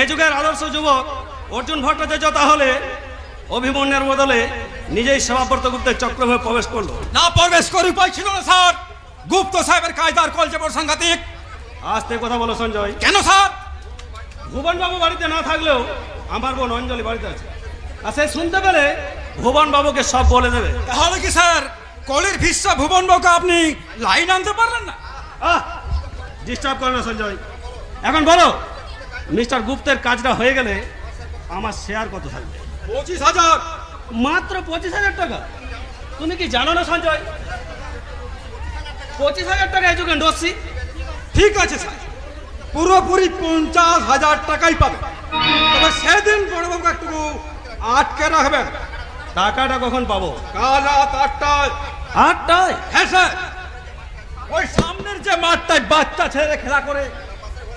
এ যুগের আদর্শ যুবক অর্জুন ভট্টাচার্য তাহলে অভিমন্যুর বদলে নিজেই সেবাব্রত গুপ্তের চক্রভাবে প্রবেশ করলো। না প্রবেশ করে উপায় ছিল না স্যার। গুপ্ত সাহেবের কায়দার কলজে বড় সাংঘাতিক। আস্তে কথা বলো সঞ্জয়। কেন স্যার? ভুবনবাবু বাড়িতে না থাকলেও আমার বোন অঞ্জলি বাড়িতে আছে, আর সে শুনতে পেলে ভুবনবাবুকে সব বলে দেবে। তাহলে কি স্যার কলির ভিসা ভুবনবাবুকে আপনি লাইন আনতে পারলেন না? ডিস্টার্ব করে না সঞ্জয়। এখন বলো, মিস্টার গুপ্তের কাজটা হয়ে গেলে আমার শেয়ার কত থাকবে? 25,000। মাত্র 25,000 টাকা? তুমি কি জানো না সঞ্জয়, 25,000 টাকা এই যুগে ডসি। ঠিক আছে স্যার, পুরোপুরি 50,000 টাকাই পাবে। তবে সেদিন বড়বাবু একটু আটকে রাখবেন। টাকাটা কখন পাবো? কাল রাত 8টায়। 8টায়? হ্যাঁ স্যার, ওই সামনের যে মাঠটায় বাচ্চা ছেলে খেলা করে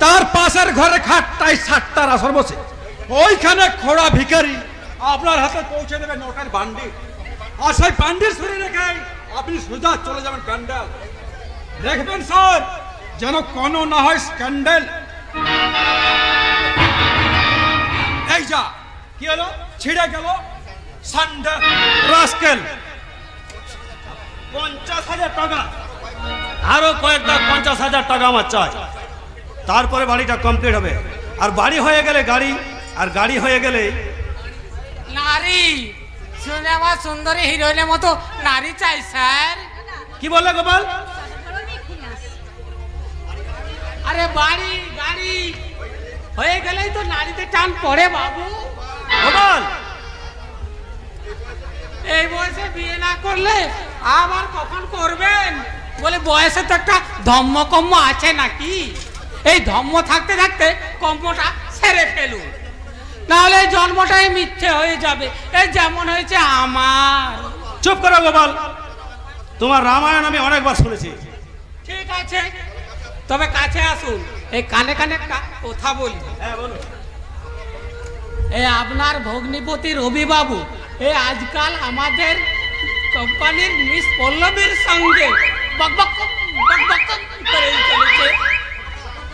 তার পাশের ঘরে খাটটায় 60টার আসর বসে, ওইখানে খোড়া ভিখারি আপনার হাতে পৌঁছে দেবে নোটের বান্ডিল। আর সেই বান্ডিল সরিয়ে রেখে আপনি সোজা চলে যাবেন প্যান্ডেল। দেখবেন স্যার যেন কোনো না হয় স্ক্যান্ডেল। এই যা কি হলো? ছিঁড়ে গেল স্যান্ডেল। রাস্কেল, 50,000 টাকা, আরো কয়েকটা 50,000 টাকা আমার চাই। তারপরে বাড়িটা কমপ্লিট হবে। আর বাড়ি হয়ে গেলে গাড়ি, আর গাড়ি হয়ে গেলে নারী। শুনে আমার সুন্দরী হিরোইনের মতো নারী চাই স্যার। কি বললে গোপাল? আরে বাড়ি গাড়ি হয়ে গেলেই তো নারীতে টান পড়ে বাবু। গোপাল, এই বয়সে বিয়ে না করলে আবার কখন করবেন? বলে বয়সে তো একটা ধম্মকম্ম আছে নাকি? এই ধম্ম থাকতে থাকতে কম্মটা সেরে ফেলুন, নাহলে জন্মটাই মিথ্যে হয়ে যাবে। এই যেমন হয়েছে আমার। চুপ করো গোপাল, তোমার রামায়ণ আমি অনেকবার শুনেছি। ঠিক আছে, তবে কাছে আসুন, এই কানে কানে একটা কথা বলি। হ্যাঁ বলো। এই আপনার ভগ্নিপতি রবিবাবু এই আজকাল আমাদের কোম্পানির মিস পল্লবীর সঙ্গে বকবক বকবক করে চলেছে।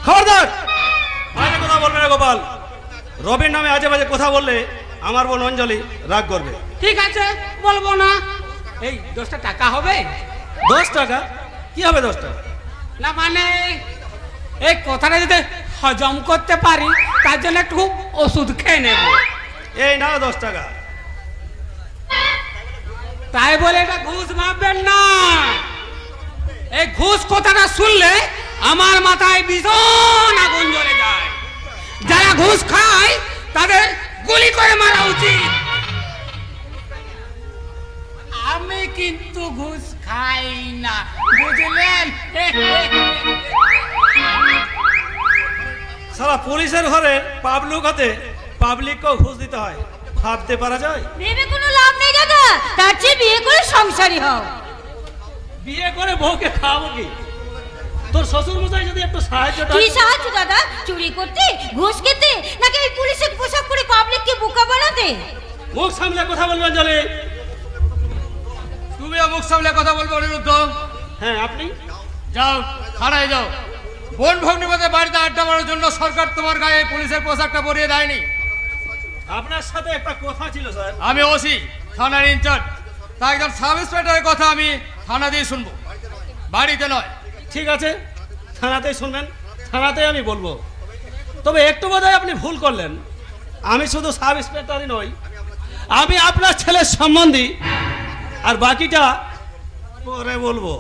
খবরদার, আজে কথা বলবে না গোপাল। রবির নামে আজে বাজে কথা বললে আমার বোন অঞ্জলি রাগ করবে। ঠিক আছে, বলবো না। এই 10টা টাকা হবে? 10 টাকা? কি হবে 10 টাকা? না মানে এই কথাটা যদি হজম করতে পারি তার জন্য একটু ওষুধ খেয়ে নেব। এই নাও 10 টাকা। তাই বলে এটা ঘুষ ভাববেন না। এই ঘুষ কথাটা শুনলে আমার মাথায় ভীষণ আগুন জ্বলে যায়। যারা ঘুষ খায় তাদের গুলি করে মারা উচিত। আমি কিন্তু ঘুষ খাই না, বুঝলেন? সারা পুলিশের ঘরে পাবলিক হতে পাবলিককেও ঘুষ দিতে হয়, ভাবতে পারা যায়? ভেবে কোনো লাভ নেই দাদা, তার চেয়ে বিয়ে করে সংসারী হও। বিয়ে করে বউকে খাওয়াবো কি? তোর শ্বশুর মশাই যদি একটু সাহায্য কি সাহায্য দাদা? চুরি করতে, ঘুষ খেতে, নাকি ওই পুলিশের পোশাক পরে পাবলিককে বোকা বানাতে? মুখ সামলে কথা বলবেন জলে। তুমিও মুখ সামলে কথা বলবো অনিরুদ্ধ। হ্যাঁ আপনি যাও থানায় যাও। বোন ভগ্নিপতির বাড়িতে আড্ডা মারার জন্য সরকার তোমার গায়ে পুলিশের পোশাকটা পরিয়ে দেয়নি। আপনার সাথে একটা কথা ছিল স্যার। আমি ওসি, থানার ইনচার্জ, তাই একজন সাব ইন্সপেক্টরের কথা আমি থানা দিয়ে শুনবো, বাড়িতে নয়। ঠিক আছে, থানাতেই শুনবেন, থানাতেই আমি বলবো। তবে একটু বোধহয় আপনি ভুল করলেন। আমি শুধু সাব ইন্সপেক্টরই নই, আমি আপনার ছেলের সম্বন্ধী। আর বাকিটা পরে বলবো।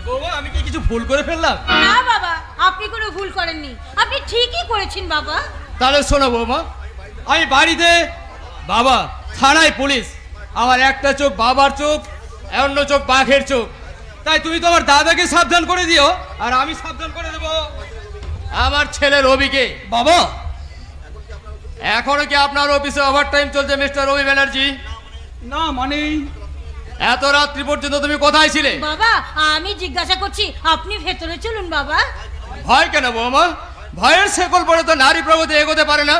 বৌমা, আমি কি কিছু ভুল করে ফেললাম? না বাবা, আপনি কোনো ভুল করেননি, আপনি ঠিকই করেছেন বাবা। তাহলে শোনো বৌমা, আমি বাড়িতে বাবা, থানায় পুলিশ। আমার একটা চোখ বাবার চোখ, অন্য চোখ বাঘের চোখ। তাই তুমি তোমার দাদাকে সাবধান করে দিও, আর আমি সাবধান করে দেবো আমার ছেলে রবিকে। বাবা, এখনো কি আপনার অফিসে ওভারটাইম চলছে মিস্টার রবি ব্যানার্জি? না মানে এত রাত্রি পর্যন্ত তুমি কোথায় ছিলে? বাবা, আমি জিজ্ঞাসা করছি, আপনি ভেতরে চলুন বাবা। ভয় কেন বৌমা? ভয়ের শেকল পড়ে তো নারী প্রগতি এগোতে পারে না।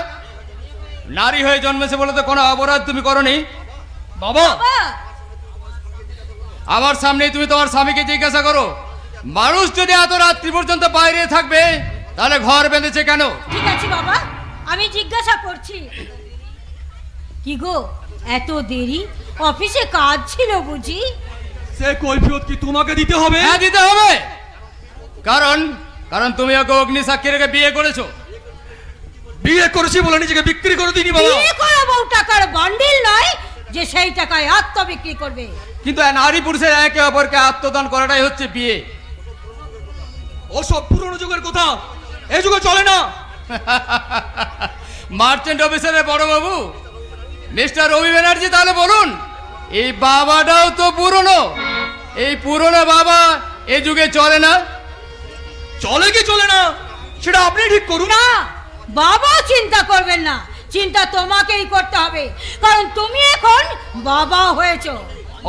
নারী হয়ে জন্মেছে বলে তো কোনো অপরাধ তুমি করনি। বাবা, বাবা, আমার সামনেই তুমি তোমার স্বামীকে জিজ্ঞাসা করো মানুষ যদি এত রাত্রি পর্যন্ত বাইরে থাকবে তাহলে ঘর বেঁধেছে কেন? ঠিক আছে বাবা, আমি জিজ্ঞাসা করছি। কি গো, এত দেরি? অফিসে কাজ ছিল বুঝি? সে কৈফিয়ত কি তোমাকে দিতে হবে? হ্যাঁ, দিতে হবে। কারণ কারণ তুমি ওকে অগ্নি সাক্ষী রেখে বিয়ে করেছো। বিয়ে করেছি বলে নিজেকে বিক্রি করে দিনি বাবা। বিয়ে করা বউ টাকার বান্ডিল নয় যে সেই টাকায় আত্ম বিক্রি করবে। কিন্তু নারী পুরুষের একে অপরকে আত্মদান করাটাই হচ্ছে বিয়ে। ওসব পুরনো যুগের কথা এই যুগে চলে না। মার্চেন্ট অফিসারের বড় বাবু মিস্টার রবি ব্যানার্জি, তাহলে বলুন, এই বাবাটাও তো পুরনো। এই পুরনো বাবা এই যুগে চলে না। চলে কি চলে না সেটা আপনি ঠিক করুন। না বাবা, চিন্তা করবেন না, চিন্তা তোমাকেই করতে হবে, কারণ তুমি এখন বাবা হয়েছো।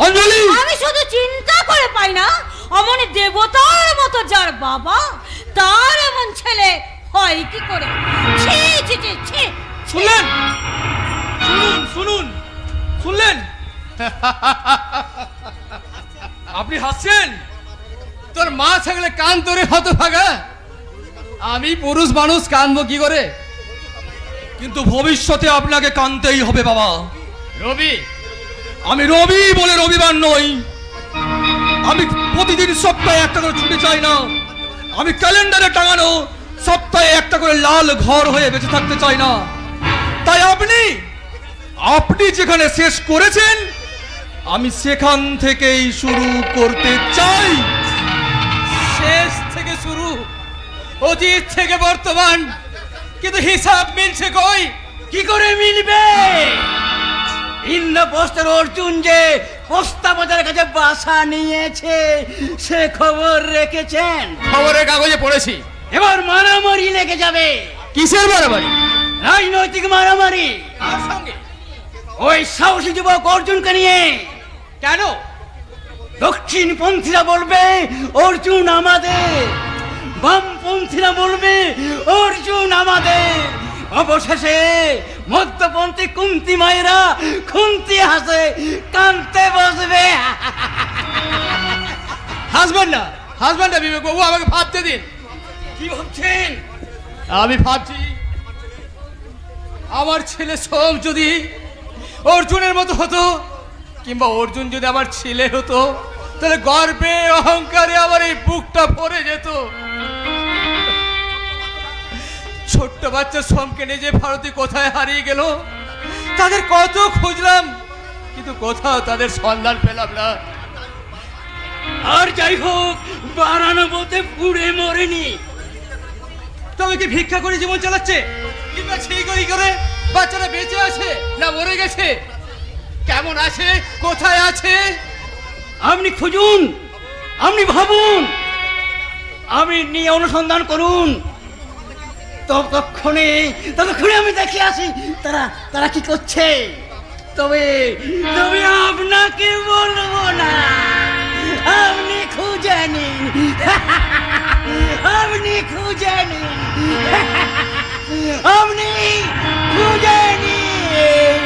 অঞ্জলি, আমি শুধু চিন্তা করে পাই না, অমনি দেবতার মতো যার বাবা তার এমন ছেলে হয় কি করে? ছি ছি ছি ছি। শুনলেন? শুনুন শুনুন, শুনলেন? আপনি হাসছেন? তোর মা থাকলে কান তোরে হতভাগা। আমি পুরুষ মানুষ, কানবো কি করে? কিন্তু ভবিষ্যতে আপনাকে কানতেই হবে বাবা। রবি, আমি রবি বলে রবিবার নই। আমি প্রতিদিন সপ্তাহে একটা করে ছুটি চাই না। আমি ক্যালেন্ডারে টাঙানো সপ্তাহে একটা করে লাল ঘর হয়ে বেঁচে থাকতে চাই না। তাই আপনি যেখানে শেষ করেছেন আমি সেখান থেকেই শুরু করতে চাই। শেষ থেকে শুরু, অতীত থেকে বর্তমান, কিন্তু হিসাব মিলছে কই? কি করে মিলবে? ইন্দ্রপ্রস্থের অর্জুন যে প্রস্তাবতার কাছে বাসা নিয়েছে সে খবর রেখেছেন? খবরের কাগজে পড়েছি। এবার মারামারি লেগে যাবে। কিসের বাড়াবাড়ি? রাজনৈতিক মারামারি। কার সঙ্গে? ওই সাহসী যুবক অর্জুনকে নিয়ে। কেন? দক্ষিণপন্থীরা বলবে অর্জুন আমাদের, বামপন্থীরা বলবে অর্জুন আমাদের, অবশেষে মধ্যপন্থী কুন্তি মায়েরা খুন্তি হাসে কানতে বসবে। হাসবেন না, হাসবেন না বিবেক বাবু, আমাকে ভাবতে দিন। কি ভাবছেন? আমি ভাবছি আমার ছেলে সোম যদি অর্জুনের মতো হতো, কিংবা অর্জুন যদি আমার ছেলে হতো, তাহলে গর্বে অহংকারে আমার এই বুকটা ভরে যেত। ছোট্ট বাচ্চা সোমকে নিয়ে যে ভারতী কোথায় হারিয়ে গেল, তাদের কত খুঁজলাম, কিন্তু কোথাও তাদের সন্ধান পেলাম না। আর যাই হোক, বারানবতে পুড়ে মরেনি। তবে কি ভিক্ষা করে জীবন চালাচ্ছে, কিংবা সেই করে বাচ্চারা বেঁচে আছে না মরে গেছে? কেমন আছে, কোথায় আছে? আপনি খুঁজুন, আপনি ভাবুন, আপনি নিয়ে অনুসন্ধান করুন। ততক্ষণে আমি দেখে আসি তারা কি করছে। তবে আপনাকে বলবো না, আপনি খুঁজে নিন, আপনি খুঁজে নিন, আপনি খুঁজে নিন।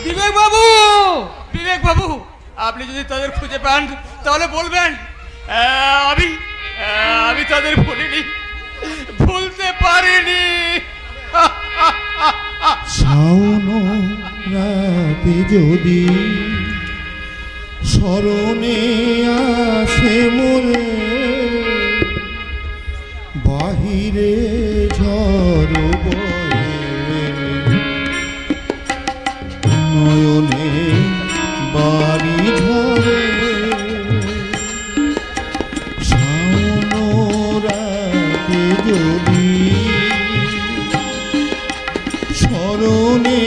বিবেক বাবু, বিবেক বাবু, আপনি যদি তাদের খুঁজে পান তাহলে বলবেন আমি তাদের ভুলিনি, ভুলতে পারিনি। শাওন রাতে যদি স্মরণে আসে মোরে, বাহিরে ঝড় বয়ে, নয়নে বাড়ি ঝরে, শাওন রাতে যদি স্মরণে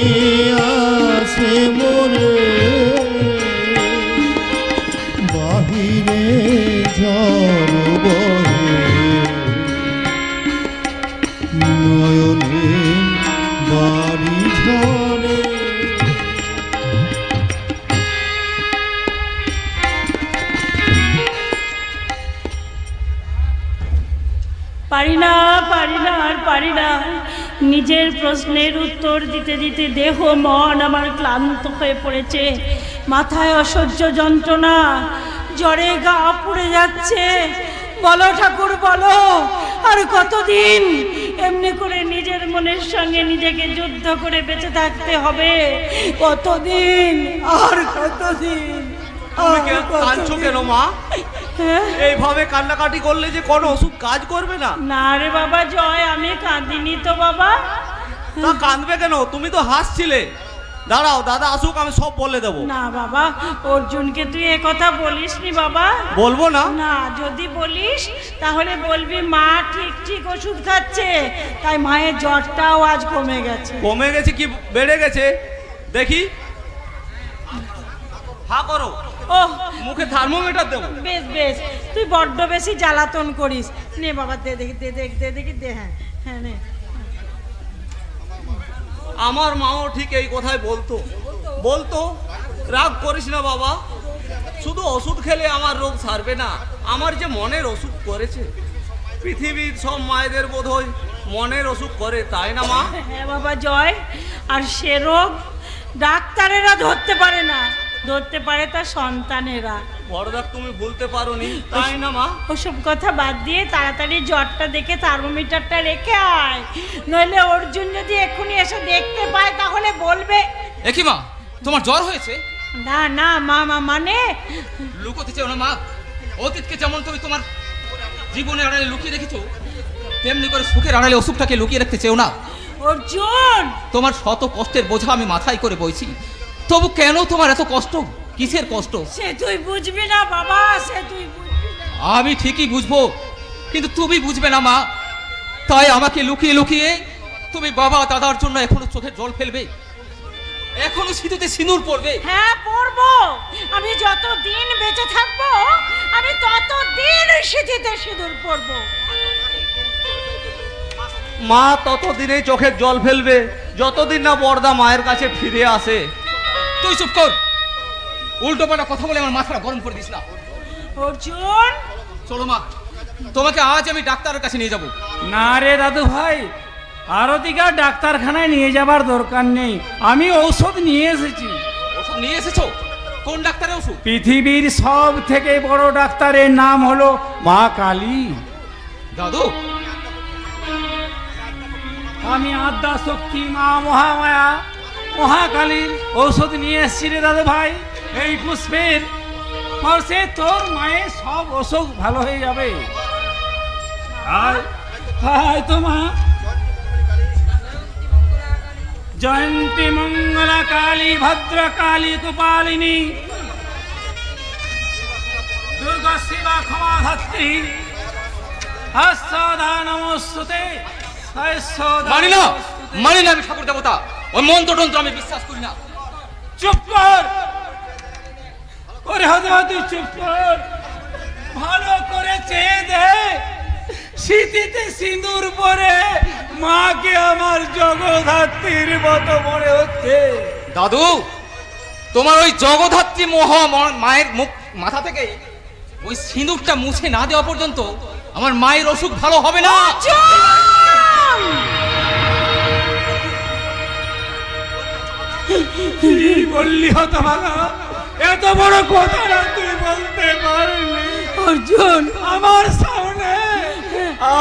আসে মোরে, বাহিরে ঝড় বহে, নয়নে বাড়ি ঝরে। পারি না আর পারি না। নিজের প্রশ্নের উত্তর দিতে দিতে দেহ মন আমার ক্লান্ত হয়ে পড়েছে। মাথায় অসহ্য যন্ত্রণা, জ্বরে গা পুড়ে যাচ্ছে। বলো ঠাকুর বলো, আর কতদিন এমনি করে নিজের মনের সঙ্গে নিজেকে যুদ্ধ করে বেঁচে থাকতে হবে? কতদিন আর কতদিন? তুমি কাঁদছো কেন মা? এইভাবে কান্নাকাটি করলে যে কোনো ওষুধ কাজ করবে না। না রে বাবা জয়, আমি কাঁদিনি তো বাবা। তা কাঁদবে কেন? তুমি তো হাসছিলে। দাঁড়াও, দাদা আসুক, আমি সব বলে দেবো। না বাবা, অর্জুনকে তুই এ কথা বলিস নি বাবা। বলবো না? না, যদি বলিস তাহলে বলবি মা ঠিক ঠিক ওষুধ খাচ্ছে, তাই মায়ের জ্বরটাও আজ কমে গেছে। কমে গেছে কি বেড়ে গেছে দেখি? হা করো। ও মুখে থার্মোমিটার দেবো। বেশ বেশ, তুই বড্ড বেশি জ্বালাতন করিস। নে বাবা, দে দেখি, দে দেখ, দে দেখি, দে। হ্যাঁ হ্যাঁ, নে। আমার মাও ঠিক এই কথাই বলতো রাগ করিস না বাবা, শুধু ওষুধ খেলে আমার রোগ সারবে না, আমার যে মনের অসুখ করেছে। পৃথিবীর সব মায়েদের বোধহয় মনের অসুখ করে, তাই না মা? হ্যাঁ বাবা জয়, আর সে রোগ ডাক্তারেরা ধরতে পারে না, ধরতে পারে তার সন্তানেরা। বড়দা তুমি ভুলতে পারোনি, তাই না মা? ওসব কথা বাদ দিয়ে তাড়াতাড়ি জ্বরটা দেখে থার্মোমিটারটা রেখে আয়, নইলে অর্জুন যদি এক্ষুনি এসে দেখতে পায় তাহলে বলবে। একই মা, তোমার জ্বর হয়েছে? না না মা, মানে লুকোতে চাও না মা। অতীতকে যেমন তুমি তোমার জীবনের আড়ালে লুকিয়ে রেখেছো, তেমনি করে সুখের আড়ালে অসুখটাকে লুকিয়ে রাখতে চেও না। অর্জুন, তোমার শত কষ্টের বোঝা আমি মাথায় করে বইছি, তবু কেন তোমার এত কষ্ট? কিসের কষ্ট? সে তুই বুঝবি না বাবা, সে তুই বুঝবি না। আমি ঠিকই বুঝবো, কিন্তু তুমি বুঝবে না মা। তাই আমাকে লুকিয়ে লুকিয়ে তুমি বাবা দাদার জন্য এখনো চোখে জল ফেলবে, এখনো সিঁদুতে সিঁদুর পড়বে। হ্যাঁ পড়বো, আমি যতদিন বেঁচে থাকবো আমি ততদিন সিঁথিতে সিঁদুর পড়বো। মা ততদিনেই চোখের জল ফেলবে যতদিন না বড়দা মায়ের কাছে ফিরে আসে। তুই চুপ কর, উল্টো পাল্টা কথা বলে আমার মাথাটা গরম করে দিস না। অর্জুন, চলো মা, তোমাকে আজ আমি ডাক্তারের কাছে নিয়ে যাব। না রে দাদু ভাই, আরতিকা ডাক্তারখানায় নিয়ে যাবার দরকার নেই, আমি ঔষধ নিয়ে এসেছি। ওষুধ নিয়ে এসেছো? কোন ডাক্তারের ওষুধ? পৃথিবীর সব থেকে বড় ডাক্তারের নাম হলো মা কালী। দাদু, আমি আদ্যা শক্তি মা মহামায়া মহাকালীর ঔষধ নিয়ে এসেছি রে দাদু ভাই। এই পুষ্পের স্পর্শে তোর মায়ের সব অসুখ ভালো হয়ে যাবে। হায় তো মা। জয়ন্তী মঙ্গলা কালী ভদ্র কালী কুপালিনী দুর্গা শিবা ক্ষমা ধাত্রী হস্তদা নমস্তুতে। মানি না, মানি না, আমি ঠাকুর দেবতা, ওই মন্ত্রতন্ত্র আমি বিশ্বাস করি না। চুপ কর, ওরে হতে তুই চুপ কর। ভালো করে চেয়ে দে, শীতিতে সিঁদুর পরে মাকে আমার জগদ্ধাত্রীর মতো মনে হচ্ছে। দাদু, তোমার ওই জগদ্ধাত্রী মায়ের মুখ মাথা থেকে ওই সিঁদুরটা মুছে না দেওয়া পর্যন্ত আমার মায়ের অসুখ ভালো হবে না। কি বললি হতভাগা? এত বড় কথা না তুই বলতে পারলি? অর্জুন, আমার সামনে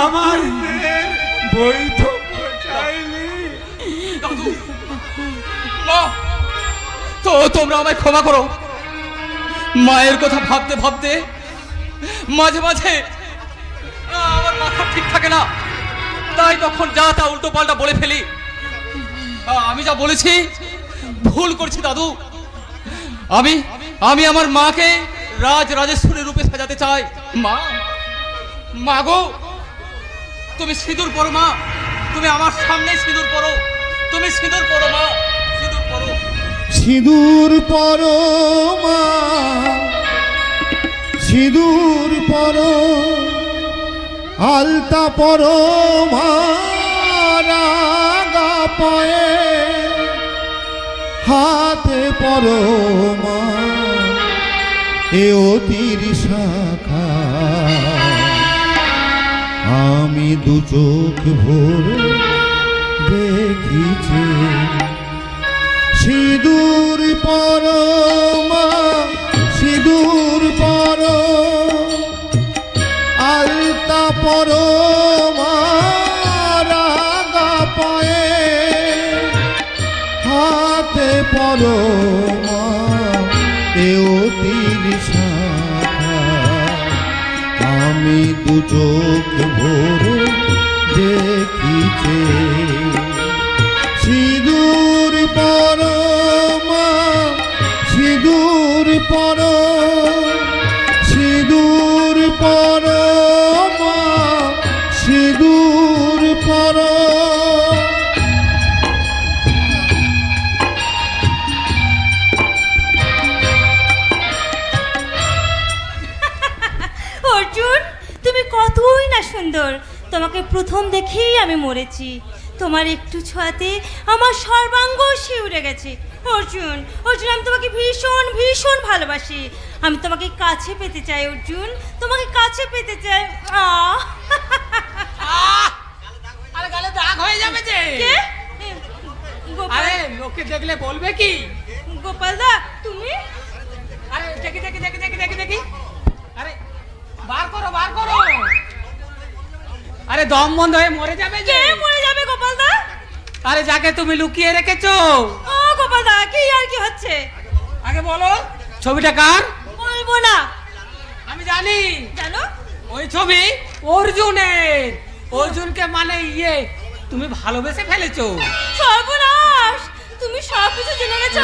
আমার মেয়ের বৈধ চাইলি। দাদু, মা, তো তোমরা আমায় ক্ষমা করো। মায়ের কথা ভাবতে ভাবতে মাঝে মাঝে আমার মাথা ঠিক থাকে না, তাই তখন যা তা উল্টো পাল্টা বলে ফেলি। আমি যা বলেছি ভুল করছি দাদু। আমি আমার মাকে রাজরাজেশ্বরী রূপে সাজাতে চাই। মা, মা গো, তুমি সিঁদুর পরো মা, তুমি আমার সামনে সিঁদুর পরো, তুমি সিঁদুর পরো মা, সিঁদুর পরো। সিঁদুর পরো মা, সিঁদুর পরো, আলতা পরো মা, রাগা পায়ে হাতে পরো মা, এ অতির শাখা। আমি দু চোখ ভরে দেখিছি। সিঁদুর পরো মা, সিঁদুর পরো, সুন্দর, তোমাকে প্রথম দেখেই আমি মরেছি। তোমার একটু ছোঁয়াতে আমার সর্বাঙ্গ শিউরে গেছে। অর্জুন, অর্জুন, আমি তোমাকে ভীষণ ভীষণ ভালোবাসি। আমি তোমাকে কাছে পেতে চাই অর্জুন, তোমাকে কাছে পেতে চাই। আরে গালে দাগ হয়ে যাবে যে। কে? আরে লোকে দেখলে বলবে কি? গোপালদা তুমি? আরে দেখি দেখি দেখি দেখি দেখি দেখি। আরে বার করো বার করো। আরে দম বন্ধ হয়ে মরে যাবে যে। কে মরে যাবে গোপালদা? আরে যাকে তুমি লুকিয়ে রেখেছো। ও গোপালদা, কি আর কি হচ্ছে? আগে বলো ছবিটা কার? বলবো না। আমি জানি। জানো? ওই ছবি অর্জুনের। অর্জুনকে মানে তুমি ভালোবেসে ফেলেছো। সর্বনাশ, তুমি সব কিছু জেনে গেছো।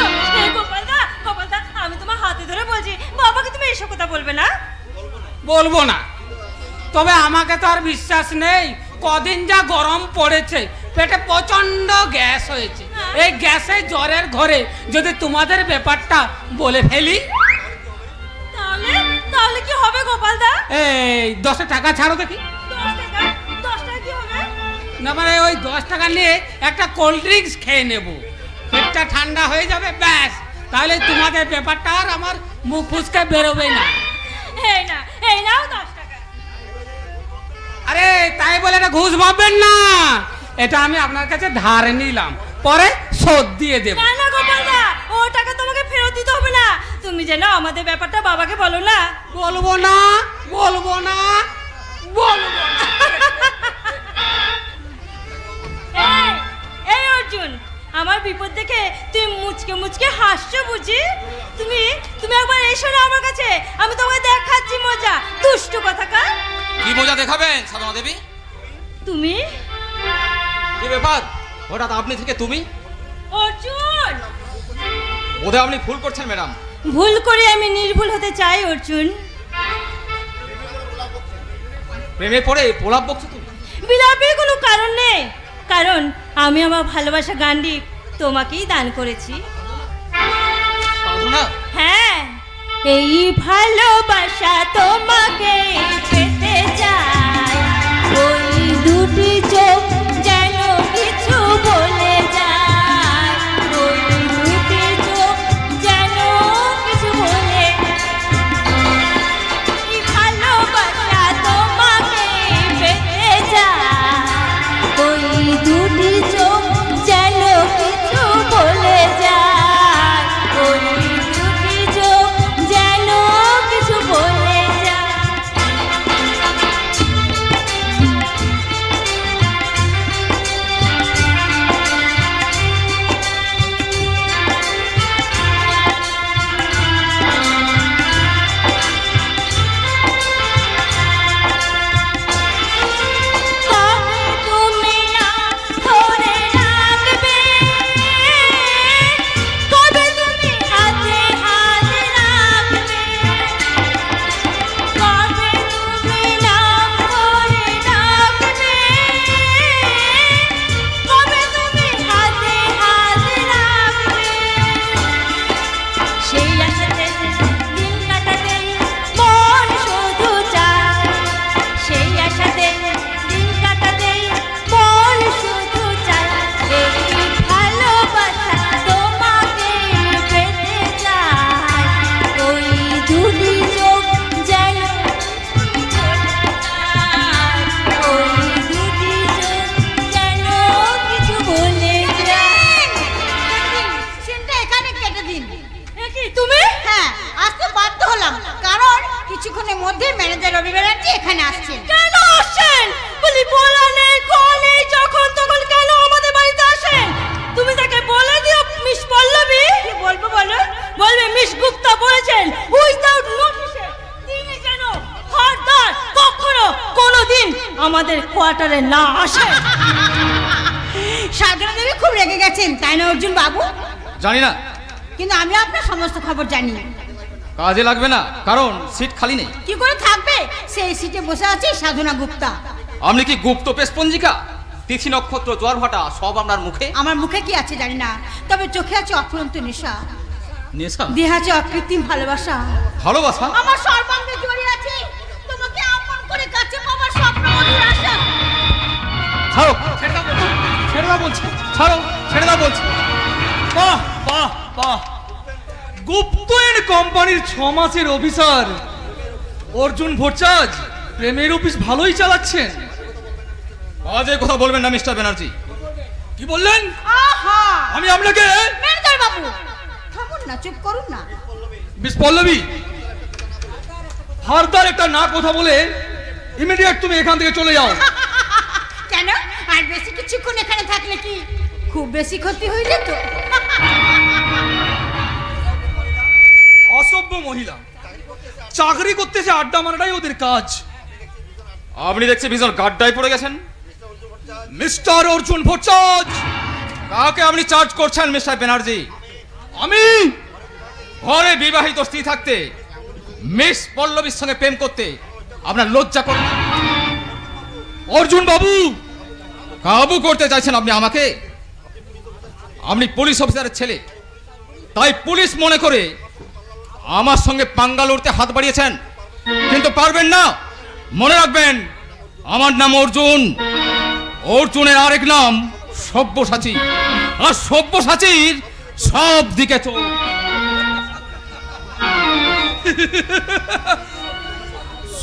গোপালদা, গোপালদা, আমি তোমার হাতে ধরে বলছি, বাবাকে তুমি এসব কথা বলবে না। বলবো না, তবে আমাকে তো আর বিশ্বাস নেই। কদিন যা গরম পড়েছে, পেটে প্রচন্ড গ্যাস হয়েছে। এই গ্যাসে জ্বরের ঘরে যদি তোমাদের ব্যাপারটা বলে ফেলি, তাহলে তাহলে কি হবে গোপালদা? এই 10 টাকা ছাড়ো দেখি। 10 টাকা? 10 টাকা কি হবে? না মানে ওই 10 টাকা নিয়ে একটা কোল্ড ড্রিঙ্কস খেয়ে নেব, পেটটা ঠান্ডা হয়ে যাবে, ব্যাস। তাহলে তোমাদের ব্যাপারটা আর আমার মুখ ফুসকে বেরোবে না। এই না, এই নাও 10 টাকা। আরে তাই বলে এটা ঘুষ ভাববেন না, এটা আমি আপনার কাছে ধার নিলাম, পরে শোধ দিয়ে দেব। না না গোপালদা, ও টাকা তোমাকে ফেরত দিতে হবে না। তুমি যেন আমাদের ব্যাপারটা বাবাকে বলো না। বলবো না, বলবো না, বলবো না। এই, এই অর্জুন, আমার বিপদ দেখে তুমি মুচকে মুচকে হাসছো বুঝি? তুমি তুমি একবার এসো না আমার কাছে, আমি তোমাকে দেখাচ্ছি মজা। দুষ্টু কথাকার। কি মজা দেখাবেন সাধনা দেবী? তুমি কি ব্যাপার, হঠাৎ আপনি থেকে তুমি? অর্জুন, বোধহয় আপনি ভুল করছেন ম্যাডাম। ভুল করে আমি নির্ভুল হতে চাই অর্জুন। প্রেমে পড়ে পোলাপ বকছো তুমি? বিলাপের কোনো কারণ নেই, কারণ আমি আমার ভালোবাসা গান্ডি তোমাকেই দান করেছি। সাধনা, হ্যাঁ, এই ভালোবাসা তোমাকে পেতে চাই। ওই দুটি চোখ যেন কিছু বলে যায়, ওই দুটি চোখ যেন কিছু বলে। এই ভালোবাসা তোমাকে পেতে চাই, ওই দুটি চোখ যেন কিছু বলে যায়, ওই দুটি চোখ যেন কিছু বলে যায়। কবে তুমি না ধরে রাখবে, কবে তুমি হাতে হাতে রাখবে, কবে তুমি না ধরে রাখবে, কবে তুমি হাতে হাতে রাখবে। সেই আশাতে দিন কাটাতে মন শুধু চায়, সেই আশাতে দিন কাটাতে মন শুধু চায়। এই ভালোবাসা তোমাকে পেতে চায়, ওই দুটি চোখ যেন ওই দুটি চোখ যেন কিছু বলে যায়। সিনটা এখানে কেটে দিন। কি তুমি? হ্যাঁ, আসতে বাধ্য হলাম, কারণ কিছুক্ষণের মধ্যে ম্যানেজার রবি ব্যানার্জি এখানে আসছেন। কেন আসেন? বলি বলা নেই, নেই, যখন তখন কেন আমাদের বাড়িতে আসেন? তুমি তাকে বলে দিও মিস পল্লবী। কি বলবো বলো? বলবে মিস গুপ্তা বলেছেন উইদাউট নোটিসে তিনি যেন খবরদার কখনো কোনোদিন আমাদের কোয়ার্টারে না আসেন। সাধনা দেবী খুব রেগে গেছেন, তাই না অর্জুন বাবু? জানি না, কিন্তু আমি আপনার সমস্ত খবর জানি। কাজে লাগবে না, কারণ সিট খালি নেই। কি করে থাকবে? সেই সিটে বসে আছে সাধনা গুপ্তা। আপনি কি গুপ্ত পেশপঞ্জিকা? তিথি নক্ষত্র জ্বর ভাটা সব আপনার মুখে। আমার মুখে কি আছে জানি না, তবে চোখে আছে অফুরন্ত নেশা, নেশা? দেহে আছে অকৃত্রিম ভালোবাসা। ভালোবাসা? আমার সর্বাঙ্গে জড়িয়ে আছে তোমাকে আপন করে কাছে পাওয়ার স্বপ্ন মধুর ছাড়ো, ছেড়ে দাও বলছি, ছেড়ে দাও বলছি, ছাড়ো, ছেড়ে দাও বলছি। বাহ বাহ বাহ, গুপ্তয়ন কোম্পানির 6 মাসের অফিসার অর্জুন ভট্টাচার্য প্রেমের অফিস ভালোই চালাচ্ছেন। বাজে কথা বলবেন না মিস্টার ব্যানার্জি। কি বললেন? আহা আমি আপনাকে ম্যানেজার বাবু থামুন না, চুপ করুন না। মিস পল্লবী, ফার্দার একটা না কথা বলে ইমিডিয়েট তুমি এখান থেকে চলে যাও। কেন? আর বেশি কিছুক্ষণ এখানে থাকলে কি খুব বেশি ক্ষতি হয়ে যেত? অসভ্য মহিলা, চাকরি করতেছে, আড্ডা মারাটাই ওদের কাজ। আপনি দেখছি ভীষণ গাড্ডায় পড়ে গেছেন। মিস্টার অর্জুন ভট্টাচার্য, কাকে আপনি চার্জ করছেন মিস্টার ব্যানার্জি? আমি ঘরে বিবাহিত স্ত্রী থাকতে মিস পল্লবীর সঙ্গে প্রেম করতে আপনার লজ্জা করে না? অর্জুন বাবু, কাবু করতে চাইছেন আপনি আমাকে? আপনি পুলিশ অফিসারের ছেলে, তাই পুলিশ মনে করে আমার সঙ্গে পাঙ্গা লড়তে হাত বাড়িয়েছেন, কিন্তু পারবেন না। মনে রাখবেন, আমার নাম অর্জুন, অর্জুনের আরেক নাম সব্যসাচী, আর সব্যসাচীর সব দিকে চোখ।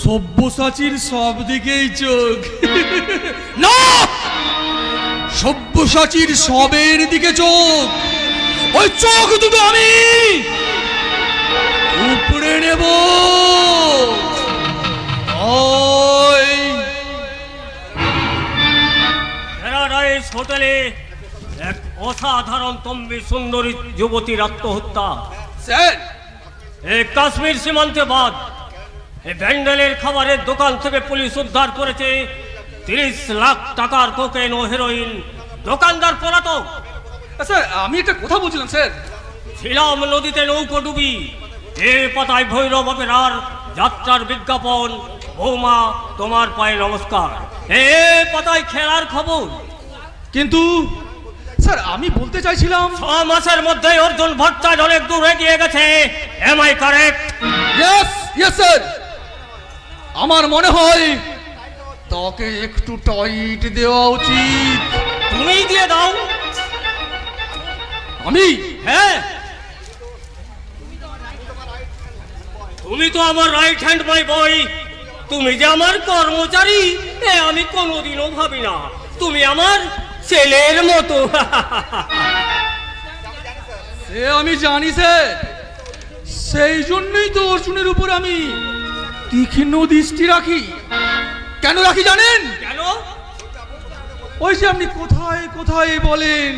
সব্যসাচীর সব দিকেই চোখ না, সব্যসাচীর সবের দিকে চোখ। ওই চোখ দুটো আমি উপড়ে নেব। প্যারাডাইস হোটেলে এক অসাধারণ তম্বি সুন্দরী যুবতীর আত্মহত্যা। স্যার, এই কাশ্মীর সীমান্তে বাদ এই ব্যান্ডেলের খাবারের দোকান থেকে পুলিশ উদ্ধার করেছে 30 লাখ টাকার কোকেন ও হেরোইন। দোকানদার পলাতক। স্যার আমি একটা কথা বলছিলাম স্যার। ছিলাম নদীতে নৌকো ডুবি, এ পাতায় ভৈরব অপেরার যাত্রার বিজ্ঞাপন, বৌমা তোমার পায়ে নমস্কার, এ পাতায় খেলার খবর। কিন্তু স্যার আমি বলতে চাইছিলাম 6 মাসের মধ্যে অর্জুন ভট্টাচার্য অনেক দূর এগিয়ে গেছে। Am I correct? Yes yes sir. আমার মনে হয় তোকে একটু টাইট দেওয়া উচিত। তুমি দিয়ে দাও। আমি? হ্যাঁ, তুমি তো আমার রাইট হ্যান্ড মাই বয়। তুমি যে আমার কর্মচারী এ আমি কোনোদিনও ভাবি না। তুমি আমার ছেলের মতো। সে আমি জানি স্যার, সেই জন্যই তো অর্জুনের উপর আমি তীক্ষ্ণ দৃষ্টি রাখি। কেন রাখি জানেন? কেন? ওই যে আপনি কোথায় কোথায় বলেন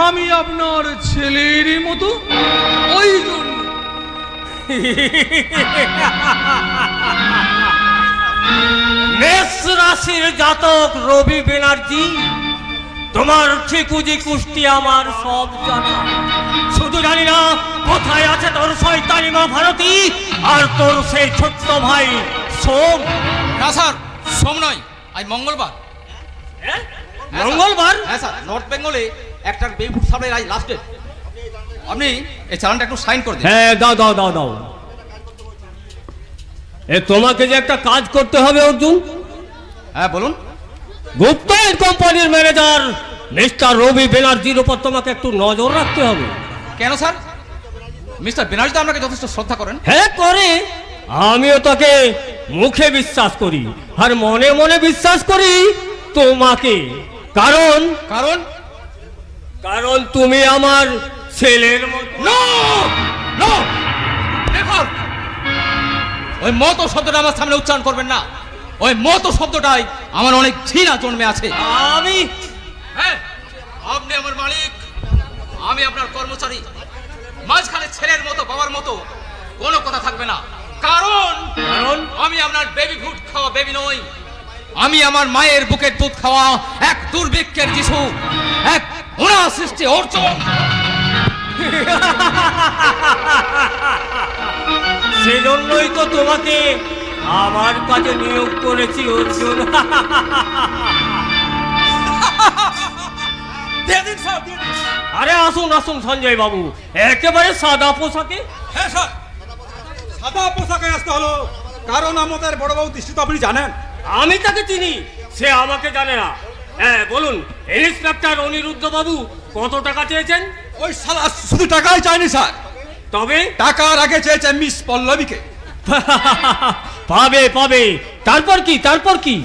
আমি আপনার ছেলের মতো, ওই জন্য। মেষ রাশির জাতক রবি ব্যানার্জি, তোমার ঠিকুজি কুষ্টি আমার সব জানা। শুধু জানি না কোথায় আছে তোর শয়তানি মা ভারতী আর তোর সেই ছোট্ট ভাই সোম। না স্যার, সোম নয়, আজ মঙ্গলবার। হ্যাঁ, মঙ্গলবার? হ্যাঁ স্যার, নর্থ বেঙ্গলে একটা বেইফুট সাপ্লাই আজ লাস্ট ডেট। আপনি এই চালানটা একটু সাইন করে দিন। হ্যাঁ, দাও দাও দাও দাও। এ তোমাকে যে একটা কাজ করতে হবে অর্জুন। হ্যাঁ বলুন। গুপ্তয়ন কোম্পানির ম্যানেজার মিস্টার রবি ব্যানার্জির উপর তোমাকে একটু নজর রাখতে হবে। কেন স্যার? মিস্টার ব্যানার্জি তো আপনাকে যথেষ্ট শ্রদ্ধা করেন। হ্যাঁ করে, আমিও তাকে মুখে বিশ্বাস করি আর মনে মনে বিশ্বাস করি তোমাকে। কারণ কারণ কারণ তুমি আমার ছেলের মতো। নো নো, দেখুন, ওই মতো শব্দটা আমার সামনে উচ্চারণ করবেন না। ওই মতো শব্দটাই আমার অনেক ঘৃণা জন্মে আছে। আমি? হ্যাঁ, আপনি আমার মালিক, আমি আপনার কর্মচারী। মাঝখানে ছেলের মতো বাবার মতো কোনো কথা থাকবে না। কারণ কারণ আমি আপনার বেবি ফুড খাওয়া বেবি নই। আমি আমার মায়ের বুকের দুধ খাওয়া এক দুর্ভিক্ষের যিশু, এক ওনা সৃষ্টি অর্জুন। সেজন্যই তো তোমাকে আমার কাছে নিয়োগ করেছি অর্জুন। আরে আসুন আসুন সঞ্জয় বাবু, একেবারে সাদা পোশাকে। হ্যাঁ স্যার, সাদা পোশাকে আসতে হলো কারণ আমাদের বড়বাবু দৃষ্টি তো আপনি জানেন। আমি তাকে চিনি, সে আমাকে জানে না। হ্যাঁ বলুন, ইন্সপেক্টর অনিরুদ্ধ বাবু কত টাকা চেয়েছেন? ওই শালা শুধু টাকাই চাইনি স্যার, তবে টাকার আগে চেয়েছে মিস পল্লবীকে। পাবে পাবে, তারপর কি তারপর কি?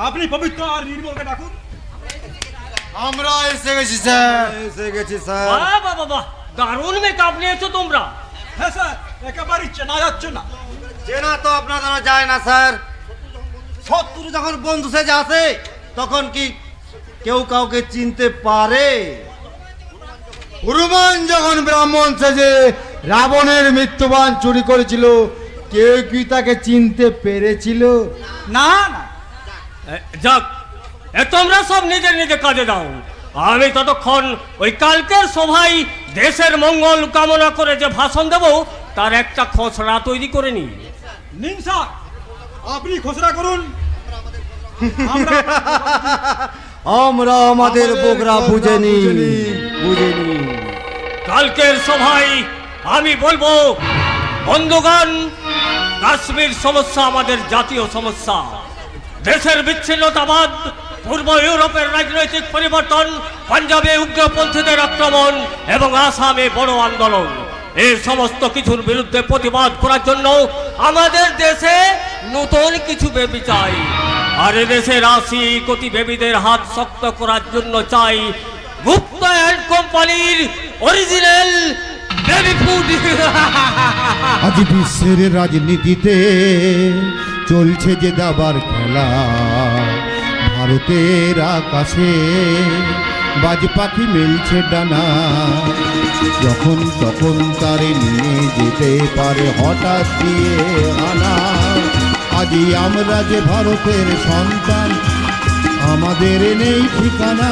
আপনি পবিত্র আর নির্মলকে ডাকুন। আমরা এসে গেছি স্যার, এসে গেছি স্যার। বাহ বাহ বাহ, দারুণ মেকআপ নিয়েছো তোমরা। হ্যাঁ স্যার, একেবারেই চেনা যাচ্ছে না। চেনা তো আপনাদের যায় না স্যার। শত্রু যখন বন্ধু সেজে আসে তখন কি কেউ কাউকে চিনতে পারে? হনুমান যখন ব্রাহ্মণ সেজে রাবণের মৃত্যুবান চুরি করেছিল, কেউ কি তাকে চিনতে পেরেছিল? না না, যাক, তোমরা সব নিজের নিজের কাজে দাও। আমি ততক্ষণ ওই কালকের সভায় দেশের মঙ্গল কামনা করে যে ভাষণ দেব তার একটা খসড়া তৈরি করে নি। নিন স্যার, আপনি খসড়া করুন। আমরা আমাদের বোকরা বুঝেনি। কালকের সভায় আমি বলবো, বন্ধুগণ, কাশ্মীর সমস্যা আমাদের জাতীয় সমস্যা। দেশের বিচ্ছিন্নতাবাদ, পূর্ব ইউরোপের রাজনৈতিক পরিবর্তন, পাঞ্জাবে উগ্রপন্থীদের আক্রমণ এবং আসামে বড় আন্দোলন, এই সমস্ত কিছুর বিরুদ্ধে প্রতিবাদ করার জন্য আমাদের দেশে নতুন কিছু বেবি চাই। আর দেশের 80 কোটি বেবিদের হাত শক্ত করার জন্য চাই গুপ্তা অ্যান্ড কোম্পানির অরিজিনাল বেবি ফুড। আজ বিশ্বের রাজনীতিতে চলছে যে দাবার খেলা, ভারতের আকাশে বাজ পাখি মেলছে ডানা, যখন তখন তারে নিয়ে যেতে পারে হঠাৎ দিয়ে আনা। আজই আমরা যে ভারতের সন্তান, আমাদের নেই ঠিকানা,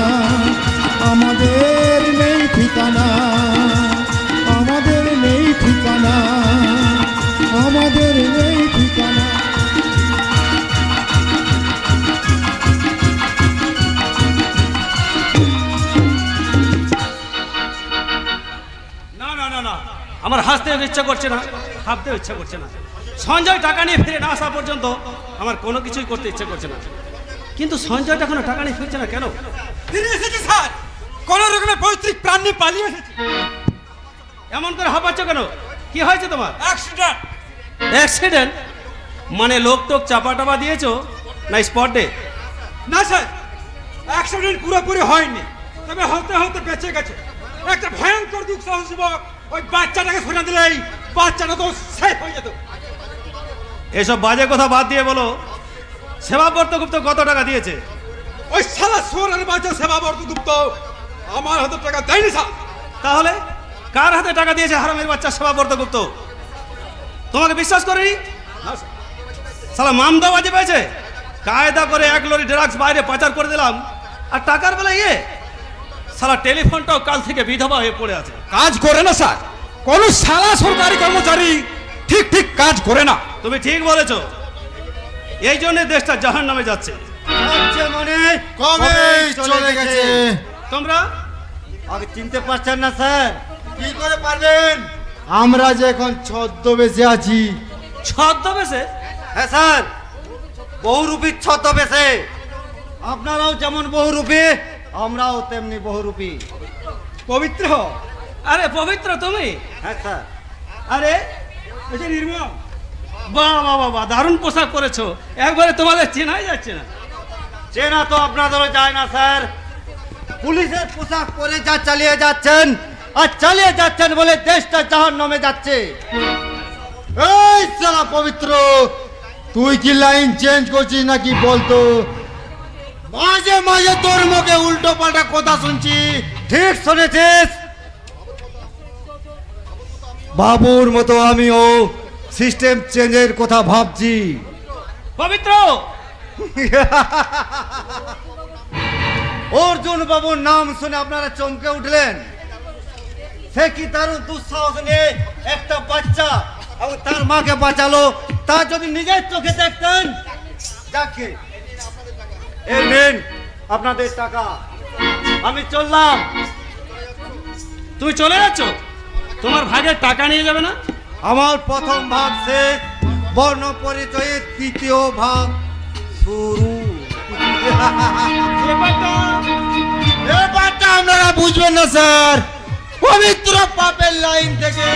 আমাদের নেই ঠিকানা, আমাদের নেই ঠিকানা, আমাদের নেই ঠিকানা। না না না না, আমার হাসতেও ইচ্ছা করছে না, ভাবতেও ইচ্ছা করছে না। সঞ্জয় টাকা নিয়ে ফিরে না আসা পর্যন্ত আমার কোনো কিছুই করতে ইচ্ছে করছে না। কিন্তু সঞ্জয় এখনো টাকা নিয়ে ফিরছে না কেন? ফিরে এসেছি স্যার, কোন রকমের পৈতৃক প্রাণ নিয়ে পালিয়ে এসেছি। এমন করে হাঁপাচ্ছ কেন? কি হয়েছে তোমার? অ্যাক্সিডেন্ট। অ্যাক্সিডেন্ট মানে লোক টোক চাপা টাপা দিয়েছো না স্পট ডে? না স্যার, অ্যাক্সিডেন্ট পুরোপুরি হয়নি, তবে হতে হতে বেঁচে গেছে। একটা ভয়ঙ্কর দুঃখ সাহসিবক ওই বাচ্চাটাকে সরিয়ে দিলেই বাচ্চাটা তো শেষ হয়ে যেত। এসব বাজে কথা বাদ দিয়ে বলো, সেবাব্রত গুপ্ত কত টাকা দিয়েছে? ওই শালা সোরের বাচ্চা সেবাব্রত গুপ্ত আমার হাতে টাকা দেয়নি স্যার। তাহলে কার হাতে টাকা দিয়েছে হারামের বাচ্চা সেবাব্রত গুপ্ত? তোমাকে বিশ্বাস করিনি। শালা মামদা বাজে পেয়েছে, কায়দা করে 1 লরি ড্রাগস বাইরে পাচার করে দিলাম, আর টাকার বেলা শালা টেলিফোনটাও কাল থেকে বিধবা হয়ে পড়ে আছে। কাজ করে না স্যার, কোন শালা সরকারি কর্মচারী ঠিক ঠিক কাজ করে না। তুমি ঠিক বলেছো, এই জন্য দেশটা জাহান্নামে যাচ্ছে। মানে কবে চলে গেছে? তোমরা আগে চিনতে পারছেন না স্যার? কি করে পারবেন? আমরা যে এখন ছদ্মবেশে আছি। ছদ্মবেশে? হ্যাঁ স্যার, বহুরূপী ছদ্মবেশে। আপনারাও যেমন বহুরূপী, আমরাও তেমনি বহুরূপী। পবিত্র? আরে পবিত্র তুমি? হ্যাঁ স্যার। আরে নির্মল, বাহ বাহ বাহ, দারুণ পোশাক পরেছো, একবারে তোমাদের চেনাই যাচ্ছে না। চেনা তো আপনাদেরও যায় না স্যার। পুলিশের পোশাক পরে যা চালিয়ে যাচ্ছেন, আর চালিয়ে যাচ্ছেন বলে দেশটা জাহান্নামে যাচ্ছে। এই শালা পবিত্র, তুই কি লাইন চেঞ্জ করছিস নাকি বলতো? মাঝে মাঝে তোর মুখে উল্টো পাল্টা কথা শুনছি। ঠিক শুনেছিস, বাবুর মতো আমিও সিস্টেম চেঞ্জের কথা ভাবছি। পবিত্র, অর্জুন বাবুর নাম শুনে আপনারা চমকে উঠলেন। সে কি তার দুঃসাহস নিয়ে একটা বাচ্চা এবং তার মাকে বাঁচালো, তা যদি নিজের চোখে দেখতেন। যাকে এই নিন আপনাদের টাকা, আমি চললাম। তুমি চলে যাচ্ছ? তোমার ভাগের টাকা নিয়ে যাবে না? আমার প্রথম ভাগ শেষ, বর্ণ পরিচয়ের দ্বিতীয় ভাগ শুরু। ব্যাপারটা আপনারা বুঝবেন না স্যার। পবিত্র পাপের লাইন থেকে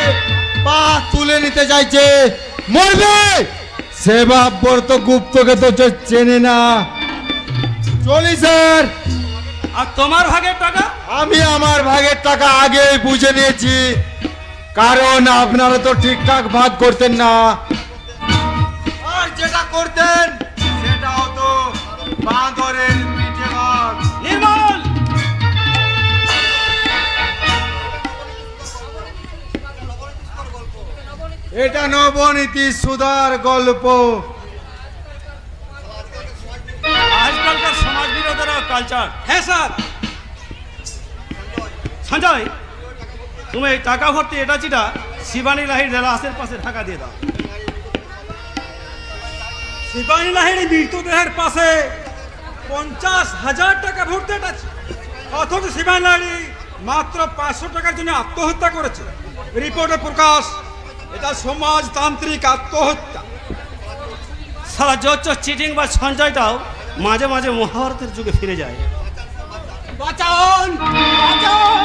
পা তুলে নিতে চাইছে, মরবে। সে বাপর তো গুপ্তকে তো চেনে না। চলি স্যার। আর তোমার ভাগের টাকা? আমি আমার ভাগের টাকা আগেই বুঝে নিয়েছি, কারণ আপনারা তো ঠিকঠাক ভাগ করতেন না, আর যেটা করতেন সেটা হতো বাঁদরের পিঠে ভাগ। নির্মল, এটা নবনীতি সুধার গল্প। আজকালকার সমাজ বিরোধের কালচার। হ্যাঁ স্যার। সঞ্জয়, তুমি এই টাকা ভর্তি এটা চিটা শিবানী লাহিড় রেলাসের পাশে টাকা দিয়ে দাও। শিবানী লাহিড়ী মৃতদেহের পাশে 50,000 টাকা ভর্তি আছে, অথচ শিবানী লাহিড়ী মাত্র 500 টাকার জন্য আত্মহত্যা করেছে। রিপোর্টে প্রকাশ, এটা সমাজতান্ত্রিক আত্মহত্যা। সারা জোচ্চ চিটিং বা সঞ্জয়টাও মাঝে মাঝে মহাভারতের যুগে ফিরে যায়। বাঁচান, বাঁচান,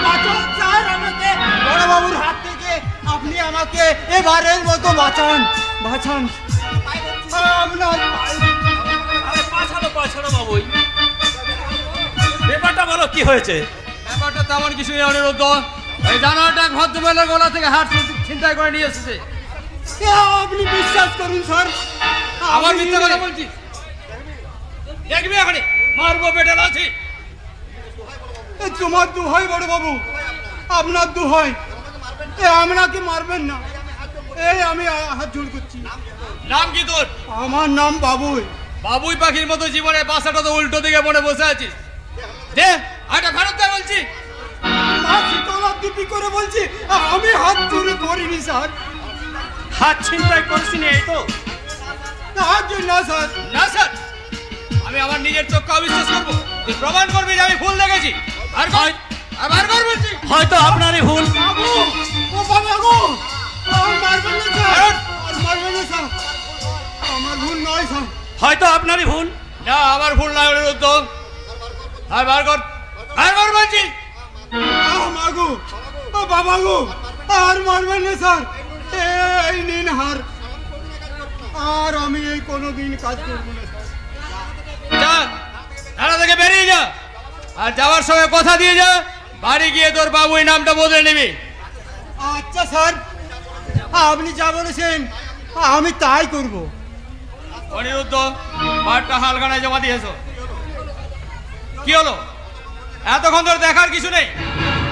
বাঁচান স্যার আমাকে বড়বাবুর হাত থেকে। আপনি আমাকে এবারের মতো বাঁচান, বাঁচান। আপনার আরে পাছাড়ো পাছাড়ো বাবুই, ব্যাপারটা বলো কি হয়েছে? ব্যাপারটা তেমন কিছুই নেই অনিরুদ্ধ। এই জানোয়ারটা এক ভদ্রমহিলার গলা থেকে হাত ছিনতাই করে নিয়ে এসেছে। আপনি বিশ্বাস করুন স্যার, আমার মিথ্যা কথা বলছি? দেখবি এখানে মারবো বেটার আছি। তোমার দোহাই বড়বাবু, আপনার দোহাই, আপনাকে মারবেন না। এই আমি হাত জোড় করছি। নাম কি তোর? আমার নাম বাবুই। বাবুই পাখির মতো জীবনে বাসাটা তো উল্টো দিকে মনে বসে আছিস। দে আটা ফেরত দে বলছি। দিপি করে বলছি, আমি হাত চুরি করিনি স্যার। হাত ছিনতাই করছিনি এই তো? না স্যার, না স্যার, আমি আমার নিজের চোখকে অবিশ্বাস করবো? তুই প্রমাণ করবি যে আমি ভুল দেখেছি। আর বার কর বলছি। হয়তো আপনারই ভুল। বাবু, ও বাবা গো, মারবেন না স্যার, মারবেন না স্যার, আমার ভুল নয় স্যার। হয়তো আপনারই ভুল। না, আমার ভুল নয় অনিরুদ্ধ। আর বার কর, বার কর বলছি। মাগো, ও বাবা গো, আর মারবেন না স্যার, এই নিন হার। আর আমি এই কোনোদিন কাজ করবো না স্যার। যা, থানা থেকে বেরিয়ে যা, আর যাওয়ার সময় কথা দিয়ে যা, বাড়ি গিয়ে তোর বাবুই নামটা বদলে নিবি। আচ্ছা স্যার, আপনি যা বলেছেন আমি তাই করব। অনিরুদ্ধ, বারটা হালখানায় জমা দিয়েছো। কি হলো? এতক্ষণ তোর দেখার কিছু নেই।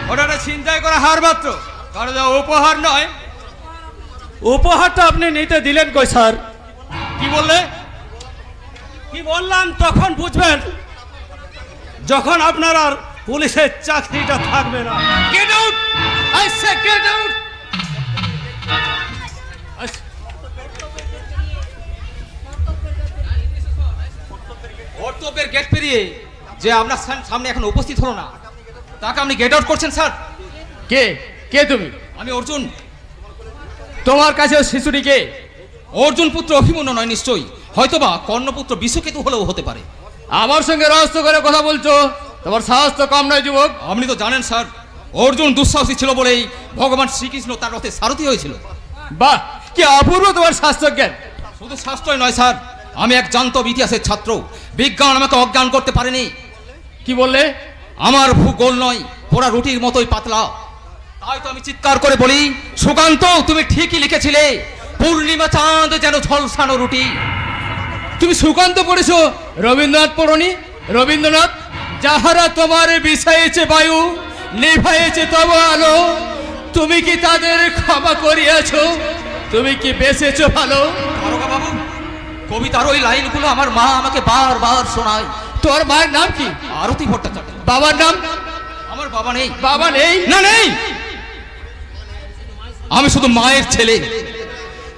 ওটা একটা ছিনতাই করা হার মাত্র, কারণ উপহার নয়। উপহারটা আপনি নিতে দিলেন কই স্যার? কি বললে? কি বললাম তখন বুঝবেন, যখন আপনার আর পুলিশের চাকরিটা থাকবে না। Get out, I say get out. কর্তব্যের গেট পেরিয়ে যে আপনার সামনে এখন উপস্থিত হলো না, তাকে আপনি গেট আউট করছেন স্যার? কে কে তুমি? আমি অর্জুন। তোমার কাছে শিশুটিকে অর্জুন পুত্র অভিমন্যু নয় নিশ্চয়ই, হয়তোবা কর্ণপুত্র বিশ্বকেতু হলেও হতে পারে। আমার সঙ্গে রহস্য করে কথা বলছো, তোমার সাহস তো কম নয় যুবক। আপনি তো জানেন স্যার, অর্জুন দুঃসাহসী ছিল বলেই ভগবান শ্রীকৃষ্ণ তার রথে সারথি হয়েছিল। বাহ, কি অপূর্ব তোমার শাস্ত্রজ্ঞান। শুধু শাস্ত্রই নয় স্যার, আমি এক জান্তব ইতিহাসের ছাত্র। বিজ্ঞান আমাকে অজ্ঞান করতে পারেনি। কি বললে? আমার ভূগোল নয়, পোড়া রুটির মতোই পাতলা। তাই তো আমি চিৎকার করে বলি, সুকান্ত তুমি ঠিকই লিখেছিলে, পূর্ণিমা চাঁদ যেন ঝলসানো রুটি। তুমি সুকান্ত পড়েছো, রবীন্দ্রনাথ পড়নি? রবীন্দ্রনাথ, যাহারা তোমার বিষাইছে বায়ু, নিভাইছে তব আলো, তুমি কি তাদের ক্ষমা করিয়াছো? তুমি কি বেঁচেছো ভালো? দারোগা বাবু, কবিতার ওই লাইনগুলো আমার মা আমাকে বারবার শোনায়। তোর মায়ের নাম কি? আরতি ভট্টাচার্য। বাবার নাম? আমার বাবা নেই। বাবা নেই? না নেই। আমি শুধু মায়ের ছেলে।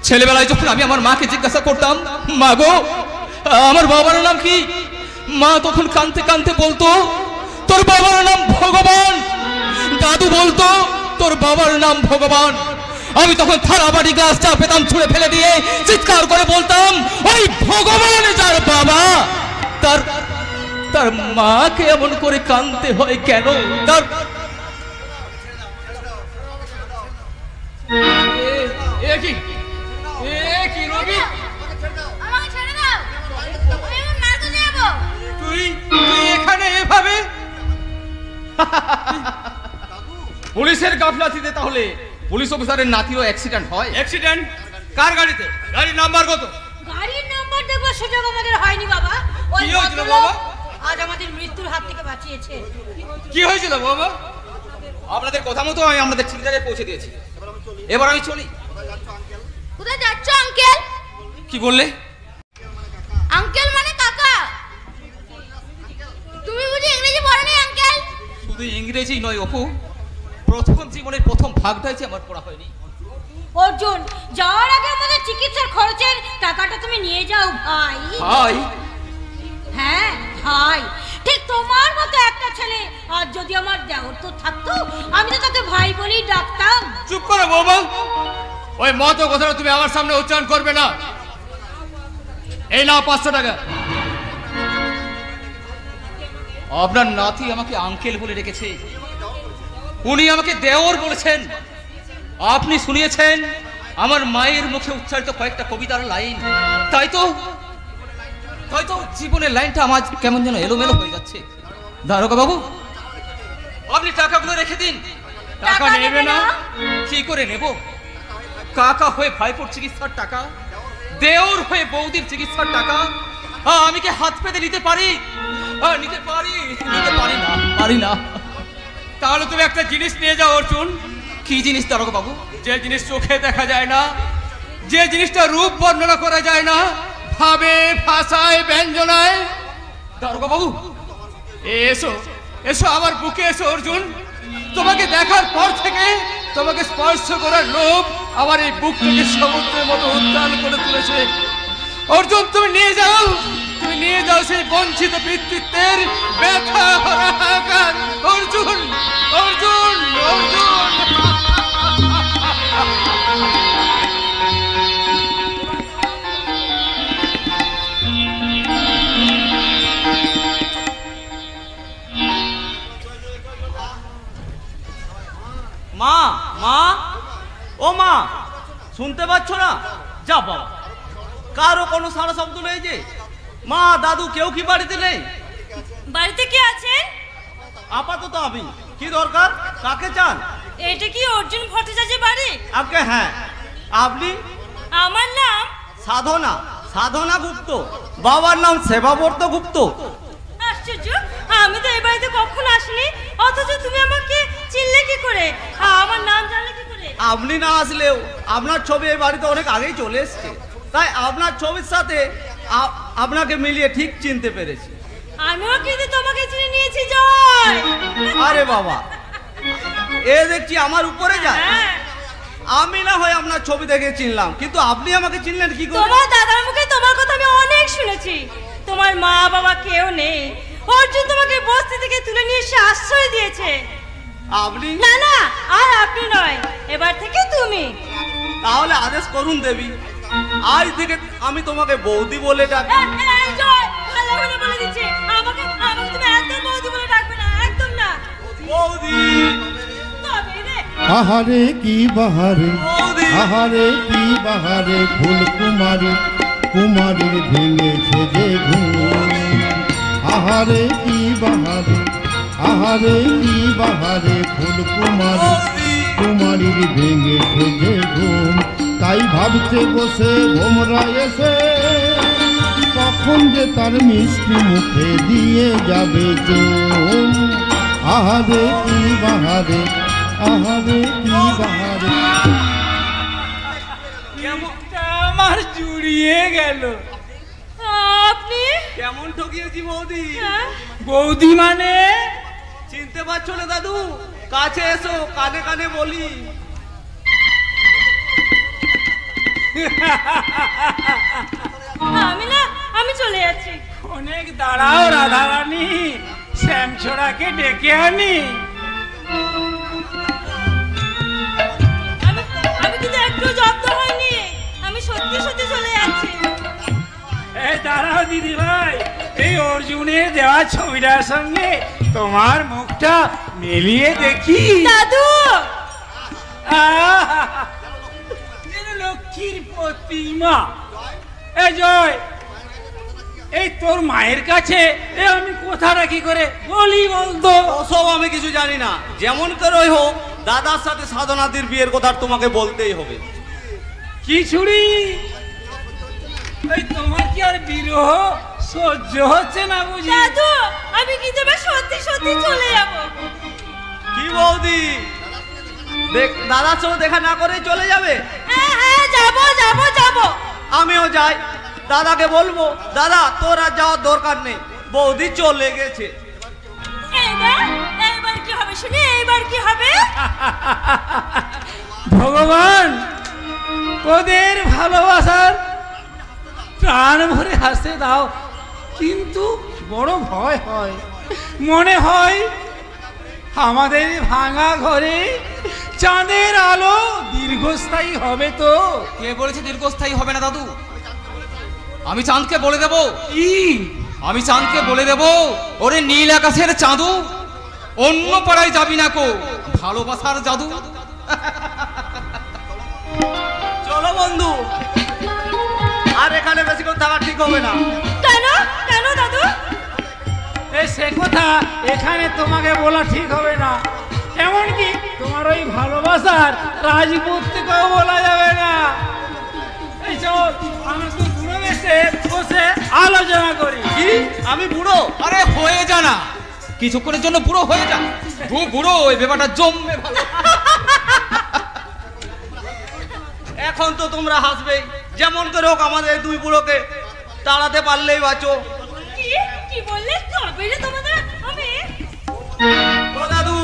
ছেলেবেলায় যখন আমি আমার মাকে জিজ্ঞাসা করতাম, মা গো আমার বাবার নাম কি, মা তখন কাঁদতে কাঁদতে বলতো, তোর বাবার নাম ভগবান। দাদু বলতো, তোর বাবার নাম ভগবান। আমি তখন থালা বাটি গ্লাস চা পেতাম ছুঁড়ে ফেলে দিয়ে চিৎকার করে বলতাম, ওই ভগবান যার বাবা, তার তার মাকে এমন করে কাঁদতে হয় কেন? তার কি রবি, তুই এখানে এভাবে? পুলিশের গাফলাতিতে তাহলে পুলিশ অফিসারের নাতিরও অ্যাক্সিডেন্ট হয়? অ্যাক্সিডেন্ট কার গাড়িতে? গাড়ির নাম্বার কত? গাড়ির নাম্বার দেখবার সুযোগ আমাদের হয়নি বাবা। ওই কি হয়েছিল ভদ্রলোক বাবা? আজ আমাদের মৃত্যুর হাত থেকে বাঁচিয়েছে। কি হয়েছিল বাবা? আপনাদের কথা মতো আমি আমাদের ঠিক জায়গায় পৌঁছে দিয়েছি, এবার আমি চলি। কোথায় যাচ্ছ আঙ্কেল? কি বললে? আঙ্কেল মানে কাকা। তুমি বুঝি ইংরেজি পড়োনি আঙ্কেল? শুধু ইংরেজি নয় অপু, প্রথম জীবনের প্রথম ভাগটাই যে আমার পড়া হয়নি। অর্জুন, যাওয়ার আগে আমাদের চিকিৎসার খরচের টাকাটা তুমি নিয়ে যাও ভাই। ভাই? হ্যাঁ ভাই, ঠিক তোমার মতো একটা ছেলে আর যদি আমার দেওর তো থাকতো, আমি তো তাকে ভাই বলেই ডাকতাম। চুপ করো বাবা, ওই মতো কথাটা তুমি আমার সামনে উচ্চারণ করবে না। এই নাও 500 টাকা। আপনার নাতি আমাকে আঙ্কেল বলে রেখেছে, উনি আমাকে দেওর বলেছেন। আপনি শুনিয়েছেন আমার মায়ের মুখে উচ্চারিত কয়েকটা কবিতার লাইন, তাই তো জীবনের লাইনটা আমার কেমন যেন এলোমেলো হয়ে যাচ্ছে। দারোগা বাবু, আপনি টাকাগুলো রেখে দিন। টাকা নেবে না? কি করে নেব? কাকা হয়ে ভাইপোর চিকিৎসার টাকা, দেওর হয়ে বৌদির চিকিৎসার টাকা আমি কি হাত পেতে নিতে পারি? নিতে পারি না। তাহলে তুমি একটা জিনিস নিয়ে যাও অর্জুন। কি জিনিস দারোগা বাবু? যে জিনিস চোখে দেখা যায় না, যে জিনিসটা রূপ বর্ণনা করা যায় না, ভাবে ভাষায় ব্যঞ্জনায়। দারোগা বাবু, এসো এসো আমার বুকে এসো অর্জুন। তোমাকে দেখার পর থেকে তোমাকে স্পর্শ করার লোভ আমার এই বুকটাকে সমুদ্রের মতো উত্তাল করে তুলেছে। অর্জুন, তুমি নিয়ে যাও সেই বঞ্চিত পিতৃত্বের ব্যথা ভরা হাহাকার। অর্জুন অর্জুন অর্জুন। মা, মা, ও মা, শুনতে পাচ্ছ না? যা বাবা, কারো কোনো সারা শব্দ নেই যে? মা, দাদু কেউ কি বাড়িতে নেই? বাড়িতে কে আছেন? আপাতত আমি। কি দরকার? কাকে চান? এটা কি অর্জুন ভট্টাচার্যের বাড়ি? আগে হ্যাঁ। আপনি? আমার নাম সাধনা, সাধনা গুপ্ত। বাবার নাম সেবাব্রত গুপ্ত। আশ্চর্য, আমি তো এই বাড়িতে কখনো আসিনি, অথচ তুমি আমাকে চিনলে কি করে? আমার নাম জানলে কি করে? আপনি না আসলেও আপনার ছবি এই বাড়িতে অনেক আগেই চলে এসছে, তাই আপনার ছবির সাথে আপনাকে মিলিয়ে ঠিক চিনতে পেরেছি। আমিও কিন্তু তোমাকে চিনে নিয়েছি। জয়। আরে বাবা, এ দেখছি আমার উপরে যায়। আমি না হয় আপনার ছবি দেখে চিনলাম, কিন্তু আপনি আমাকে চিনলেন কি করে? তোমার দাদার মুখে তোমার কথা আমি অনেক শুনেছি। তোমার মা বাবা কেউ নেই, অর্জুন তোমাকে বস্তি থেকে তুলে নিয়ে এসে আশ্রয় দিয়েছে। আপনি? না না, আর আপনি নয়, এবার থেকে তুমি। তাহলে আদেশ করুন দেবী, আজ থেকে আমি তোমাকে বৌদি বলে ডাকি। এই জয়, ভালো করে বলে দিচ্ছি, আমাকে তুমি একদম বৌদি বলে ডাকবে না, একদম না। বৌদি। তবে রে। আহারে কি বাহারে, আহারে কি বাহারে, ফুল কুমারী কুমারীর ভেঙেছে যে ঘুম। আহারে কি বাহারে, আহারে কি বাহারে, ফুল কুমারী কুমারীর ভেঙেছে যে ঘুম। তাই ভাবছে বসে ভোমরা এসে, কখন যে তার মিষ্টি মুখে দিয়ে যাবে চুম। আহারে কি বাহারে, আহারে কি বাহারে। আমার জুড়িয়ে গেল। আপনি কেমন ঠকিয়েছি বৌদি? বৌদি মানে? চিনতে পারছো না দাদু? কাছে এসো, কানে কানে বলি। আমি চলে যাচ্ছি। অনেক দাঁড়াও রাধারানী, শ্যামছড়াকে ডেকে আনি। আমি কিন্তু একটু জব্দ হয়নি, আমি সত্যি সত্যি চলে যাচ্ছি। এই দাঁড়াও দিদি ভাই, এই অর্জুনের দেওয়া ছবিটার সঙ্গে তোমার মুখটা মিলিয়ে দেখি। দাদু লক্ষ্মীর প্রতিমা। এই জয়, এই তোর মায়ের কাছে আমি কথাটা কি করে বলি বলতো? ওসব আমি কিছু জানি না, যেমন করে হোক দাদার সাথে সাধনাদির বিয়ের কথা তোমাকে বলতেই হবে। খিচুড়ি, এই তোমার কি আর বিরহ সহ্য হচ্ছে না বুঝি? দাদু আমি কিন্তু এবার সত্যি সত্যি চলে যাব। কি বৌদি, দাদার সঙ্গে দেখা না করেই চলে যাবে? হ্যাঁ হ্যাঁ যাব যাব যাব। আমিও যাই, দাদাকে বলবো দাদা তোর আর যাওয়ার দরকার নেই, বৌদি চলে গেছে। এইবার কি হবে শুনি, এইবার কি হবে? ভগবান ওদের ভালোবাসার প্রাণ ভরে হাসতে দাও, কিন্তু বড় ভয় হয়, মনে হয় আমাদের ভাঙা ঘরে চাঁদের আলো দীর্ঘস্থায়ী হবে। তো কে বলেছে দীর্ঘস্থায়ী হবে না দাদু? আমি চাঁদকে বলে দেব। কি? আমি চাঁদকে বলে দেব, ওরে নীল আকাশের চাঁদু, অন্য পাড়ায় যাবি না কো, ভালোবাসার জাদু। চলো বন্ধু, আর এখানে বেশিক্ষণ থাকা ঠিক হবে না। কেন কেন দাদু? এই সে কথা এখানে তোমাকে বলা ঠিক হবে না, এমনকি তোমার ওই ভালোবাসার রাজপুত থেকেও বলা যাবে না। এই চল, আমরা তো বুড়ো বেশে বসে আলোচনা করি। কি আমি বুড়ো? আরে হয়ে যা না, কিছুক্ষণের জন্য বুড়ো হয়ে যা। বুড়ো ওই ব্যাপারটা জমবে ভালো। এখন তো তোমরা হাসবেই, যেমন করে হোক আমাদের দুই বুড়োকে তাড়াতে পারলেই বাঁচো। কি কি বললে? তবে রে তোমাদের আমি। ও দাদু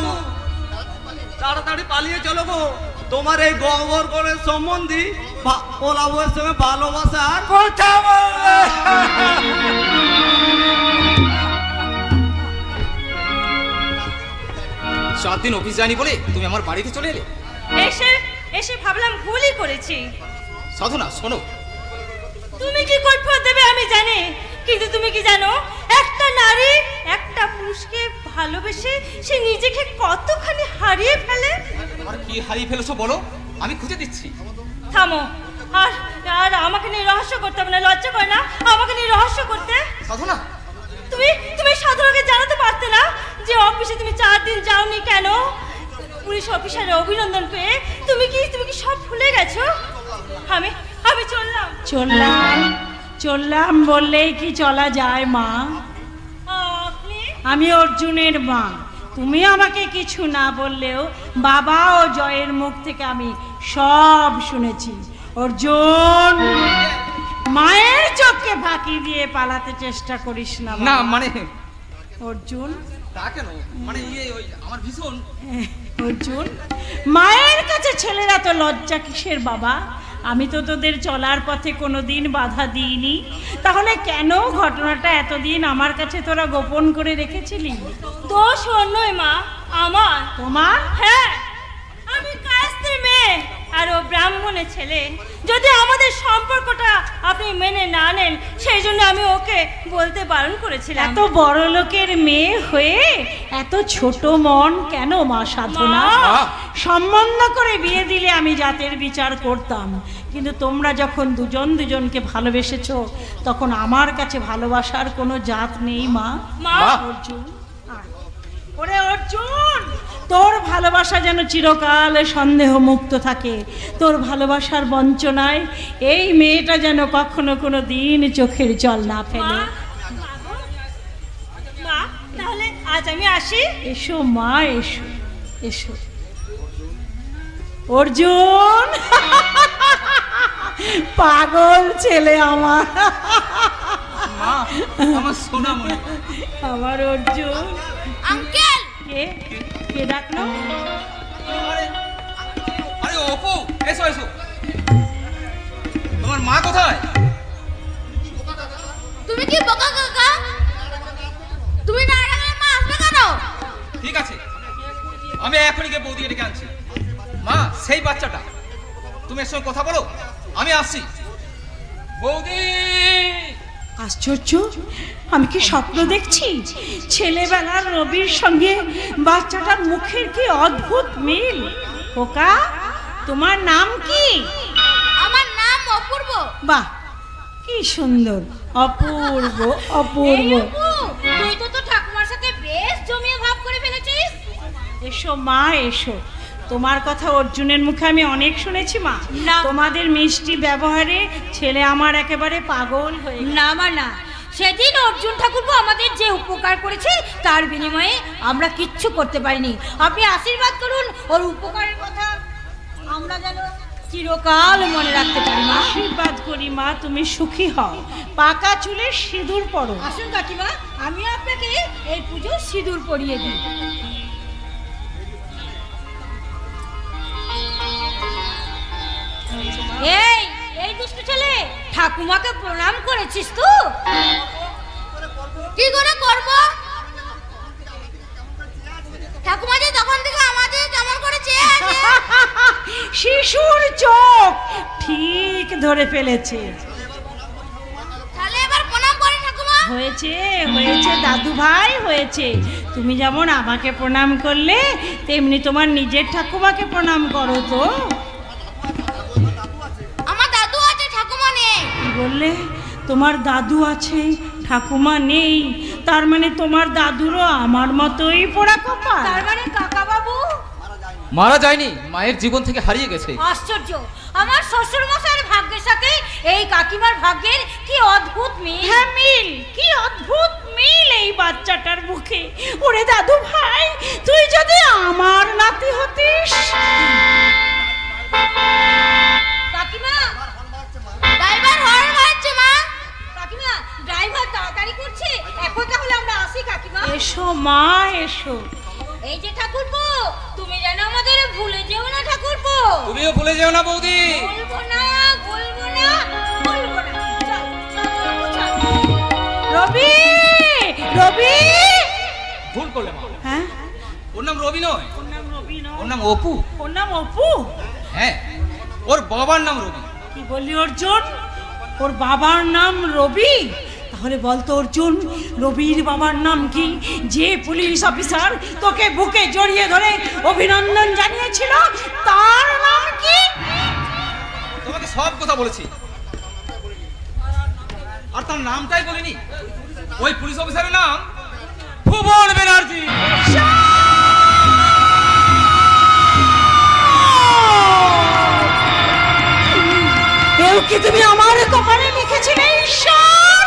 তাড়াতাড়ি পালিয়ে চলো গো, তোমার এই গহ্বর করে সম্বন্ধী পোলা বউয়ের সঙ্গে ভালোবাসার কথা বললে। 7 দিন অফিস যায়নি বলে তুমি আমার বাড়িতে চলে এলে? এসে এসে ভাবলাম ভুলই করেছি। সাধনা শোনো, তুমি কি কৈফিয়ত দেবে আমি জানি, কিন্তু তুমি কি জানো একটা নারী একটা পুরুষকে ভালোবেসে সে নিজেকে কতখানি হারিয়ে ফেলে? আর কি হারিয়ে ফেলেছো বলো, আমি খুঁজে দিচ্ছি। থামো, আর আর আমাকে নিয়ে রহস্য করতে হবে না, লজ্জা করে না আমাকে নিয়ে রহস্য করতে? সাধনা, তুমি তুমি সাধনাকে জানাতে পারতে না যে অফিসে তুমি 4 দিন যাওনি কেন? পুলিশ অফিসারের অভিনন্দন পেয়ে তুমি কি সব ভুলে গেছো? আমি আমি চললাম চললাম চললাম বললেই কি চলা যায় মা? আপনি? আমি অর্জুনের মা, তুমি আমাকে কিছু না বললেও বাবা ও জয়ের মুখ থেকে আমি সব শুনেছি। অর্জুন, মায়ের চোখকে ফাঁকি দিয়ে পালাতে চেষ্টা করিস না। না মানে অর্জুন, তা কেন, মানে ওই আমার ভীষণ। অর্জুন, মায়ের কাছে ছেলেরা তো লজ্জা কিসের বাবা? আমি তো তোদের চলার পথে কোনোদিন বাধা দিইনি, তাহলে কেন ঘটনাটা এতদিন আমার কাছে তোরা গোপন করে রেখেছিলি? দোষ অন্যই মা, আমার। তোমার? হ্যাঁ, আমি কাস্তের মেয়ে আর ও ব্রাহ্মণের ছেলে। যদি আমাদের সম্পর্কটা আপনি মেনে না নেন সেই জন্য আমি ওকে বলতে বারণ করেছিলাম। এত বড় লোকের মেয়ে হয়ে এত ছোট মন কেন মা সাধনা? সম্বন্ধ করে বিয়ে দিলে আমি জাতের বিচার করতাম, কিন্তু তোমরা যখন দুজন দুজনকে ভালোবেসেছো তখন আমার কাছে ভালোবাসার কোনো জাত নেই মা। অর্জুন, ওরে অর্জুন, তোর ভালোবাসা যেন চিরকাল সন্দেহ মুক্ত থাকে। তোর ভালোবাসার বঞ্চনায় এই মেয়েটা যেন কখনো কোনো দিন চোখের জল না ফেলে। মা, তাহলে আজ আমি আসি। এসো মা, এসো এসো। অর্জুন, পাগল ছেলে আমার, মা আমার সোনা মনে। আমার অর্জুন। আঙ্কেল, কে কে ডাকলো? আরে অপু, এসো এসো। তোমার মা কোথায়? তুমি কি বোকা কাকা? তুমি না ডাকলে মা আসবে কেন? ঠিক আছে, আমি এখনই গিয়ে বৌদিকে ডেকে আনছি। মা, সেই বাচ্চাটা, তুমি এর সঙ্গে কথা বলো, আমি আসছি। বৌদি, আশ্চর্য, আমি কি স্বপ্ন দেখছি? ছেলেবেলার রবির সঙ্গে বাচ্চাটার মুখের কি অদ্ভুত মিল। খোকা, তোমার নাম কি? আমার নাম অপূর্ব। বাহ, কি সুন্দর, অপূর্ব অপূর্ব। তুই তো ঠাকুমার সাথে বেশ জমিয়ে ভাব করে ফেলেছিস। এসো মা, এসো। তোমার কথা অর্জুনের মুখে আমি অনেক শুনেছি মা। তোমাদের মিষ্টি ব্যবহারে ছেলে আমার একেবারে পাগল হয়ে। না মা না, সেদিন অর্জুন ঠাকুরপো আমাদের যে উপকার করেছে তার বিনিময়ে আমরা কিচ্ছু করতে পারিনি। আপনি আশীর্বাদ করুন, ওর উপকারের কথা আমরা যেন চিরকাল মনে রাখতে পারি। মা, আশীর্বাদ করি মা, তুমি সুখী হও, পাকা চুলে সিঁদুর পরো। আসুন কাকিমা, আমি আপনাকে এই পুজো সিঁদুর পরিয়ে দিই। এই দুষ্টু ছেলে, ঠাকুমাকে প্রণাম করেছিস তো? কি করে করব? ঠাকুমা যে তখন থেকে আমাদের কেমন করে চেয়ে আছে। শিশুর চোখ ঠিক ধরে ফেলেছে। তাহলে এবার প্রণাম করে ঠাকুমা। হয়েছে হয়েছে দাদু ভাই, হয়েছে। তুমি যেমন আমাকে প্রণাম করলে তেমনি তোমার নিজের ঠাকুমাকে প্রণাম করো তো। আমার দাদু আছে, ঠাকুমা নেই। কি বললে? তোমার দাদু আছে, ঠাকুমা নেই? তার মানে তোমার দাদুরও আমার মতোই পোড়া কপাল। তার মানে কাকা বাবু মারা যায়নি, মায়ের জীবন থেকে হারিয়ে গেছে। আশ্চর্য, আমার শ্বশুর মশাইয়ের ভাগ্যের সাথে এই কাকিমার ভাগ্যের কি অদ্ভুত মিল। হ্যাঁ মিল, কি অদ্ভুত মিল এই বাচ্চাটার মুখে। ওরে দাদু ভাই, তুই যদি আমার নাতি হতিস। কাকিমা, ড্রাইভার হর্ন মারছে মা। কাকিমা, ড্রাইভার তাড়াতাড়ি করছে, এখন তাহলে আমরা আসি কাকিমা। এসো মা, এসো। এই যে ঠাকুরপো, তুমি যেন আমাদের ভুলে যেও না ঠাকুরপো। তুমিও ভুলে যেও না বৌদি। বলবো না, বলবো না, বলবো না। চল চল চল। রবি, রবি। ভুল করলে মা। হ্যাঁ, ওর নাম রবি নয়, ওর নাম রবি নয়, ওর নাম অপু। ওর নাম অপু? হ্যাঁ, ওর বাবার নাম রবি। কি বললি অর্জুন? ওর বাবার নাম রবি? তাহলে বলতো অর্জুন, রবির বাবার নাম কি? যে পুলিশ অফিসার তোকে বুকে জড়িয়ে ধরে অভিনন্দন জানিয়েছিল তার নাম কি? তোমাকে সব কথা বলেছি, আর তার নামটাই বলিনি। ওই পুলিশ অফিসারের নাম ভুবন ব্যানার্জি। এও কি তুমি আমার কপালে লিখেছিলে ঈশ্বর?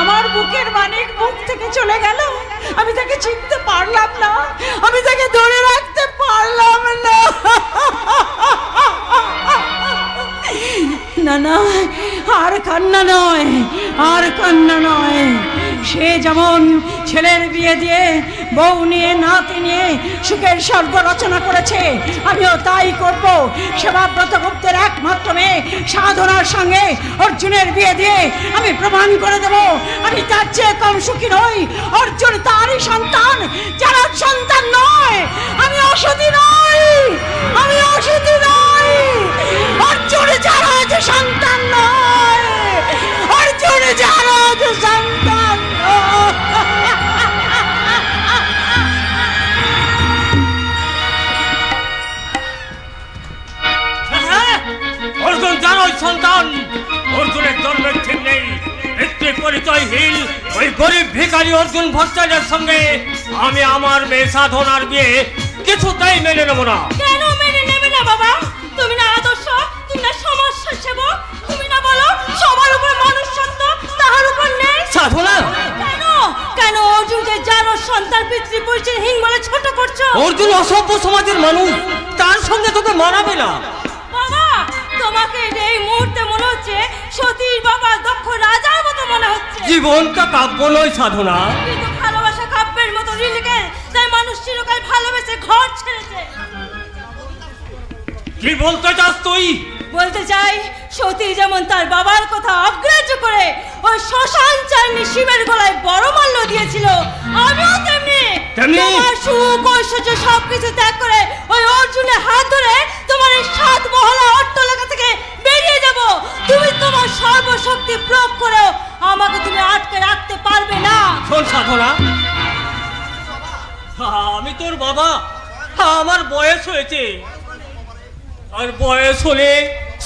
আমার বুকের মানিক বুক থেকে চলে গেল, আমি তাকে চিনতে পারলাম না, আমি তাকে ধরে রাখতে পারলাম না। না না, আর কান্না নয়, আর কান্না নয়। সে যেমন ছেলের বিয়ে দিয়ে বউ নিয়ে নাতি নিয়ে সুখের স্বর্গ রচনা করেছে, আমিও তাই করব। সেবাব্রত গুপ্তের একমাত্র মেয়ে সাধনার সঙ্গে অর্জুনের বিয়ে দিয়ে আমি প্রমাণ করে দেব আমি তার চেয়ে কম সুখী নই। অর্জুন তারই সন্তান, যারা সন্তান নয়। আমি অসতী নই, আমি অসতী নই। অর্জুন যারা যে সন্তান নয়, অর্জুন যারা যে সন্তান অর্জুন যার সন্তান, অর্জুনের জন্মের ঠিক নেই। একটি পরিচয়হীন ওই গরিব ভিখারি অর্জুন ভট্টাচার্যের সঙ্গে আমি আমার মেয়ে সাধনার বিয়ে কিছুতেই মেনে নেব না। কেন মেনে নেবে না বাবা? তুমি না আদর্শ, তুমি না সমাজ সেবক, তুমি না বলো সবার উপর মানুষ সত্য, তাহার উপর নেই সাধনা। কেন কেন অর্জুন যে যার সন্তান পিতৃপুরুষের হিং বলে ছোট করছো? অর্জুন অসভ্য সমাজের মানুষ, তার সঙ্গে তোকে মানাবে না। বাবা, তোমাকে এই মুহূর্তে মনে হচ্ছে সতীর বাবা দক্ষ রাজার মতো মনে হচ্ছে। জীবনটা কাব্য নয় সাধনা, কিন্তু ভালোবাসা কাব্যের মতো লিখে তাই মানুষ চিরকাল ভালোবেসে ঘর ছেড়েছে। কি বলতে চাস তুই? বলতে চাই সতী যেমন তার বাবার কথা অগ্রাহ্য করে ওই শ্মশান চাইনি শিবের গলায় বড় মূল্য দিয়েছিল, আমিও তেমনি তোমার সুখ ঐশ্বর্য সবকিছু ত্যাগ করে ওই অর্জুনের হাত ধরে তোমার এই 7 মহলা অট্টালিকা থেকে বেরিয়ে যাব। তুমি তোমার সর্বশক্তি প্রয়োগ করে আমার সাধনা? আমি তোর বাবা, আমার বয়স হয়েছে, আর বয়স হলে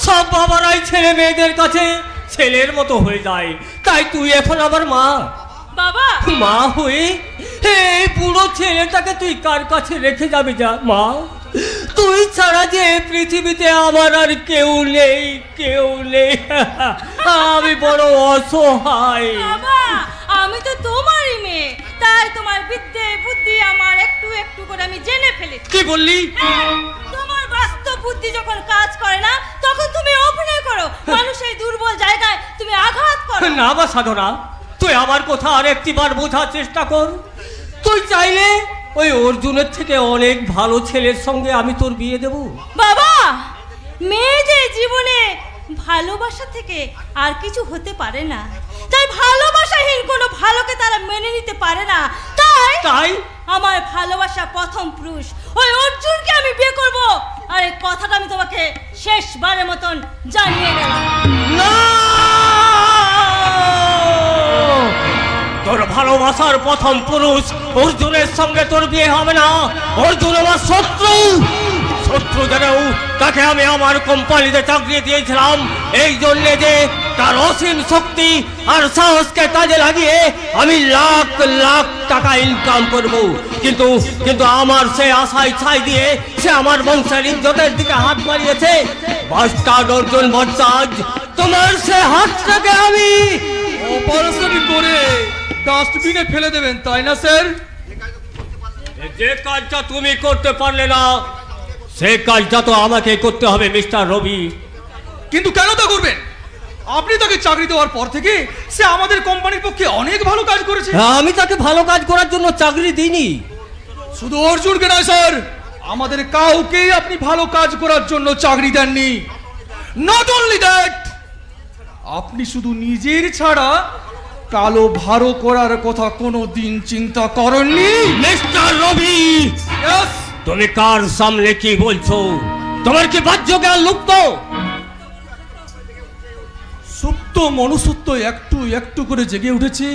সব বাবারাই ছেলে মেয়েদের কাছে ছেলের মতো হয়ে যায়। তাই তুই এখন আমার মা। বাবা, মা হয়ে এই পুরো ছেলেটাকে তুই কার কাছে রেখে যাবি? যা মা, তুই ছাড়া যে পৃথিবীতে আমার আর কেউ নেই, কেউ নেই। আমি বড় অসহায়। বাবা, আমি তো তোমারই মেয়ে, তাই তোমার বিদ্যে বুদ্ধি আমার একটু একটু করে আমি জেনে ফেলেছি। কি বললি? তোমার বাস্তব বুদ্ধি যখন কাজ করে না, তখন তুমি অভিনয় করো, মানুষের দুর্বল জায়গায় তুমি আঘাত করো। না বা সাধনা, তুই আমার কথা আর একটিবার বোঝার চেষ্টা কর। তুই চাইলে ওই অর্জুনের থেকে অনেক ভালো ছেলের সঙ্গে আমি তোর বিয়ে দেব। বাবা, মেয়েদের জীবনে ভালোবাসা থেকে আর কিছু হতে পারে না, তাই ভালোবাসাহীন কোনো ভালোকে তারা মেনে নিতে পারে না। তাই আমার ভালোবাসা প্রথম পুরুষ ওই অর্জুনকে আমি বিয়ে করব। আর এই কথাটা আমি তোমাকে শেষবারের মতন জানিয়ে গেলাম। না, তোর ভালোবাসার প্রথম পুরুষ অর্জুনের সঙ্গে তোর বিয়ে হবে না। অর্জুন আমার শত্রু, শত্রু জানেও তাকে আমি আমার কোম্পানিতে চাকরি দিয়েছিলাম এই জন্যে যে তার অসীম শক্তি আর সাহসকে কাজে লাগিয়ে আমি লাখ লাখ টাকা ইনকাম করব। কিন্তু আমার সে আশায় ছাই দিয়ে সে আমার বংশের ইজ্জতের দিকে হাত বাড়িয়েছে। বাস্টার্ড অর্জুন ভট্টাচার্য, তোমার সে হাতটাকে আমি অপারেশন করে ডাস্টবিনে ফেলে দেবেন, তাই না স্যার? যে কাজটা তুমি করতে পারলে না, সে কাজটা তো আমাকে করতে হবে মিস্টার রবি। কিন্তু কেন তা করবেন? আপনি তাকে চাকরি দেওয়ার পর থেকে সে আমাদের কোম্পানির পক্ষে অনেক ভালো কাজ করেছে। আমি তাকে ভালো কাজ করার জন্য চাকরি দিইনি। শুধু অর্জুনকে নয় স্যার, আমাদের কাউকেই আপনি ভালো কাজ করার জন্য চাকরি দেননি। নট অনলি দ্যাট, আপনি শুধু নিজের ছাড়া কালো ভালো করার কথা কোনো দিন চিন্তা করেননি। মিস্টার রবি, তুমি কার সামনে কি বলছো? তোমার কি বাহ্য জ্ঞান লুপ্ত? সুপ্ত মনুষ্যত্ব একটু একটু করে জেগে উঠেছে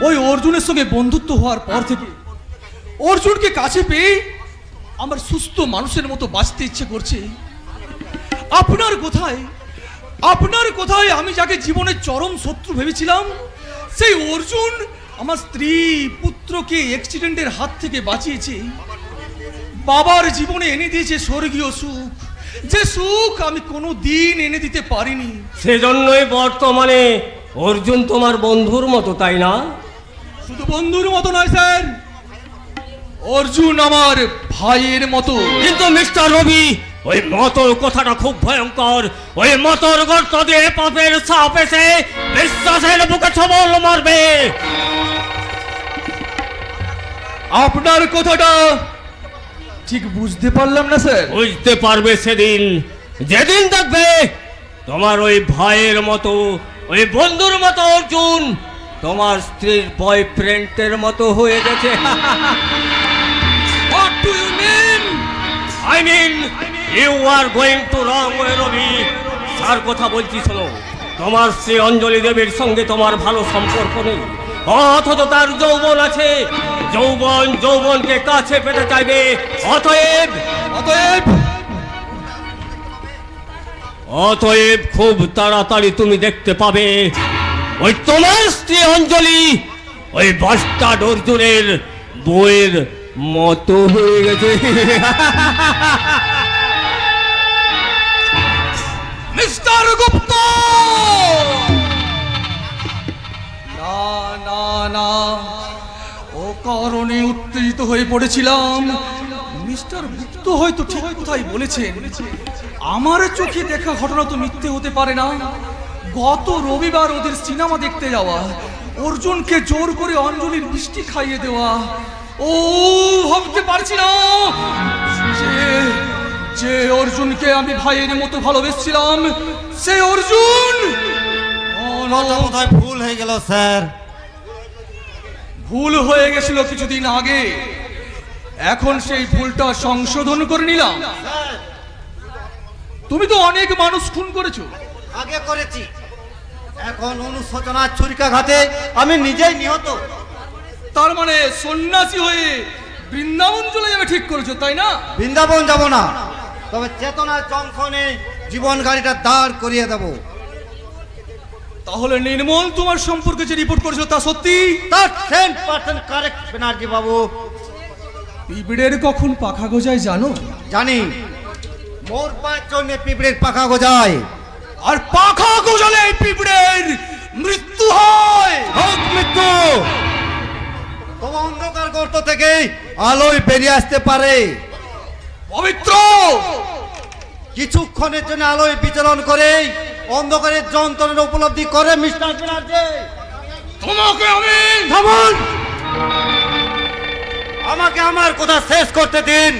ওই অর্জুনের সঙ্গে বন্ধুত্ব হওয়ার পর থেকে। অর্জুনকে কাছে পেয়ে আমার সুস্থ মানুষের মতো বাঁচতে ইচ্ছে করছে। আপনার কোথায় আমি যাকে জীবনের চরম শত্রু ভেবেছিলাম, সেই অর্জুন আমার স্ত্রী পুত্রকে অ্যাক্সিডেন্টের হাত থেকে বাঁচিয়েছে। বাবার জীবনে এনে দিয়েছে স্বর্গীয় সুখ, যে সুখ আমি কোনো দিন এনে দিতে পারিনি। সেজন্যই বর্তমানে অর্জুন তোমার বন্ধুর মতো, তাই না? শুধু বন্ধুর মতো নয় স্যার, অর্জুন আমার ভাইয়ের মতো। কিন্তু মিস্টার রবি, ওই মতর কথাটা খুব ভয়ঙ্কর। ওই মতর গর্ত দিয়ে পাপের সাপ এসে বিশ্বাসের বুকে ছবল মারবে। আপনার কথাটা ঠিক বুঝতে পারলাম না স্যার। বুঝতে পারবে সেদিন, যেদিন দেখবে তোমার ওই ভাইয়ের মতো, ওই বন্ধুর মতো অর্জুন তোমার স্ত্রীর বয়ফ্রেন্ডের মতো হয়ে গেছে। What do you mean? I mean, you are going to wrong way, রবি। তার কথা বলছি শোনো। তোমার স্ত্রী অঞ্জলি দেবীর সঙ্গে তোমার ভালো সম্পর্ক নেই, অথচ তার যৌবন আছে। যৌবনকে কাছে পেতে চাইবে। অতএব খুব তাড়াতাড়ি তুমি দেখতে পাবে ওই তোমার স্ত্রী অঞ্জলি ওই বাস্টার্ড অর্জুনের বইয়ের মতো হয়ে গেছে। মিস্টার গুপ্ত, না না না, ও কারণে উত্তেজিত হয়ে পড়েছিলাম। মিস্টার গুপ্ত হয়তো ঠিক কথাই বলেছেন। আমার চোখে দেখা ঘটনা তো মিথ্যে হতে পারে না। গত রবিবার ওদের সিনেমা দেখতে যাওয়া, অর্জুনকে জোর করে অঞ্জলির মিষ্টি খাইয়ে দেওয়া, ও ভাবতে পারছি না যে অর্জুনকে আমি ভাইয়ের মতো ভালোবেসেছিলাম, সে অর্জুন। কোথায় ভুল হয়ে গেল স্যার? ভুল হয়ে গেছিল কিছুদিন আগে, এখন সেই ভুলটা সংশোধন করে নিলাম। তুমি তো অনেক মানুষ খুন করেছো। আগে করেছি, এখন অনুশোচনার ছুরিকাঘাতে আমি নিজেই নিহত। তার মানে সন্ন্যাসী হয়ে বৃন্দাবন চলে যাবে ঠিক করেছো, তাই না? বৃন্দাবন যাব না, তবে চেতনা জংশনে জীবন গাড়িটা দাঁড় করিয়ে দেব। তাহলে নির্মল তোমার সম্পর্কে যে রিপোর্ট করেছিল তা সত্যি? তার 10% কারেক্ট ব্যানার্জি বাবু। পিঁপড়ের কখন পাখা গজায় জানো? জানি, মোর পাঁচ জন্য পিঁপড়ের পাখা গজায়, আর পাখা গজালে পিঁপড়ের মৃত্যু হয়। হোক মৃত্যু, তোমার অন্ধকার গর্ত থেকে আলোয় বেরিয়ে আসতে পারে। পবিত্র কিছুক্ষণের জন্য আলোয় বিচরণ করে অন্ধকারের যন্ত্রণা উপলব্ধি করে মিস্টার ব্যানার্জি। তোমাকে আমি থামুন, আমাকে আমার কথা শেষ করতে দিন।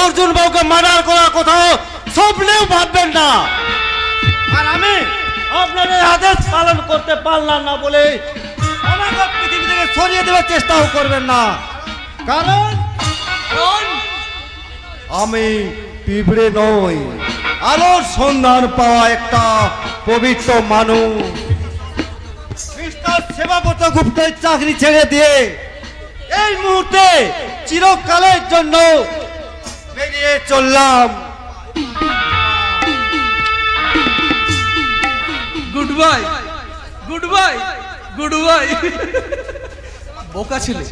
অর্জুন বাবুকে মার্ডার করার কথা স্বপ্নেও ভাববেন না। আর আমি আপনাদের আদেশ পালন করতে পারলাম না বলে আমাকে পৃথিবী থেকে সরিয়ে দেওয়ার চেষ্টাও করবেন না, কারণ আমি পিঁপড়ে নই, আলোর সন্ধান পাওয়া একটা পবিত্র মানুষ। মিস্টার সেবাব্রত গুপ্তের চাকরি ছেড়ে দিয়ে এই মুহূর্তে চিরকালের জন্য বেরিয়ে চললাম। Good bye, good bye, good bye. বোকা ছেলে,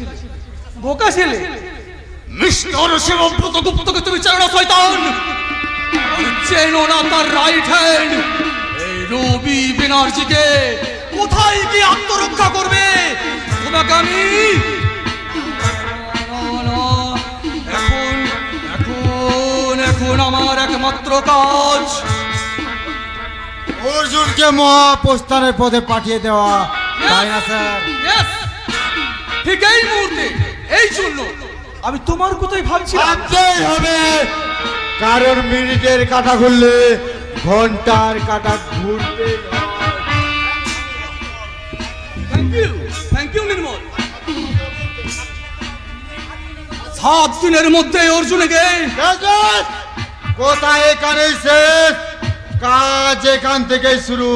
বোকা ছেলে। মিস্টার সেবাব্রত গুপ্তকে তুমি চেনো না শয়তান, চেনো না তার রাইট হ্যান্ড এই রবি ব্যানার্জিকে। কোথায় গিয়ে আত্মরক্ষা করবে তোমাকে আমি? এখন এখন এখন আমার একমাত্র কাজ অর্জুনকে মহাপ্রস্থানের পথে পাঠিয়ে দেওয়া, তাই না স্যার? Yes! ঠিক এই মুহূর্তে, এই জন্য আমি তোমার কথাই ভাবছিলাম। ভাবতেই হবে, কারণ মিনিটের কাঁটা ঘুরলে ঘন্টার কাঁটা ঘুরতে। থ্যাংক ইউ নির্মল। 7 দিনের মধ্যে অর্জুনকে কোথায় এখানেই শেষ, কাজ এখান থেকেই শুরু।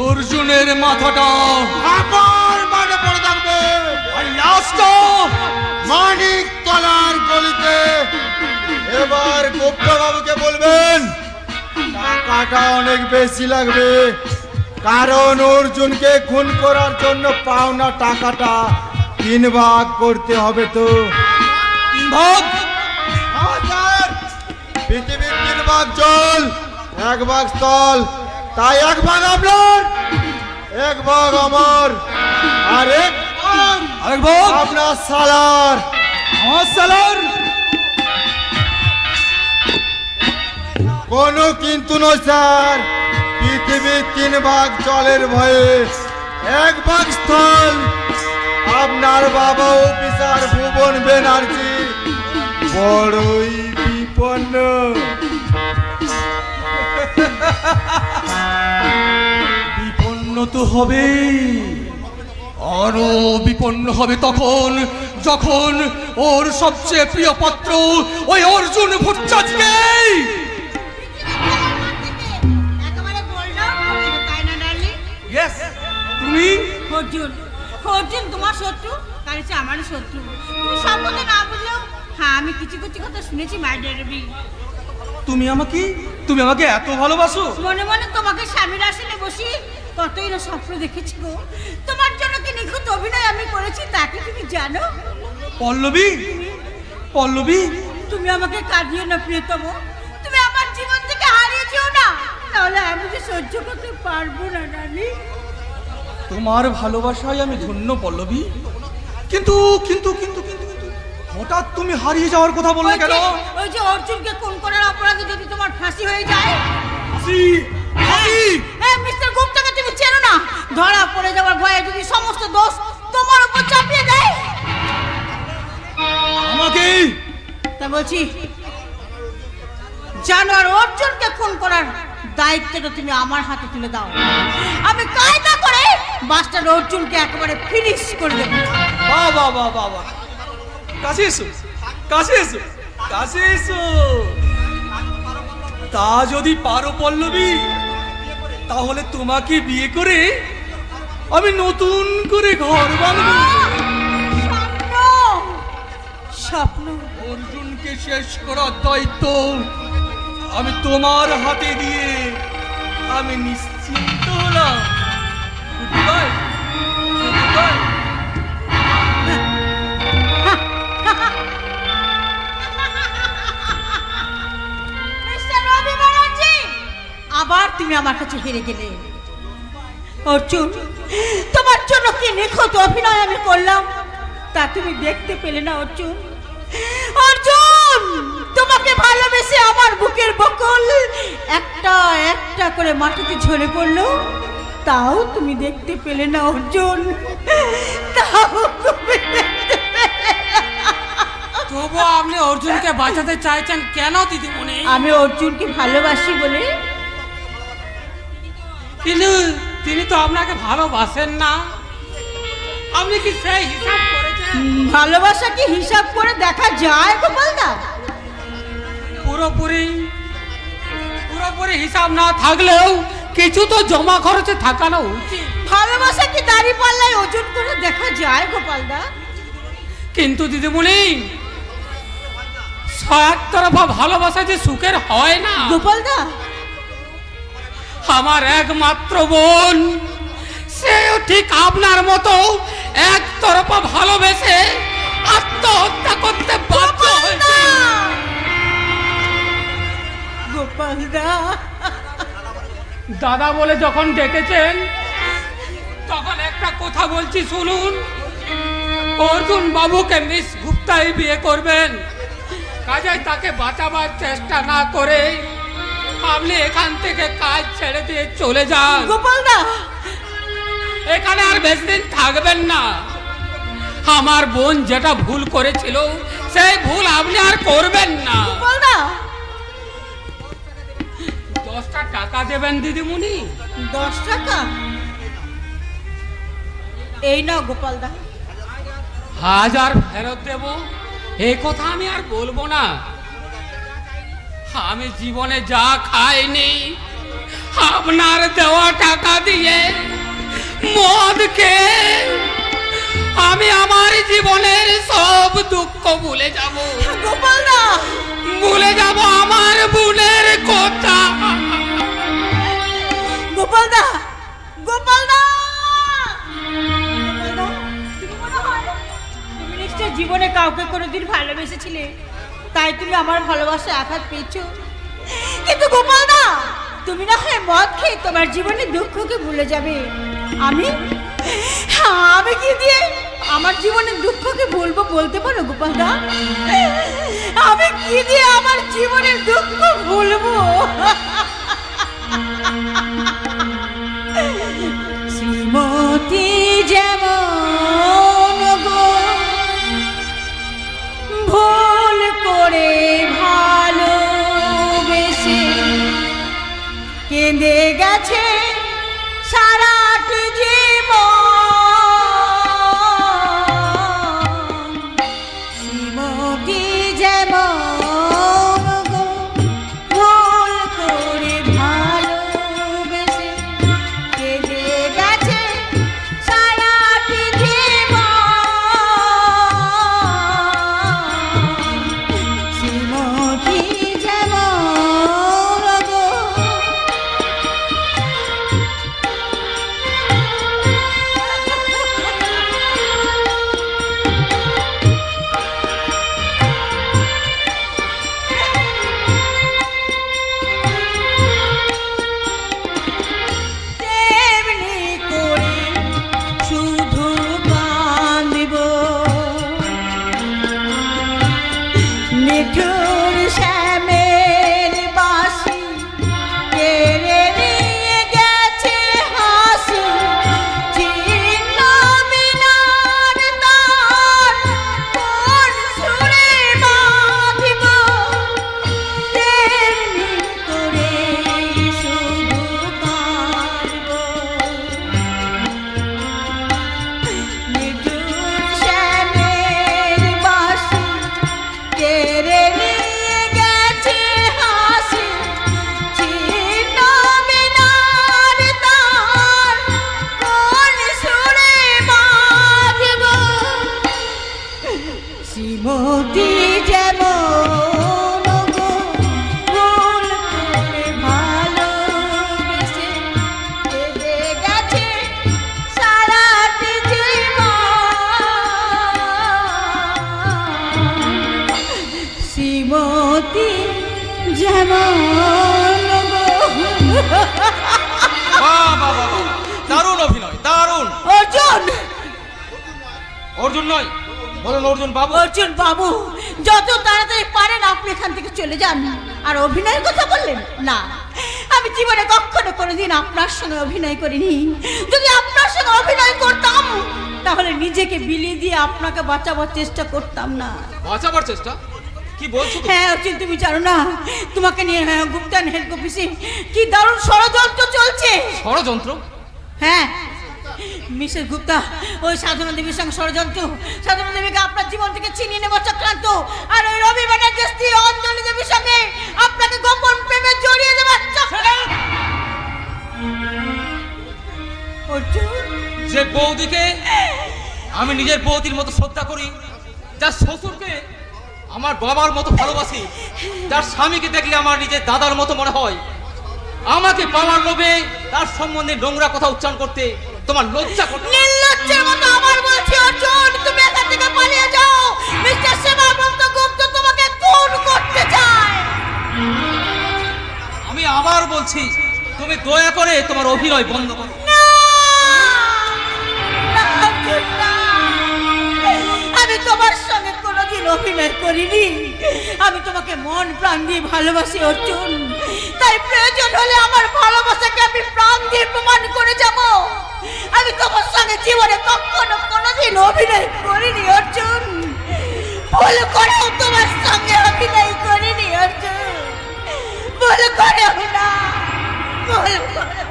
অর্জুনের মাথাটা আমার মানে পড়ে থাকবে, আর লাশটা মানিক তলার গলিতে। এবার গুপ্তা বাবুকে বলবেন টাকাটা অনেক বেশি লাগবে, কারণ অর্জুনকে খুন করার জন্য পাওনা টাকাটা 3 ভাগ করতে হবে। তো 3 ভাগ? পৃথিবীর 3 ভাগ জল, 1 ভাগ স্থল, তাই 1 ভাগ আপনার, 1 ভাগ আমার, আর 1 ভাগ আপনার সালার। আমার সালার? কোনো কিন্তু নয় স্যার, পৃথিবীর 3 ভাগ জলের ভয়ে 1 ভাগ স্থল। আপনার বাবা অফিসার ভুবন ব্যানার্জি বড়ই বিপন্ন। বিপন্ন তো হবে, আরো বিপন্ন হবে তখন যখন ওর সবচেয়ে প্রিয় পাত্র ওই অর্জুন ভট্টাচার্যকে। ইয়েস, তুমি অর্জুন, অর্জুন তোমার শত্রু, তার হচ্ছে আমার শত্রু। তুমি সব কথা না বুঝলেও হ্যাঁ আমি কিছু কিছু কথা শুনেছি মাই ডিয়ার রবি। তুমি আমাকে এত ভালোবাসো? মনে মনে তোমাকে স্বামীর আসনে বসি কতই না স্বপ্ন দেখেছি গো। তোমার জন্য কি নিখুঁত অভিনয় আমি করেছি তাকে তুমি জানো? পল্লবী, পল্লবী, তুমি আমাকে কাঁদিও না প্রিয়তম, তুমি আমার জীবন থেকে হারিয়ে যেও না, তাহলে আমি যে সহ্য করতে পারবো না রানী। তোমার ভালোবাসায় আমি ধন্য পল্লবী, কিন্তু কিন্তু কিন্তু কিন্তু হঠাৎ তুমি হারিয়ে যাওয়ার কথা বললে কেন? ওই যে অর্জুনকে খুন করার অপরাধে যদি তোমার ফাঁসি হয়ে যায়। মিস্টার গুপ্তাকে তুমি চেনো না, ধরা পড়ে যাওয়ার ভয়ে যদি সমস্ত দোষ তোমার উপর চাপিয়ে দেয়। আমাকে তা বলছি জানো, আর অর্জুনকে খুন করার দায়িত্বটা তুমি আমার হাতে তুলে দাও, আমি কায়দা করে মাস্টার অর্জুনকে একেবারে ফিনিশ করে দেবো। বাবা বাবা বাবা, কাছে এসো, কাছে এসো, কাছে এসো। তা যদি পারো পল্লবী, তাহলে তোমাকে বিয়ে করে আমি নতুন করে ঘর বানাবো। স্বপ্ন অর্জুনকে শেষ করার দায়িত্ব আমি তোমার হাতে দিয়ে আমি নিশ্চিন্ত হলাম। Goodbye. Goodbye. আবার তুমি আমার কাছে হেরে গেলে। অর্জুন, তোমার জন্য কি নিখুঁত অভিনয় আমি করলাম তা তুমি দেখতে পেলে না অর্জুন? অর্জুন, তোমাকে ভালোবেসে আমার বুকের বকুল একটা একটা করে মাটিতে ঝরে পড়লো, তাও তুমি দেখতে পেলে না অর্জুন, তাও তুমি দেখতে পেলে না। তবু আপনি অর্জুনকে বাঁচাতে চাইছেন কেন দিদিমণি? আমি অর্জুনকে ভালোবাসি বলে। কিন্তু তিনি তো আপনাকে ভালোবাসেন না। আপনি কি সেই হিসাব করেছেন? ভালোবাসা কি হিসাব করে দেখা যায় গোপালদা? পুরোপুরি হিসাব না থাকলেও কিছু তো জমা খরচে থাকানো উচিত। ভালোবাসা কি দাড়ি পাল্লায় ওজন করে দেখা যায় গোপালদা? কিন্তু দিদিমণি, একতরফা ভালোবাসা যে সুখের হয় না গোপালদা। আমার একমাত্র বোন সেও ঠিক আপনার মতো একতরফা ভালোবেসে আত্মহত্যা করতে বাধ্য হয়েছে। গোপালদা, দাদা বলে যখন ডেকেছেন তখন একটা কথা বলছি শুনুন। অর্জুন বাবুকে মিস গুপ্তাই বিয়ে করবেন, কাজেই তাকে বাঁচাবার চেষ্টা না করে আপনি এখান থেকে কাজ ছেড়ে দিয়ে চলে যান। গোপালদা, এখানে আর বেশি দিন থাকবেন না। আমার বোন যেটা ভুল করেছিল সেই ভুল আপনি আর করবেন না। গোপালদা, 10টা টাকা দেবেন দিদিমণি। 10 টাকা? এই না গোপালদা। 1000 ফেরত দেব এই কথা আমি আর বলবো না। আমি জীবনে যা খাইনি আপনার দেওয়া টাকা দিয়ে মদ খেয়ে আমি আমার জীবনের সব দুঃখ ভুলে যাব। গোপালদা, ভুলে যাব আমার বোনের কথা। গোপালদা, গোপালদা, তুমি নিশ্চয় জীবনে কাউকে কোনোদিন ভালোবেসেছিলে, তাই তুমি আমার ভালোবাসায় আঘাত পেয়েছো। কিন্তু গোপালদা, তুমি না হয় মদ খেয়ে তোমার জীবনের দুঃখকে ভুলে যাবে। আমি কি দিয়ে আমার জীবনের দুঃখকে ভুলবো বলতে পারো গোপালদা? আমি কি দিয়ে আমার জীবনের দুঃখ ভুলবো? শ্রীমতী যেমন গো ভুল করে ভালোবেসে কেঁদে গেছে সারাটি জীবন, শ্রীমতী যেমন গো ভুল করে ভালোবেসে কেঁদে গেছে সারাটি জীবন, শ্রীমতী যেমন গো। তেমনি করে শুধু কাঁদব, নিঠুর শ্যামের বাঁশি কেড়ে নিয়ে গেছে হাসি, ছিন্ন মিনার তার কোন সুরে বাঁধিব, তেমনি করে শুধু কাঁদব, নিঠুর শ্যামের বাঁশি কেড়ে নিয়ে শ্রীমতী যেমন দারুণ অভিনয়, দারুণ। অর্জুন, অর্জুন নয়, বলুন অর্জুন বাবু। অর্জুন বাবু, যত তাড়াতাড়ি পারেন আপনি এখান থেকে চলে যান। আর অভিনয়ের কথা বললেন না, আমি জীবনে কখনো কোনোদিন আপনার সঙ্গে অভিনয় করিনি। যদি আপনার সঙ্গে অভিনয় করতাম তাহলে নিজেকে বিলিয়ে দিয়ে আপনাকে বাঁচাবার চেষ্টা করতাম না। বাঁচাবার চেষ্টা? কি বলছো? হ্যাঁ অর্জুন, তুমি জানো না তোমাকে নিয়ে গুপ্তান হেড অফিসে কি দারুণ ষড়যন্ত্র চলছে। ষড়যন্ত্র? হ্যাঁ, মিসেস গুপ্তা ওই সাধনা দেবীর সঙ্গে ষড়যন্ত্র। সাধনা দেবীকে আপনার জীবন থেকে ছিনিয়ে নেবার চক্রান্ত। আর ওই রবি ব্যানার্জির স্ত্রী অঞ্জলি দেবীর সঙ্গে আপনাকে গোপন প্রেমে জড়িয়ে দেবার চক্রান্ত। অর্জুন, যে বৌদিকে আমি নিজের বৌদির মতো শ্রদ্ধা করি, যার শ্বশুরকে আমার বাবার মতো ভালোবাসি, যার স্বামীকে দেখলে আমার নিজের দাদার মতো মনে হয়, আমাকে পাওয়ার লোভে তার সম্বন্ধে নোংরা কথা উচ্চারণ করতে তোমার লজ্জা করতে? নির্লজ্জের মতো আমার বলছি অর্জুন, তুমি এখান থেকে পালিয়ে যাও। মিস্টার সেবাব্রত গুপ্ত তোমাকে খুন করতে চায়। আমি আবার বলছি, তুমি দয়া করে তোমার অভিনয় বন্ধ করো। আমি তোমার সঙ্গে কোনোদিন অভিনয় করিনি। আমি তোমাকে মন প্রাণ দিয়ে ভালোবাসি অর্জুন। তাই প্রয়োজন হলে আমার ভালোবাসাকে আমি প্রাণ দিয়ে প্রমাণ করে যাব। আমি তোমার সঙ্গে জীবনে কখনো কোনোদিন অভিনয় করিনি অর্জুন। ভুল করেও তোমার সঙ্গে অভিনয় করিনি অর্জুন। ভুল করেও না, ভুল করেও।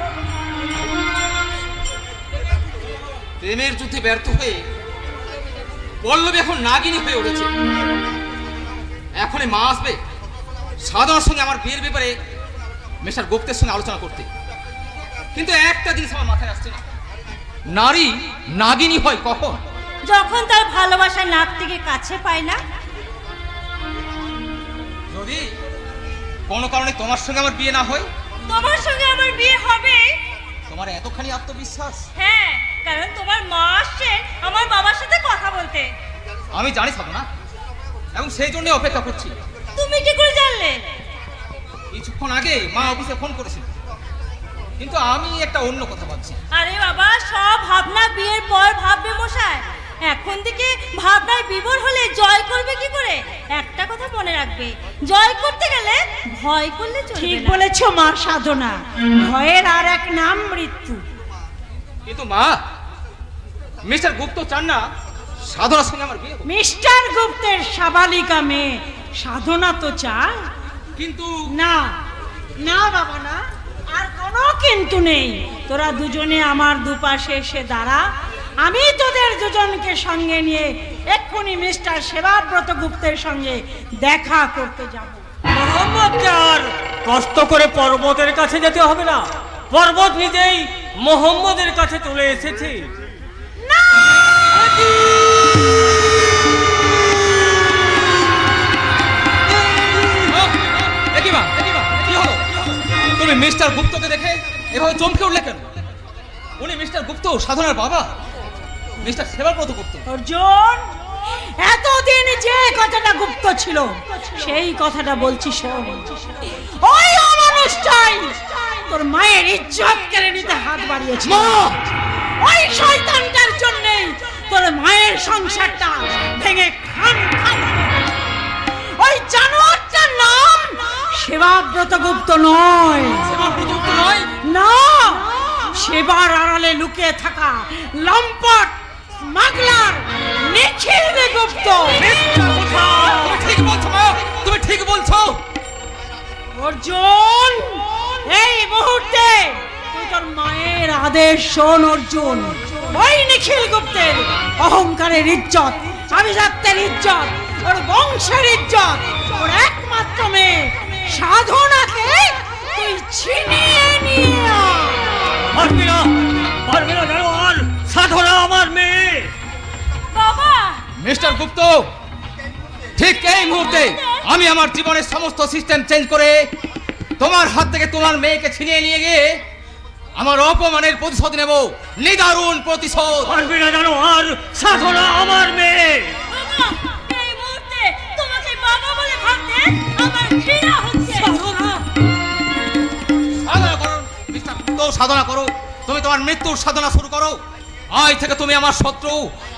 প্রেমের যুদ্ধে ব্যর্থ হয়ে পল্লবী এখন নাগিনী হয়ে উঠেছে। এখনই মা আসবে সাধনার সঙ্গে আমার বিয়ের ব্যাপারে মিস্টার গুপ্তের সঙ্গে আলোচনা করতে। কিন্তু একটা জিনিস আমার মাথায় আসছে না, নারী নাগিনী হয় কখন? যখন তার ভালোবাসার নাকটিকে কাছে পায় না। যদি কোনো কারণে তোমার সঙ্গে আমার বিয়ে না হয়? তোমার সঙ্গে আমার বিয়ে হবে। তোমার এতখানি আত্মবিশ্বাস? হ্যাঁ, কারণ তোমার মা আসছে আমার বাবার সাথে কথা বলতে। আমি জানি সাধনা, এবং সেই জন্য অপেক্ষা করছি। তুমি কি করে জানলে? কিছুক্ষণ আগে মা অফিসে ফোন করেছিল, কিন্তু আমি একটা অন্য কথা ভাবছি। আরে বাবা, সব ভাবনা বিয়ের পর ভাববে মশাই। এখন থেকে ভাবনায় বিভোর হলে জয় করবে কি করে? একটা কথা মনে রাখবে, জয় করতে গেলে ভয় করলে চলবে না। ঠিক বলেছো মা সাধনা, ভয়ের আর এক নাম মৃত্যু। কিন্তু মা, মিস্টার গুপ্ত চান না সাধনার সঙ্গে আমার বিয়ে? মিস্টার গুপ্তের সাবালিকা মেয়ে সাধনা তো চায়। কিন্তু না না বাবা না, আর কোনো কিন্তু নেই। তোরা দুজনে আমার দুপাশে এসে দাঁড়া। আমি তোদের দুজনকে সঙ্গে নিয়ে এক্ষুনি মিস্টার সেবাব্রত গুপ্তের সঙ্গে দেখা করতে যাব। মোহাম্মদকে আর কষ্ট করে পর্বতের কাছে যেতে হবে না, পর্বত নিজেই মোহাম্মদের কাছে চলে এসেছে। তুমি মিস্টার গুপ্তকে দেখে এভাবে চমকে উঠলে কেন? উনি মিস্টার গুপ্ত সাধনার বাবা, মিস্টার সেবাব্রত গুপ্ত। অর্জুন, এতদিন যে কথাটা গুপ্ত ছিল সেই কথাটা বলছি শোন। ওই অমানুষটাই তোর মায়ের ইজ্জত কেড়ে নিতে হাত বাড়িয়েছে। ওই শয়তানটার জন্যই তোর মায়ের সংসারটা ভেঙে খান খান। ওই জানোয়ারটার নাম সেবাব্রত গুপ্ত নয়। সেবাব্রত গুপ্ত নয়? না, সেবার আড়ালে লুকিয়ে থাকা লম্পট স্মাগলার নিখিল গুপ্ত। তুমি ঠিক বলছো মা, তুমি ঠিক বলছো। অর্জুন, এই মুহূর্তে তুই তোর মায়ের আদেশ শোন। অর্জুন, ওই নিখিল গুপ্তের অহংকারের ইজ্জত, আভিজাত্যের ইজ্জত, ওর বংশের ইজ্জত, ওর একমাত্র মেয়ে সাধনাকে তুই ছিনিয়ে নিয়ে আয়। পারবি না, পারবি না জানোয়ার, সাধনা আমার মেয়ে। বাবা, মিস্টার গুপ্ত, ঠিক এই মুহূর্তে আমি আমার জীবনের সমস্ত সিস্টেম চেঞ্জ করে তোমার হাত থেকে তোমার মেয়েকে ছিনিয়ে নিয়ে গিয়ে আমার অপমানের প্রতিশোধ নেব, নিদারুণ প্রতিশোধ। পারবি না জানোয়ার, সাধনা আমার মেয়ে। বাবা, এই মুহূর্তে তোমাকে বাবা বলে ভাবতে সাধনা করো, তুমি তোমার মৃত্যুর সাধনা শুরু করো। আজ থেকে তুমি আমার শত্রু,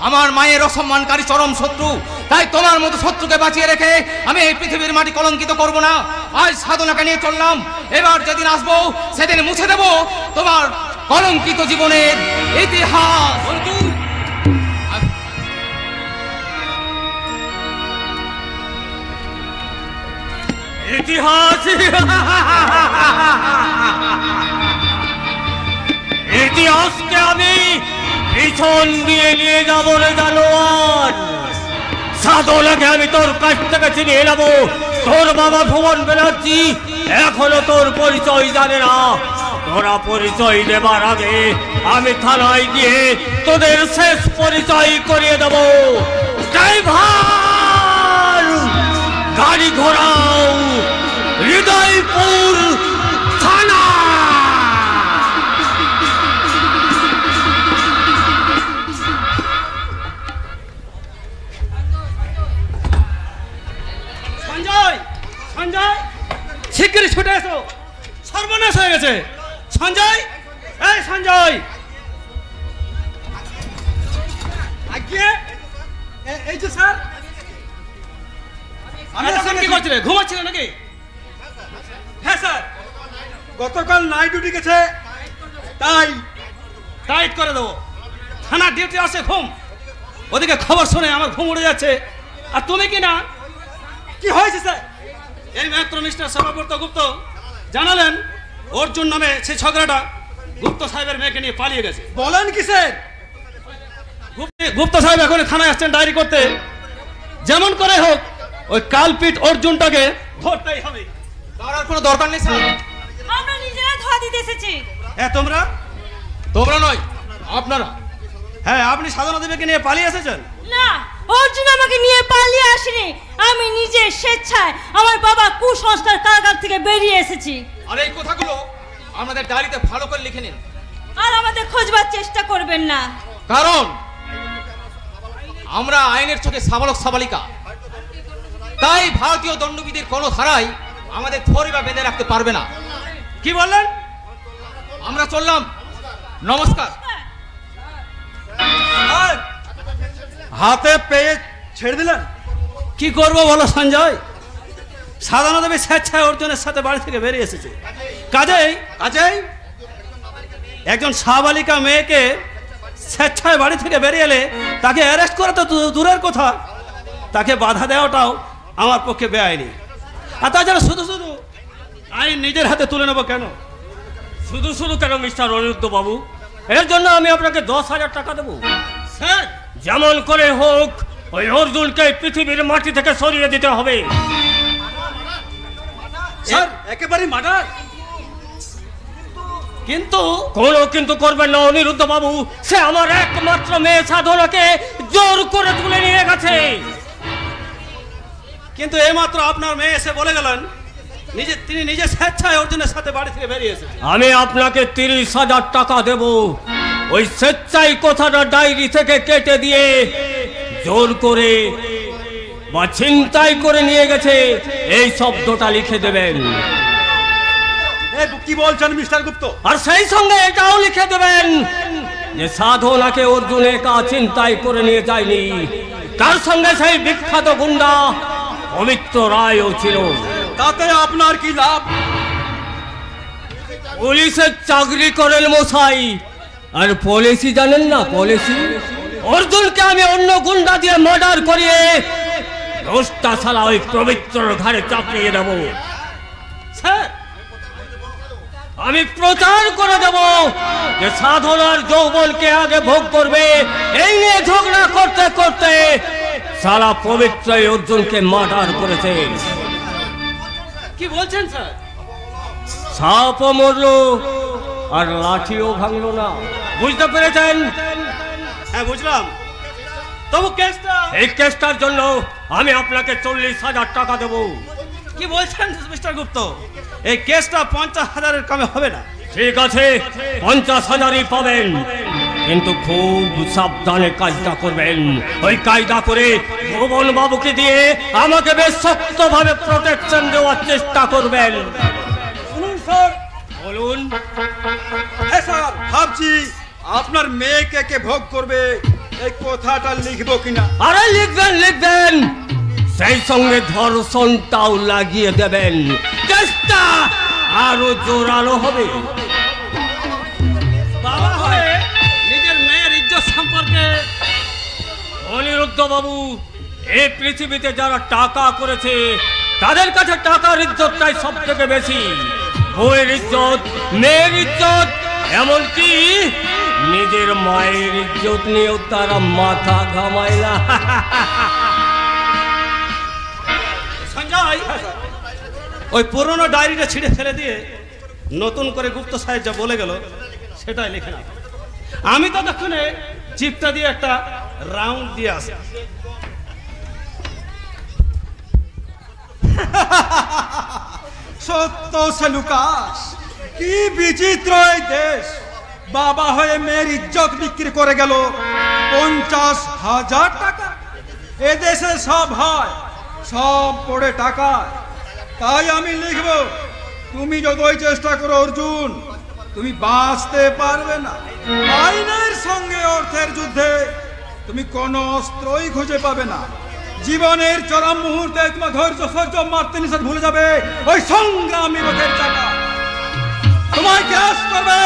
আমার মায়ের অসম্মানকারী চরম শত্রু। তাই তোমার মতো শত্রুকে বাঁচিয়ে রেখে আমি এই পৃথিবীর মাটি কলঙ্কিত করব না। আজ সাধনাকে নিয়ে চললাম, এবার যেদিন আসবো সেদিন মুছে দেব তোমার কলঙ্কিত জীবনের ইতিহাস। ইতিহাস ইতিহাসকে আমি পিছন দিয়ে নিয়ে যাবো রে জানোয়ার। সাধনাকে আমি তোর কাছ থেকে চিনিয়ে নেবো। তোর বাবা ভুবন ব্যানার্জি এখনো তোর পরিচয় জানে না। তোরা পরিচয় দেবার আগে আমি থানায় গিয়ে তোদের শেষ পরিচয় করিয়ে দেব। ড্রাইভার, গাড়ি ঘোরাও হৃদয়পুর থানা। সঞ্জয়, সঞ্জয়, শিগগিরই ছুটে এসো, সর্বনাশ হয়ে গেছে। সঞ্জয়, এই সঞ্জয়, এই যে স্যার, এতক্ষণ কি করছিলে? ঘুমাচ্ছিলে নাকি? হ্যাঁ স্যার, গতকাল নাইট ডিউটি গেছে, তাই টাইট করে দেবো। থানা ডিউটি আসে ঘুম, ওদিকে খবর শুনে আমার ঘুম উড়ে যাচ্ছে। আর তুমি কি না, কি হয়েছে স্যার? এই মাত্র মিস্টার সভাপতি গুপ্ত জানালেন অর্জুন নামে সেই ঝগড়াটা গুপ্ত সাহেবের মেয়েকে নিয়ে পালিয়ে গেছে। বলেন কি স্যার? গুপ্ত সাহেব এখন থানায় আসছেন ডায়েরি করতে। যেমন করে হোক ওই কালপিট অর্জুনটাকে ধরতেই হবে। ধরার কোনো দরকার নেই স্যার, আমরা নিজেরা ধোয়া দিতে এসেছি। হ্যাঁ, তোমরা তোমরা নয় আপনারা। হ্যাঁ, আপনি সাধনা দেবীকে নিয়ে পালিয়ে এসেছেন? না, অর্জুন আমাকে নিয়ে পালিয়ে আসেনি, আমি নিজে স্বেচ্ছায় আমার বাবা কুসংস্কার কারাগার থেকে বেরিয়ে এসেছি। আর এই কথাগুলো আমাদের ডায়েরিতে ভালো করে লিখে নিন। আর আমাদের খোঁজবার চেষ্টা করবেন না, কারণ আমরা আইনের চোখে সাবালক সাবালিকা। তাই ভারতীয় দণ্ডবিধির কোনো ধারাই আমাদের ধরে বা বেঁধে রাখতে পারবে না। কি বললেন? আমরা চললাম, নমস্কার। হাতে পেয়ে ছেড়ে দিলেন? কি করবো বলো সঞ্জয়, সাধনা দেবী স্বেচ্ছায় অর্জুনের সাথে বাড়ি থেকে বেরিয়ে এসেছে। কাজেই একজন সাবালিকা মেয়েকে স্বেচ্ছায় বাড়ি থেকে বেরিয়ে এলে তাকে অ্যারেস্ট করা তো দূরের কথা, তাকে বাধা দেওয়াটাও আমার পক্ষে বেআইনি। আর তাছাড়া শুধু শুধু আইন নিজের হাতে তুলে নেবো কেন? শুধু শুধু কেন মিস্টার অনিরুদ্ধ বাবু? এর জন্য আমি আপনাকে 10,000 টাকা দেবো। স্যার, যেমন করে হোক ওই অর্জুনকে পৃথিবীর মাটি থেকে সরিয়ে দিতে হবে। স্যার, একেবারে মার্ডার। কিন্তু কোনো কিন্তু করবেন না অনিরুদ্ধ বাবু, সে আমার একমাত্র মেয়ে সাধনাকে জোর করে তুলে নিয়ে গেছে। কিন্তু এইমাত্র আপনার মেয়ে এসে বলে গেলেন তিনি নিজে স্বেচ্ছায় অর্জুনের সাথে বাড়ি থেকে বেরিয়ে এসেছেন। আমি আপনাকে 30,000 টাকা দেব। ওই স্বেচ্ছায় কথাটা ডায়েরি থেকে কেটে দিয়ে জোর করে বা ছিনতাই করে নিয়ে গেছে এই শব্দটা লিখে দেবেন। কি বলছেন মিস্টার গুপ্ত? আর সেই সঙ্গে এটাও লিখে দেবেন যে সাধনাকে অর্জুন একা ছিনতাই করে নিয়ে যায়নি, তার সঙ্গে সেই বিখ্যাত গুন্ডা পবিত্র রায়ও ছিল। তাতে আপনার কি লাভ? পুলিশের চাকরি করেন মশাই। আর পলিসি জানেন না? পলিসি অর্জুনকে আমি অন্য গুন্ডা দিয়ে মার্ডার করিয়ে 10টা সালা ওই পবিত্রর ঘাড়ে চাপিয়ে দেব। স্যার, আমি প্রচার করে দেব যে সাধনার যৌবনকে আগে ভোগ করবে। এই নিয়ে ঝগড়া করতে করতে সারা পবিত্র অর্জুনকে মার্ডার করেছে। কি বলছেন স্যার? সাপও মরলো আর লাঠিও ভাঙলো না, বুঝতে পেরেছেন? হ্যাঁ, বুঝলাম। তবু কেসটা, এই কেসটার জন্য আমি আপনাকে 40,000 টাকা দেব। কি বলছেন মিস্টার গুপ্ত? এই কেসটা 50,000-এর কমে হবে না। ঠিক আছে, 50,000-ই পাবেন, কিন্তু খুব সাবধানে কাজটা করবেন। ওই কায়দা করে ভুবন বাবুকে দিয়ে আমাকে বেশ শক্তভাবে প্রোটেকশন দেওয়ার চেষ্টা করবেন। শুনুন স্যার, বলুন। হ্যাঁ স্যার, ভাবছি আপনার মেয়েকে কে ভোগ করবে এই কথাটা লিখবো কিনা। আরে লিখবেন লিখবেন, সেই সঙ্গে ধর্ষণটাও লাগিয়ে দেবেন, চেষ্টা আরো জোরালো হবে। বাবা হয়ে নিজের মেয়ের ইজ্জত সম্পর্কে অনিরুদ্ধ বাবু, এই পৃথিবীতে যারা টাকা করেছে তাদের কাছে টাকার ইজ্জতটাই সব থেকে বেশি। বউয়ের ইজ্জত, মেয়ের ইজ্জত, এমনকি নিজের মায়ের ইজ্জত নিয়েও তারা মাথা ঘামায় না। সঞ্জয়, ওই পুরনো ডায়েরিটা ছিঁড়ে ফেলে দিয়ে নতুন করে গুপ্ত সাহেব যা বলে গেল সেটাই লিখে না। আমি ততক্ষণে জিপটা দিয়ে একটা রাউন্ড দিয়ে আসি। সত্য সে লুকাস, কি বিচিত্র এই দেশ। বাবা হয়ে মেয়ের ইজ্জত বিক্রি করে গেল 50,000 টাকা। এ দেশে সব হয়, সব পড়ে টাকায়। তাই আমি লিখব, তুমি যতই চেষ্টা করো অর্জুন, তুমি বাঁচতে পারবে না। আইনের সঙ্গে অর্থের যুদ্ধে তুমি কোনো অস্ত্রই খুঁজে পাবে না। জীবনের চরম মুহূর্তে তোমার ধৈর্য সহ্য মারতে নিষেধ ভুলে যাবে ওই সংগ্রামী রথের চাকা। তোমায় গ্রাস করবে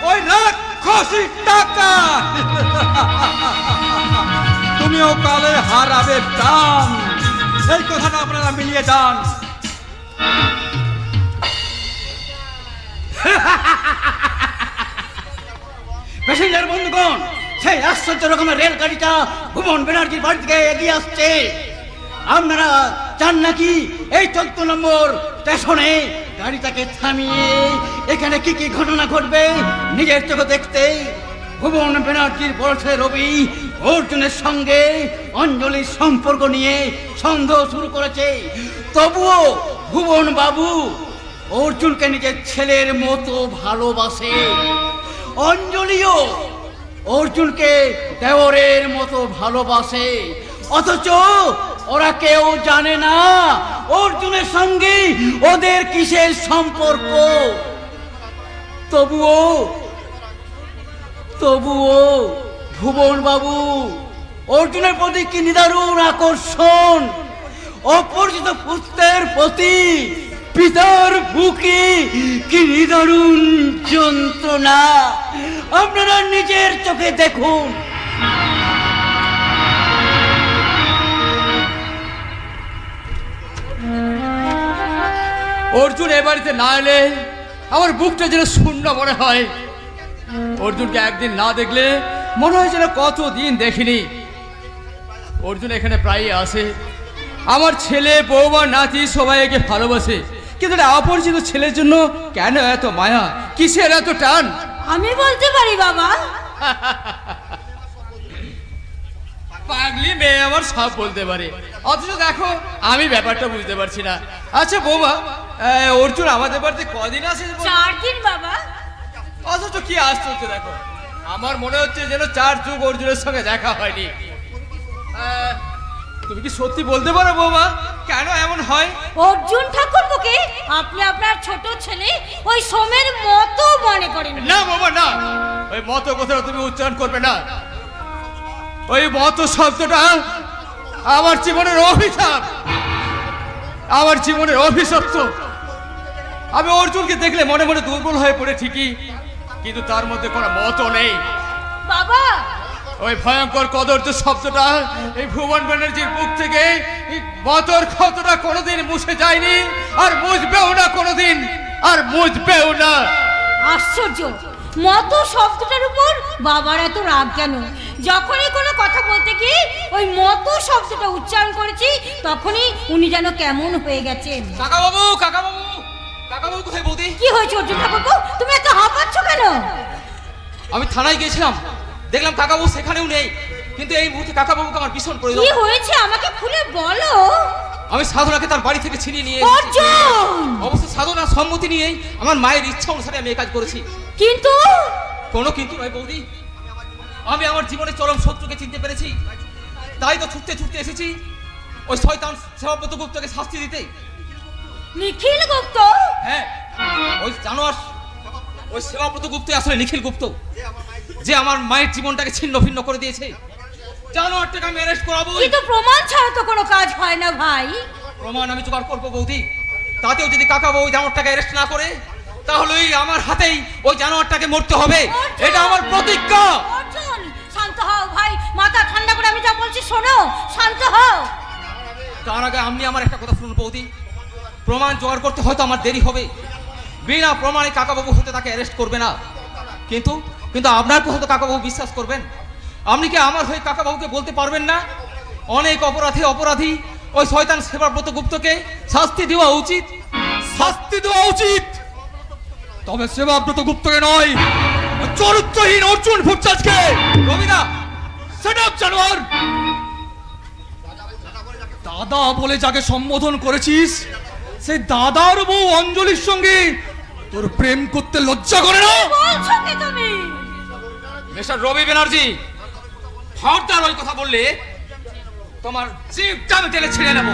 ওই রাক্ষসী টাকা। তুমিও কালে হারাবে প্রাণ। এই কথাটা আপনারা মিলিয়ে যান। প্যাসেঞ্জার বন্ধুগণ, সেই আশ্চর্য রকমের রেলগাড়িটা ভুবন ব্যানার্জির বাড়ি থেকে এগিয়ে আসছে। আপনারা চান নাকি এই 14 নম্বর স্টেশনে গাড়িটাকে থামিয়ে এখানে কি কি ঘটনা ঘটবে নিজের চোখে দেখতে? ভুবন ব্যানার্জির বড় ছেলে রবি অর্জুনের সঙ্গে অঞ্জলির সম্পর্ক নিয়ে সন্দেহ শুরু করেছে। তবুও ভুবন বাবু অর্জুনকে নিজের ছেলের মতো ভালোবাসে। অঞ্জলিও অর্জুনকে দেওরের মতো ভালোবাসে। অথচ ওরা কেউ জানে না অর্জুনের সঙ্গে ওদের কিসের সম্পর্ক। তবুও ভুবন বাবু অর্জুনের প্রতি কি নিদারুণ আকর্ষণ। অপরিচিত পুত্রের প্রতি পিতার বুকে কি নিদারুণ যন্ত্রণা, আপনারা নিজের চোখে দেখুন। অর্জুন এ বাড়িতে না এলে আমার বুকটা যেন শূন্য মনে হয়। অর্জুনকে একদিন না দেখলে মনে হয় যেন কতদিন দেখিনি। অর্জুন এখানে প্রায়ই আসে, আমার ছেলে বৌমা নাতি সবাই একে ভালোবাসে। কিন্তু অপরিচিত ছেলের জন্য কেন এত মায়া, কিসের এত টান? আমি বলতে পারি বাবা। পাগলি মেয়ে আমার সব বলতে পারে, অথচ দেখো আমি ব্যাপারটা বুঝতে পারছি না। আচ্ছা বৌমা, অর্জুন আমাদের বাড়িতে কদিন আসে? 4 দিন বাবা। অথচ কি আশ্চর্য, দেখো আমার মনে হচ্ছে যেন 4 যুগ অর্জুনের সঙ্গে দেখা হয়নি। তুমি কি সত্যি বলতে পারো বৌমা কেন এমন হয়? অর্জুন ঠাকুরকে আপনি আপনার ছোট ছেলে ওই সোমের মতো মনে করেন। না বাবা না, ওই মতো কথাটা তুমি উচ্চারণ করবে না। ওই মতো শব্দটা আমার জীবনের অভিশাপ, আমার জীবনের অভিশপ্ত। আমি অর্জুনকে দেখলে মনে মনে দুর্বল হয়ে পড়ে ঠিকই, কিন্তু তার মধ্যে কোনো মতো নেই বাবা। ওই ভয়ঙ্কর কদর্য শব্দটা এই ভুবন ব্যানার্জির মুখ থেকে মতর ক্ষতটা কোনোদিন মুছে যায়নি, আর মুছবেও না কোনোদিন, আর মুছবেও না। আশ্চর্য, মতো শব্দটার উপর বাবার এত রাগ কেন? যখনই কোনো কথা বলতে গিয়ে ওই মতো শব্দটা উচ্চারণ করেছি তখনই উনি যেন কেমন হয়ে গেছেন। কাকাবাবু, কাকাবাবু, কাকাবাবু কোথায়? বৌদি, কি হয়েছে অর্জুন ঠাকুরপো? তুমি এত হাঁপাচ্ছ কেন? আমি থানায় গিয়েছিলাম, দেখলাম কাকাবাবু সেখানেও নেই, কিন্তু এই মুহূর্তে কাকাবাবুকে আমার ভীষণ প্রয়োজন। কি হয়েছে আমাকে খুলে বলো। আমি সাধনাকে তার বাড়ি থেকে ছিনিয়ে নিয়ে অবশ্য সাধনা সম্মতি নিয়েই আমার মায়ের ইচ্ছা অনুসারে আমি এই কাজ করেছি। কিন্তু কোনো কিন্তু নয় বৌদি, আমি আমার জীবনের চরম শত্রুকে চিনতে পেরেছি, তাই তো ছুটতে ছুটতে এসেছি ওই শয়তান সেবাব্রত গুপ্তকে শাস্তি দিতে। নিখিল গুপ্ত? হ্যাঁ, ওই জানোয়ার ওই সেবাব্রত গুপ্ত আসলে নিখিল গুপ্ত, যে আমার মায়ের জীবনটাকে ছিন্ন ভিন্ন করে দিয়েছে। জানোয়ারটাকে আমি অ্যারেস্ট করাবো। কিন্তু প্রমাণ ছাড়া তো কোনো কাজ হয় না ভাই। প্রমাণ আমি জোগাড় করবো বৌদি, তাতেও যদি কাকা বউ জানোয়ারটাকে অ্যারেস্ট না করে, তাহলে আমার হাতেই ওই জানোয়ারটাকে মরতে হবে। এটা আমার প্রতিজ্ঞা। অর্জুন, শান্ত হও ভাই, মাথা ঠান্ডা করে আমি যা বলছি শোনো, শান্ত হও। তার আগে আপনি আমার একটা কথা শুনুন বৌদি, প্রমাণ জোগাড় করতে হয়তো আমার দেরি হবে, বিনা প্রমাণে কাকাবাবু হতে তাকে অ্যারেস্ট করবে না, কিন্তু কিন্তু আপনার হয়তো কাকাবাবু বিশ্বাস করবেন। আপনি কি আমার হয়ে কাকাবাবুকে বলতে পারবেন না অনেক অপরাধী ওই শয়তান সেবাব্রত গুপ্তকে শাস্তি দেওয়া উচিত? শাস্তি দেওয়া উচিত, তবে সেবাব্রত গুপ্তকে নয়, চরিত্রহীন অর্জুন ভট্টাচার্যকে। রবিদা, সেট আপ জানোয়ার। দাদা বলে যাকে সম্বোধন করেছিস, সেই দাদার বউ অঞ্জলির সঙ্গে তোর প্রেম করতে লজ্জা করে না? বলছো কি তুমি? মিস্টার রবি ব্যানার্জি, খবরদার ওই কথা বললে তোমার জিভটা আমি টেনে ছিঁড়ে নেব।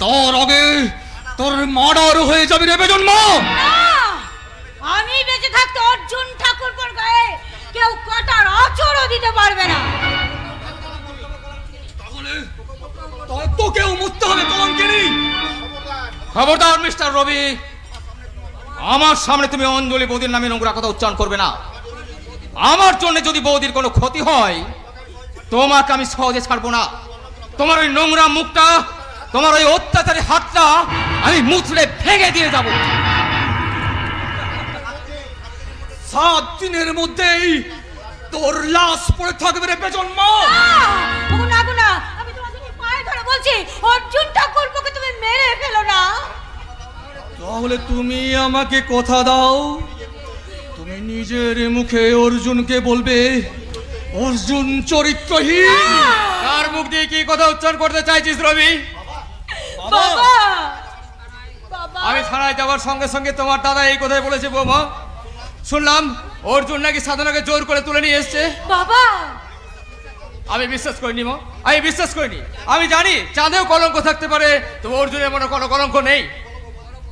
তোর আগে তোর মার্ডার হয়ে যাবে রে বেজন্মা। আমি বেঁচে থাকতে অর্জুন ঠাকুরপোর গায়ে কেউ কাটার আঁচড়ও দিতে পারবে না। তাহলে তো কেউ মুক্ত হবে কলঙ্কিনী। খবরদার মিস্টার রবি, আমার সামনে তুমি অঞ্জলি বৌদির নামে নোংরা কথা উচ্চারণ করবে না। আমার জন্য যদি বৌদির কোনো ক্ষতি হয়, তোমাকে আমি সহজে ছাড়বো না। তোমার ওই নোংরা মুখটা, তোমার ওই অত্যাচারী হাতটা আমি মুছড়ে ভেঙে দিয়ে যাব। 7 দিনের মধ্যেই তোর লাশ পড়ে থাকবে রে বেজন্মা। না, আমি তোমাদের পায়ে ধরে বলছি, অর্জুন ঠাকুরপোকে তুমি মেরে ফেলো না। তাহলে তুমি আমাকে কথা দাও, তুমি নিজের মুখে অর্জুনকে বলবে অর্জুন চরিত্রহীন। কার মুখ দিয়ে কি কথা উচ্চারণ করতে চাইছিস রবি? বাবা, আমি থানায় যাওয়ার সঙ্গে সঙ্গে তোমার দাদা এই কথাই বলেছে। বৌমা, শুনলাম অর্জুন নাকি সাধনাকে জোর করে তুলে নিয়ে এসছে। বাবা, আমি বিশ্বাস করিনি মা, আমি বিশ্বাস করিনি। আমি জানি চাঁদেও কলঙ্ক থাকতে পারে, তবে অর্জুনের মনে কোনো কলঙ্ক নেই।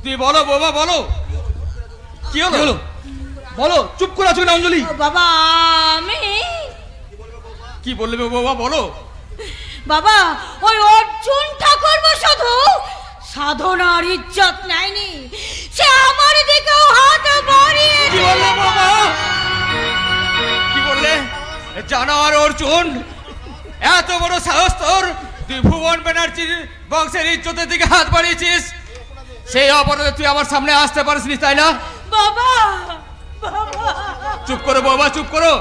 তুই বলো বৌমা, বলো কি হলো? বলো, চুপ করে আছো না অঞ্জলি? বাবা, আমি কি বললে বৌমা, বলো। বাবা, ওই অর্জুন ঠাকুরপো শুধু সাধনার ইজ্জত নেয়নি, সে আমার দিকেও হাত বাড়িয়ে। কি বললে বাবা? কি বললে? জানোয়ার অর্জুন, এত বড় সাহস তোর! তুই ভুবন ব্যানার্জির বংশের ইজ্জতের দিকে হাত বাড়িয়েছিস। সেই অপরাধে তুই আমার সামনে আসতে পারিসনি, তাই না? বাবা, চুপ করো বাবা, চুপ করো।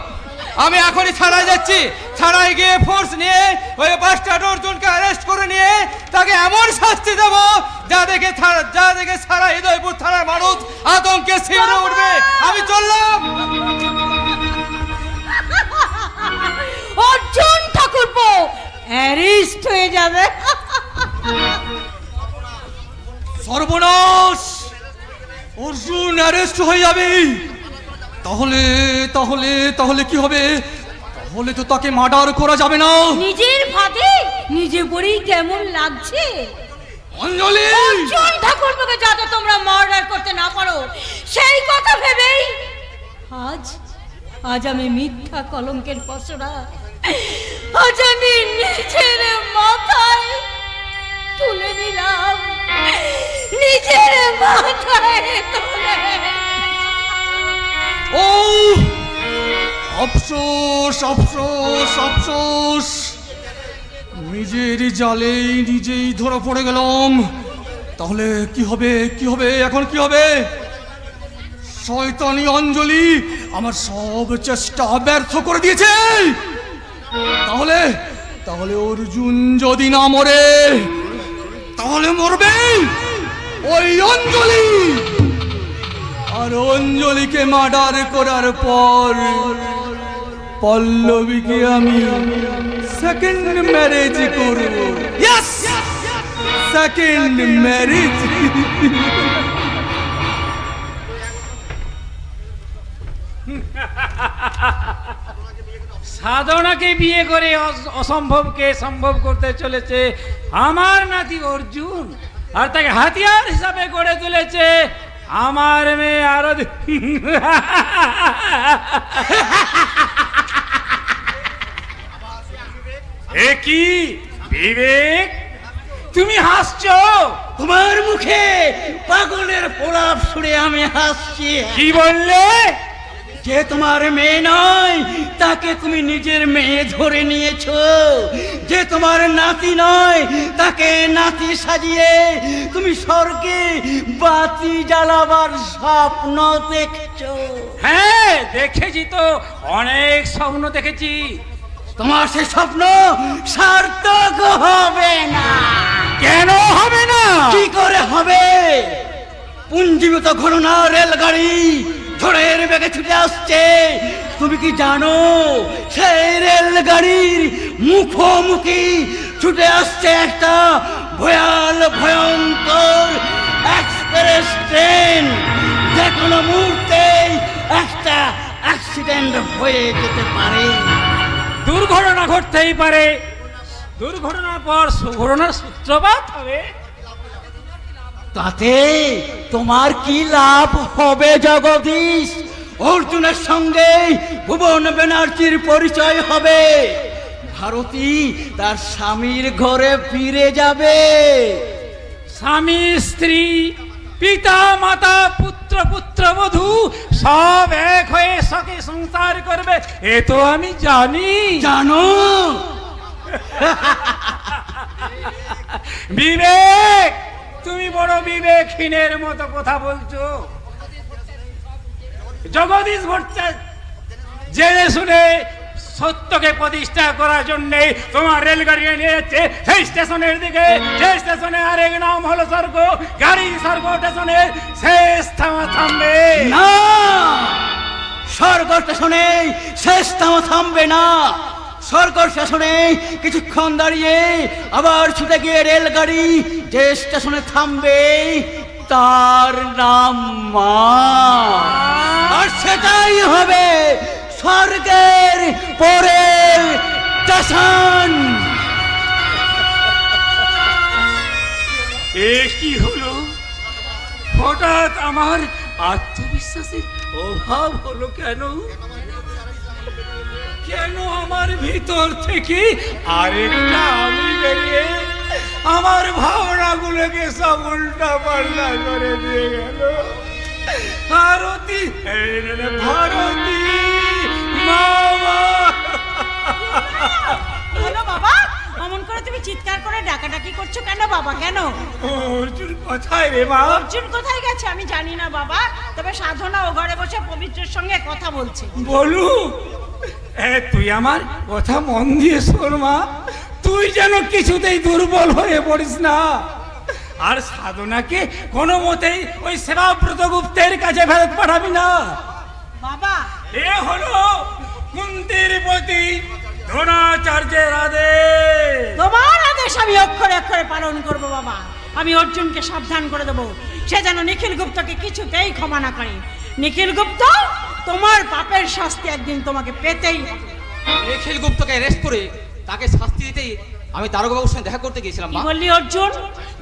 আমি এখনই থানায় যাচ্ছি। থানায় গিয়ে ফোর্স নিয়ে ওই বাস্টার্ড অর্জুনকে অ্যারেস্ট করে নিয়ে তাকে এমন শাস্তি দেব যা দেখে সারা হৃদয়পুর থানার মানুষ আতঙ্কে শিউরে উঠবে। আমি চললাম। অর্জুন ঠাকুরপো অ্যারেস্ট হয়ে যাবে। সর্বনাশ, অর্জুন অ্যারেস্ট হয়ে যাবে। তাহলে তাহলে তাহলে কি হবে? তাহলে তো তাকে মার্ডার করা যাবে না। নিজের ফাঁদে নিজে পড়েই কেমন লাগছে। অঞ্জলি, অর্জুন ঠাকুরপোকে যাতে তোমরা মার্ডার করতে না পারো সেই কথা ভেবেই আজ আমি মিথ্যা কলঙ্কের পসরা আজ আমি নিজের মাথায় তুলে নিলাম। নিজের মাথায় তুলে। ও আফসোস, আফসোস, আফসোস, নিজের জালেই নিজেই ধরা পড়ে গেলাম। তাহলে কি হবে? কি হবে এখন? কি হবে? শয়তানি অঞ্জলি আমার সব চেষ্টা ব্যর্থ করে দিয়েছে। তাহলে তাহলে অর্জুন যদি না মরে, তাহলে মরবে ওই অঞ্জলি। আর অঞ্জলিকে মার্ডার করার পর পল্লবীকে আমি সেকেন্ড ম্যারেজ করব। Yes, second marriage. সাধনাকে বিয়ে করে অসম্ভবকে সম্ভব করতে চলেছে আমার নাতি অর্জুন, আর তাকে হাতিয়ার হিসাবে গড়ে তুলেছে আমার মেয়ে আরো এ কি বিবেক, তুমি হাসছো? তোমার মুখে পাগলের প্রলাপ শুনে আমি হাসছি। কি বললে? যে তোমার মেয়ে নয় তাকে তুমি নিজের মেয়ে ধরে নিয়েছো, যে তোমার নাতি নয় তাকে নাতি সাজিয়ে তুমি স্বর্গে বাতি জ্বালাবার স্বপ্ন দেখছো। হ্যাঁ দেখেছি তো, অনেক স্বপ্ন দেখেছি। তোমার সে স্বপ্ন সার্থক হবে না। কেন হবে না? কি করে হবে? পুঞ্জীভূত ঘটনা রেলগাড়ি ঝড়ের বেগে ছুটে আসছে। তুমি কি জানো সেই রেলগাড়ির মুখোমুখি ছুটে আসছে একটা ভয়ঙ্কর এক্সপ্রেস ট্রেন। যে কোনো মুহূর্তেই একটা অ্যাক্সিডেন্ট হয়ে যেতে পারে। দুর্ঘটনা ঘটতেই পারে, দুর্ঘটনার পর সুঘটনার সূত্রপাত হবে। তাতে তোমার কি লাভ হবে জগদীশ? অর্জুনের সঙ্গে ভুবন ব্যানার্জির পরিচয় হবে, ভারতী তার স্বামীর ঘরে ফিরে যাবে। স্বামী স্ত্রী, পিতা মাতা, পুত্র পুত্রবধূ সব এক হয়ে সখে সংসার করবে, এ তো আমি জানি। জানো? বিবেক, তুমি বড় বিবেকহীনের মতো কথা বলছো। জগদীশ ভট্টাচার্য জেনে শুনে সত্যকে প্রতিষ্ঠা করার জন্য তোমার রেলগাড়ি নিয়ে যাচ্ছে সেই স্টেশনের দিকে, যে স্টেশনে আরেক নাম হলো স্বর্গ। গাড়ি স্বর্গ স্টেশনে শেষ থামবে না, স্বর্গ স্টেশনে শেষ থামবে না। স্বর্গ স্টেশনে কিছুক্ষণ দাঁড়িয়ে আবার ছুটে গিয়ে রেলগাড়ি যে স্টেশনে থামবে তার নাম মা। আর সেটাই হবে স্বর্গের পরের স্টেশন। এ কি হলো? হঠাৎ আমার আত্মবিশ্বাসের অভাব হলো কেন? কেন আমার ভিতর থেকে আরেকটা আমি বেরিয়ে আমার ভাবনাগুলোকে সব উল্টা পাল্টা করে দিয়ে গেল? ভারতী, ভারতী মামা। হলো বাবা, অমন করে তুমি চিৎকার করে ডাকাডাকি করছো কেন বাবা? কেন? অর্জুন কোথায় রে মা? অর্জুন কোথায় গেছে আমি জানি না বাবা, তবে সাধনা ও ঘরে বসে পবিত্রের সঙ্গে কথা বলছে। বলু, তুই আমার কথা মন দিয়ে শোন মা, তুই যেন কিছুতেই দুর্বল হয়ে পড়িস না। আর সাধনাকে কোনো মতেই ওই সেবাব্রত গুপ্তের কাছে ফেরত পাঠাবি না বাবা। এ হলো কুন্তির প্রতি দ্রোণাচার্যের আদেশ। তোমার আদেশ আমি অক্ষরে অক্ষরে পালন করব বাবা। আমি অর্জুনকে সাবধান করে দেবো, সে যেন নিখিল গুপ্তকে কিছুতেই ক্ষমা না করে। নিখিল গুপ্ত, তোমার পাপের শাস্তি একদিন তোমাকে পেতেই হবে। নিখিল গুপ্তকে অ্যারেস্ট করে তাকে শাস্তি দিতেই আমি দারোগা বাবুর সঙ্গে দেখা করতে গিয়েছিলাম। কি বললি অর্জুন?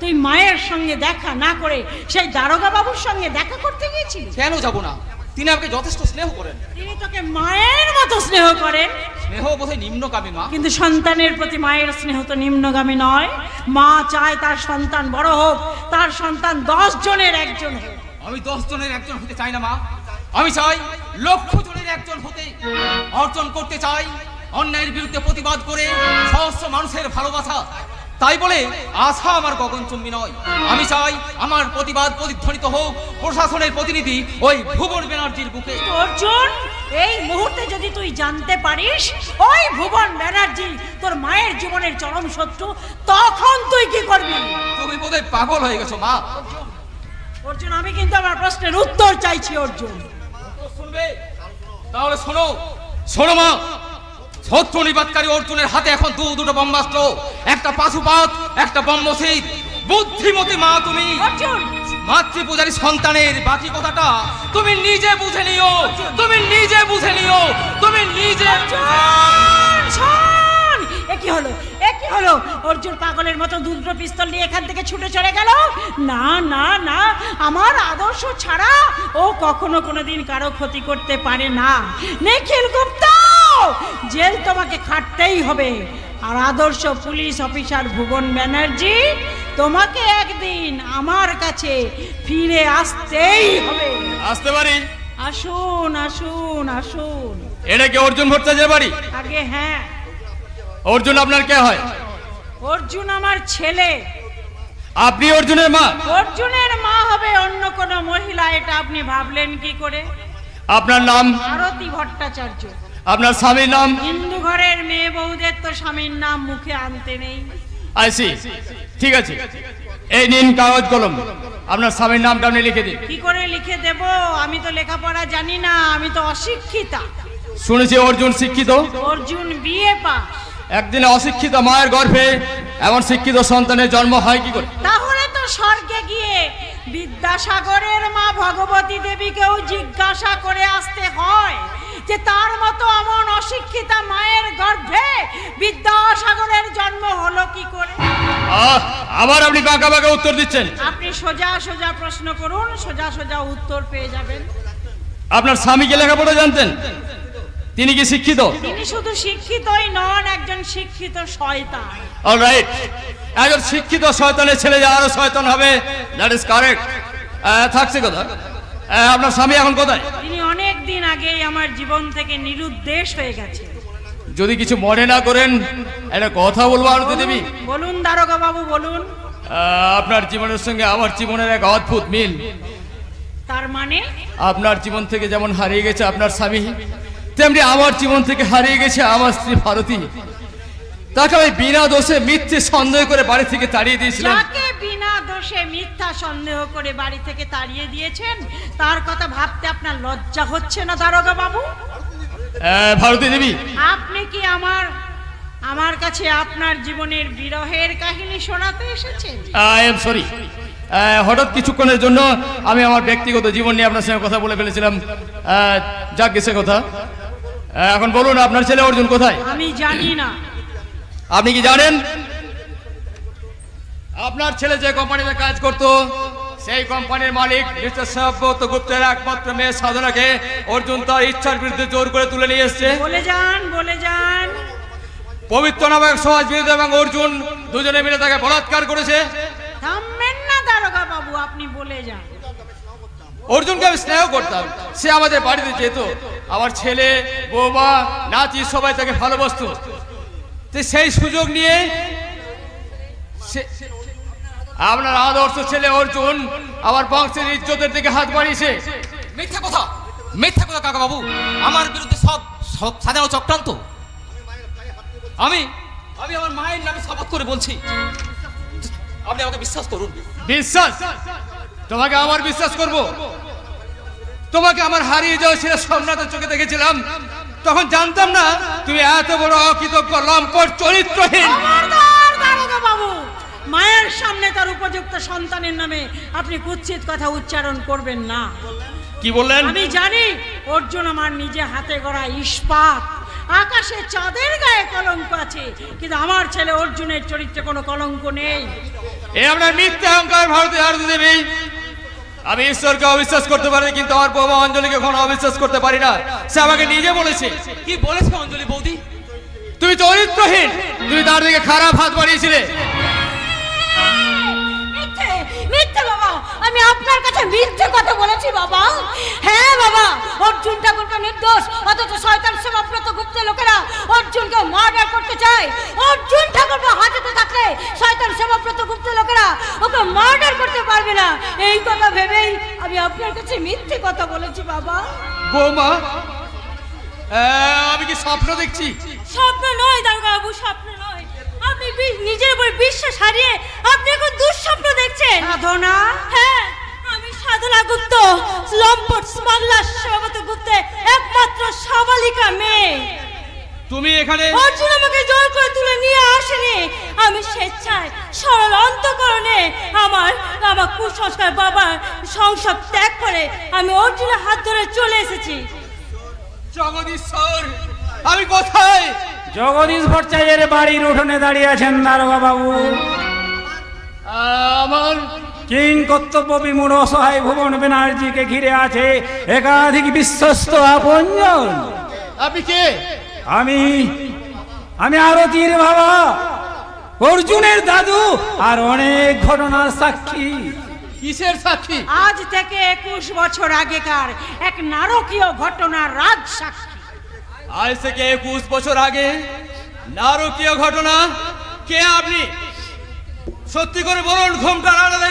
তুই মায়ের সঙ্গে দেখা না করে সেই দারোগা বাবুর সঙ্গে দেখা করতে গিয়েছিলি? কেন যাব না? তিনি আমাকে যথেষ্ট স্নেহ করেন। তিনি তোকে মায়ের মতো স্নেহ করেন। স্নেহ বোধহয় নিম্নগামী মা। কিন্তু সন্তানের প্রতি মায়ের স্নেহ তো নিম্নগামী নয়। মা চায় তার সন্তান বড় হোক, তার সন্তান 10 জনের একজন হোক। আমি 10 জনের একজন হতে চাই না মা, আমি চাই লক্ষ জনের একজন হতে। অর্জন করতে চাই অন্যায়ের বিরুদ্ধে প্রতিবাদ করে সহস্র মানুষের ভালোবাসা। তাই বলে আশা আমার গগনচুম্বী নয়। আমি চাই আমার প্রতিবাদ প্রতিধ্বনিত হোক প্রশাসনের প্রতিনিধি ওই ভুবন ব্যানার্জির বুকে। অর্জুন, এই মুহূর্তে যদি তুই জানতে পারিস ওই ভুবন ব্যানার্জি তোর মায়ের জীবনের চরম শত্রু, তখন তুই কি করবি? তুমি বোধহয় পাগল হয়ে গেছো মা। অর্জুন, আমি কিন্তু আমার প্রশ্নের উত্তর চাইছি। অর্জুন শুনবে? তাহলে শোনো, শোনো মা। শত্রু নিবাদকারী অর্জুনের হাতে এখন দুটো ব্রহ্মাস্ত্র, একটা পাশুপাত, একটা ব্রহ্মশীত। বুদ্ধিমতী মা তুমি। অর্জুন, মাতৃপূজারী সন্তানের বাকি কথাটা তুমি নিজে বুঝে নিও, তুমি নিজে বুঝে নিও, তুমি নিজে। শোন, কি হলো, এ কি হলো? অর্জুন পাগলের মতো দুটো পিস্তল নিয়ে এখান থেকে ছুটে চলে গেল। না না না, আমার আদর্শ ছাড়া ও কখনো কোনোদিন কারো ক্ষতি করতে পারে না। নিখিল গুপ্ত, জেল তোমাকে খাটতেই হবে। আর আদর্শ পুলিশ অফিসার ভুবন ব্যানার্জি, তোমাকে একদিন আমার কাছে ফিরে আসতেই হবে। আসতে পারি? আসুন আসুন আসুন। এটা কি অর্জুন ভট্টাচার্যের বাড়ি? আগে হ্যাঁ। অর্জুন আপনার কে হয়? অর্জুন আমার ছেলে। আপনি অর্জুনের মা? অর্জুনের মা হবে অন্য কোন মহিলা, এটা আপনি ভাবলেন কি করে? আপনার নাম? আরতি ভট্টাচার্য। আপনার স্বামীর নাম? হিন্দু ঘরের মেয়ে বউদের তো স্বামীর নাম মুখে আনতে নেই। আইসি, ঠিক আছে, এই নিন কাগজ কলম, আপনার স্বামীর নামটা আপনি লিখে দিন। কি করে লিখে দেব? আমি তো লেখাপড়া জানি না, আমি তো অশিক্ষিতা। শুনেছি অর্জুন শিক্ষিত। অর্জুন বিয়ে পাস। একদিনে অশিক্ষিত মায়ের গর্ভে এমন শিক্ষিত সন্তানের জন্ম হয় কি করে? তাহলে তো স্বর্গে গিয়ে বিদ্যাসাগরের মা ভগবতী দেবীকেও জিজ্ঞাসা করে আসতে হয় যে তার মতো এমন অশিক্ষিতা মায়ের গর্ভে বিদ্যাসাগরের জন্ম হলো কি করে। আবার আপনি বাঁকা বাঁকা উত্তর দিচ্ছেন। আপনি সোজা সোজা প্রশ্ন করুন, সোজা সোজা উত্তর পেয়ে যাবেন। আপনার স্বামীকে লেখাপড়া জানতেন? তিনি কি শিক্ষিত? তিনি শুধু শিক্ষিতই নন, একজন শিক্ষিত শয়তান। অলরাইট, একজন শিক্ষিত শয়তানের ছেলে যে আরো শয়তান হবে, দ্যাট ইজ কারেক্ট। থাকছে কথা, আপনার স্বামী এখন কোথায়? তিনি অনেক দিন আগেই আমার জীবন থেকে নিরুদ্দেশ হয়ে গেছে। যদি কিছু মনে না করেন একটা কথা বলবো আরতি দেবী। বলুন দারোগা বাবু, বলুন। আপনার জীবনের সঙ্গে আমার জীবনের এক অদ্ভুত মিল। তার মানে? আপনার জীবন থেকে যেমন হারিয়ে গেছে আপনার স্বামী, তেমনি আমার জীবন থেকে হারিয়ে গেছে আমার স্ত্রী ভারতী। তাকে আমি বিনা দোষে মিথ্যে সন্দেহ করে বাড়ি থেকে তাড়িয়ে দিয়েছিলাম। যাকে বিনা দোষে মিথ্যা সন্দেহ করে বাড়ি থেকে তাড়িয়ে দিয়েছেন, তার কথা ভাবতে আপনার লজ্জা হচ্ছে না দারোগা বাবু? ভারতী দেবী, আপনি কি আমার কাছে আপনার জীবনের বিরহের কাহিনী শোনাতে এসেছেন? আই এম সরি, হঠাৎ কিছুক্ষণের জন্য আমি আমার ব্যক্তিগত জীবন নিয়ে আপনার সঙ্গে কথা বলে ফেলেছিলাম। যাক গেছে কথা। এখন বলুন আপনার ছেলে অর্জুন কোথায়? আমি জানি না। আপনি কি জানেন আপনার ছেলে যে কোম্পানিতে কাজ করত সেই কোম্পানির মালিক মিস্টার শ্যামব্রত গুপ্তের একমাত্র মেয়ে সাধনাকে অর্জুন তার ইচ্ছার বিরুদ্ধে জোর করে তুলে নিয়ে এসেছে? বলে যান, বলে যান। পবিত্র নামক সমাজ বিরোধী এবং অর্জুন দুজনে মিলে তাকে বলাৎকার করেছে। থামবেন না দারোগা বাবু, আপনি বলে যান। অর্জুনকে আমি স্নেহ করতাম, সে আমাদের বাড়িতে যেত, আমার ছেলে বৌমা নাতি সবাই তাকে ভালোবাসতো। সেই সুযোগ নিয়ে আপনার আদর্শ ছেলে অর্জুন আমার বংশের ইজ্জতের দিকে হাত বাড়িয়েছে। মিথ্যা কথা, মিথ্যা কথা কাকা বাবু, আমার বিরুদ্ধে সব সাজানো চক্রান্ত। আমি আমার মায়ের নামে শপথ করে বলছি, আপনি আমাকে বিশ্বাস করুন। বিশ্বাস? তোমাকে আমার বিশ্বাস করব? তোমাকে আমার হারিয়ে যাওয়া ছেলে সোমনাথের চোখে দেখেছিলাম, তখন জানতাম না তুমি এত বড় অকৃতজ্ঞ লম্পট চরিত্রহীন। দারোগা বাবু, মায়ের সামনে তার উপযুক্ত সন্তানের নামে আপনি কুৎসিত কথা উচ্চারণ করবেন না। কি বললেন? আমি জানি অর্জুন আমার নিজে হাতে গড়া ইস্পাত। আকাশে চাঁদের গায়ে কলঙ্ক আছে, কিন্তু আমার ছেলে অর্জুনের চরিত্রে কোনো কলঙ্ক নেই। এ আপনার মিথ্যা অহংকার ভারতী আরতি দেবী। আমি ঈশ্বরকে অবিশ্বাস করতে পারি, কিন্তু আমার বৌমা অঞ্জলিকে কখনো অবিশ্বাস করতে পারি না। সে আমাকে নিজে বলেছে। কি বলেছে অঞ্জলি বৌদি? তুমি চরিত্রহীন, তুমি তার দিকে খারাপ হাত বাড়িয়েছিলে। মিথ্যে বাবা, আমি আপনার কাছে মিথ্যে কথা বলেছি বাবা। হ্যাঁ বাবা, অর্জুন ঠাকুরকে নির্দোষ, অথচ শয়তান শ্যামব্রত গুপ্তের লোকেরা অর্জুনকে মার্ডার করতে চায়। অর্জুন ঠাকুরকে হাতে থাকলে শয়তান শ্যামব্রত গুপ্তের লোকেরা ওকে মার্ডার করতে পারবে না, এই কথা ভেবেই আমি আপনার কাছে মিথ্যে কথা বলেছি বাবা। বৌমা, আমি কি স্বপ্ন দেখছি? স্বপ্ন নয় দারোগা বাবু, স্বপ্ন নয়। আপনি নিজের উপর বিশ্বাস হারিয়ে আপনি এখন দুঃস্বপ্ন দেখছেন। সাধনা? হ্যাঁ, আমি সাধনা গুপ্ত, লম্পট স্মাগলার শ্যামব্রত গুপ্তের একমাত্র সাবালিকা মেয়ে। তুমি এখানে? অর্জুন আমাকে জোর করে তুলে নিয়ে আসেনি, আমি স্বেচ্ছায় সরল অন্তঃকরণে আমার কুসংস্কার বাবার সংসার ত্যাগ করে আমি অর্জুনের হাত ধরে চলে এসেছি। জগদীশ্বর, আমি কোথায়? জগদীশ ভট্টাচার্যের বাড়ির উঠোনে দাঁড়িয়ে আছেন দারোগা বাবু। আমার কিং কর্তব্য বিমূঢ় অসহায় ভুবন ব্যানার্জিকে ঘিরে আছে একাধিক বিশ্বস্ত আপনজন। আপনি কে? আমি আরতির বাবা, অর্জুনের দাদু, আর অনেক ঘটনার সাক্ষী। কিসের সাক্ষী? আজ থেকে 21 বছর আগেকার এক নারকীয় ঘটনার রাজ সাক্ষী। আজ থেকে 21 বছর আগে নারকীয় ঘটনা? কে আপনি? সত্যি করে বলুন, ঘুমটার আড়ালে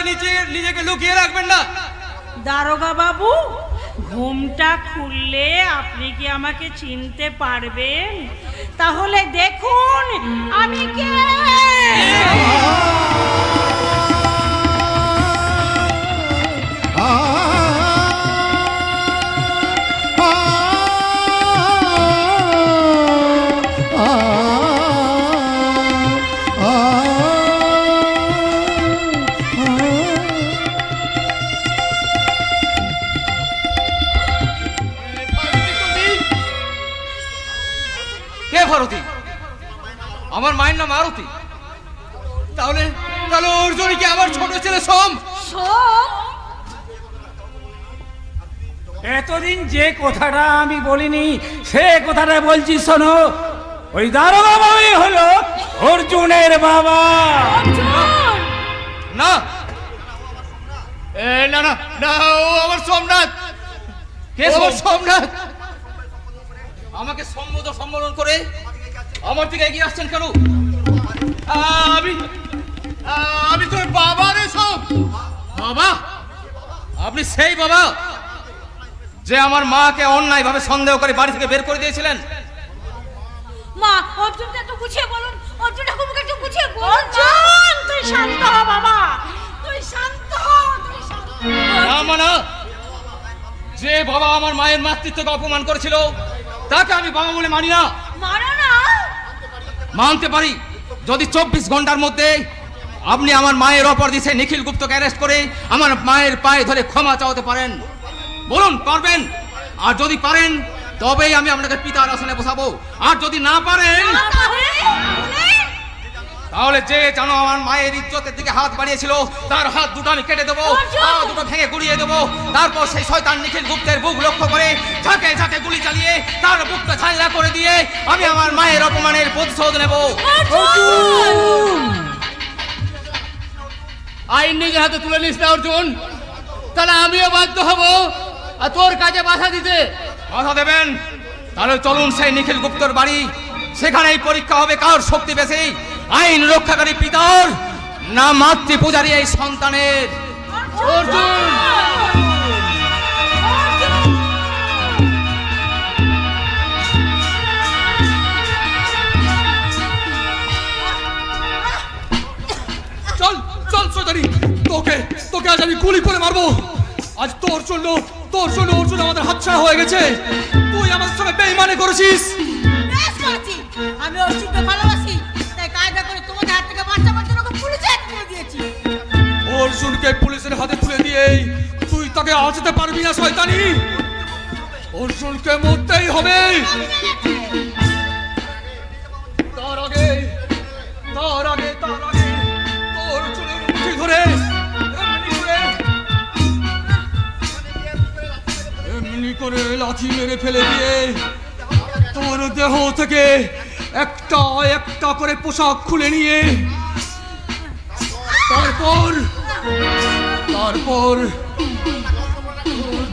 নিজেকে লুকিয়ে রাখবেন না। দারোগা বাবু, ঘুমটা খুললে আপনি কি আমাকে চিনতে পারবেন? তাহলে দেখুন আমি কে। ভারতী, আমার মায়ের নাম আরতি। তাহলে তাহলে অর্জুন কি আমার ছোট ছেলে সোম? এতদিন যে কথাটা আমি বলিনি সে কথাটা বলছি শোনো। ওই দারোগা বাবুই হলো অর্জুনের বাবা। না না না না, ও আমার সোমনাথ। কে সোমনাথ? আমাকে সম্বোধন করে আমার দিকে এগিয়ে আসছেন কেন? আমি তোর বাবা রে সোম। বাবা? আপনি সেই বাবা যে আমার মাকে অন্যায়ভাবে সন্দেহ করে বাড়ি থেকে বের করে দিয়েছিলেন? মা, অর্জুনকে একটু বুঝিয়ে বলুন। অর্জুন ঠাকুরকে একটু বুঝিয়ে বলুন। অর্জুন, তুই শান্ত হ বাবা, তুই শান্ত হ। না মানা, যে বাবা আমার মায়ের মাতৃত্বকে অপমান করেছিল তাকে আমি বাবা বলে মানি না। মানো না? মানতে পারি যদি 24 ঘন্টার মধ্যে আপনি আমার মায়ের অপরাধী নিখিল গুপ্তকে অ্যারেস্ট করে আমার মায়ের পায়ে ধরে ক্ষমা চাওয়াতে পারেন। বলুন পারবেন? আর যদি পারেন তবেই আমি আপনাকে পিতার আসনে বসাবো। আর যদি না পারেন তাহলে যে জানো আমার মায়ের ইজ্জতের দিকে হাত বাড়িয়েছিল তার হাত দুটো আমি কেটে দেবো, পা দুটো ভেঙে গুড়িয়ে দেবো। তারপর সেই শয়তান নিখিল গুপ্তের বুক লক্ষ্য করে ঝাঁকে ঝাঁকে গুলি চালিয়ে তার বুকটা ছাইড়া করে দিয়ে আমি আমার মায়ের অপমানের প্রতিশোধ নেব। আইন নিজের হাতে তুলে নিস না অর্জুন, তাহলে আমিও বাধ্য হব আর তোর কাজে বাধা দিতে। বাধা দেবেন? তাহলে চলুন সেই নিখিল গুপ্তর বাড়ি, সেখানেই পরীক্ষা হবে কার শক্তি বেশি, আইন রক্ষাকারী পিতার না মাতৃ পূজারী এই সন্তানের। অর্জুন! চল চল সদারি, তোকে তোকে আজ আমি গুলি করে মারবো। আজ তোর জন্য অর্জুন আমাদের হাতছাড়া হয়ে গেছে। তুই আমাদের সঙ্গে বেঈমানি করেছিস। বেশ করেছি, আমি অর্জুনকে ভালোবাসি, তাই কায়দা করে তোমাদের হাত থেকে বাচ্চা বাচ্চার ওকে পুলিশে তুলে দিয়েছি। অর্জুনকে পুলিশের হাতে তুলে দিয়ে তুই তাকে আঁচতে পারবি না শয়তানি। অর্জুনকে মরতেই হবে। তার আগে তোর চুলের মুঠি ধরে এমনি করে লাথি মেরে ফেলে দিয়ে তোর দেহ থেকে একটা একটা করে পোশাক খুলে নিয়ে তারপর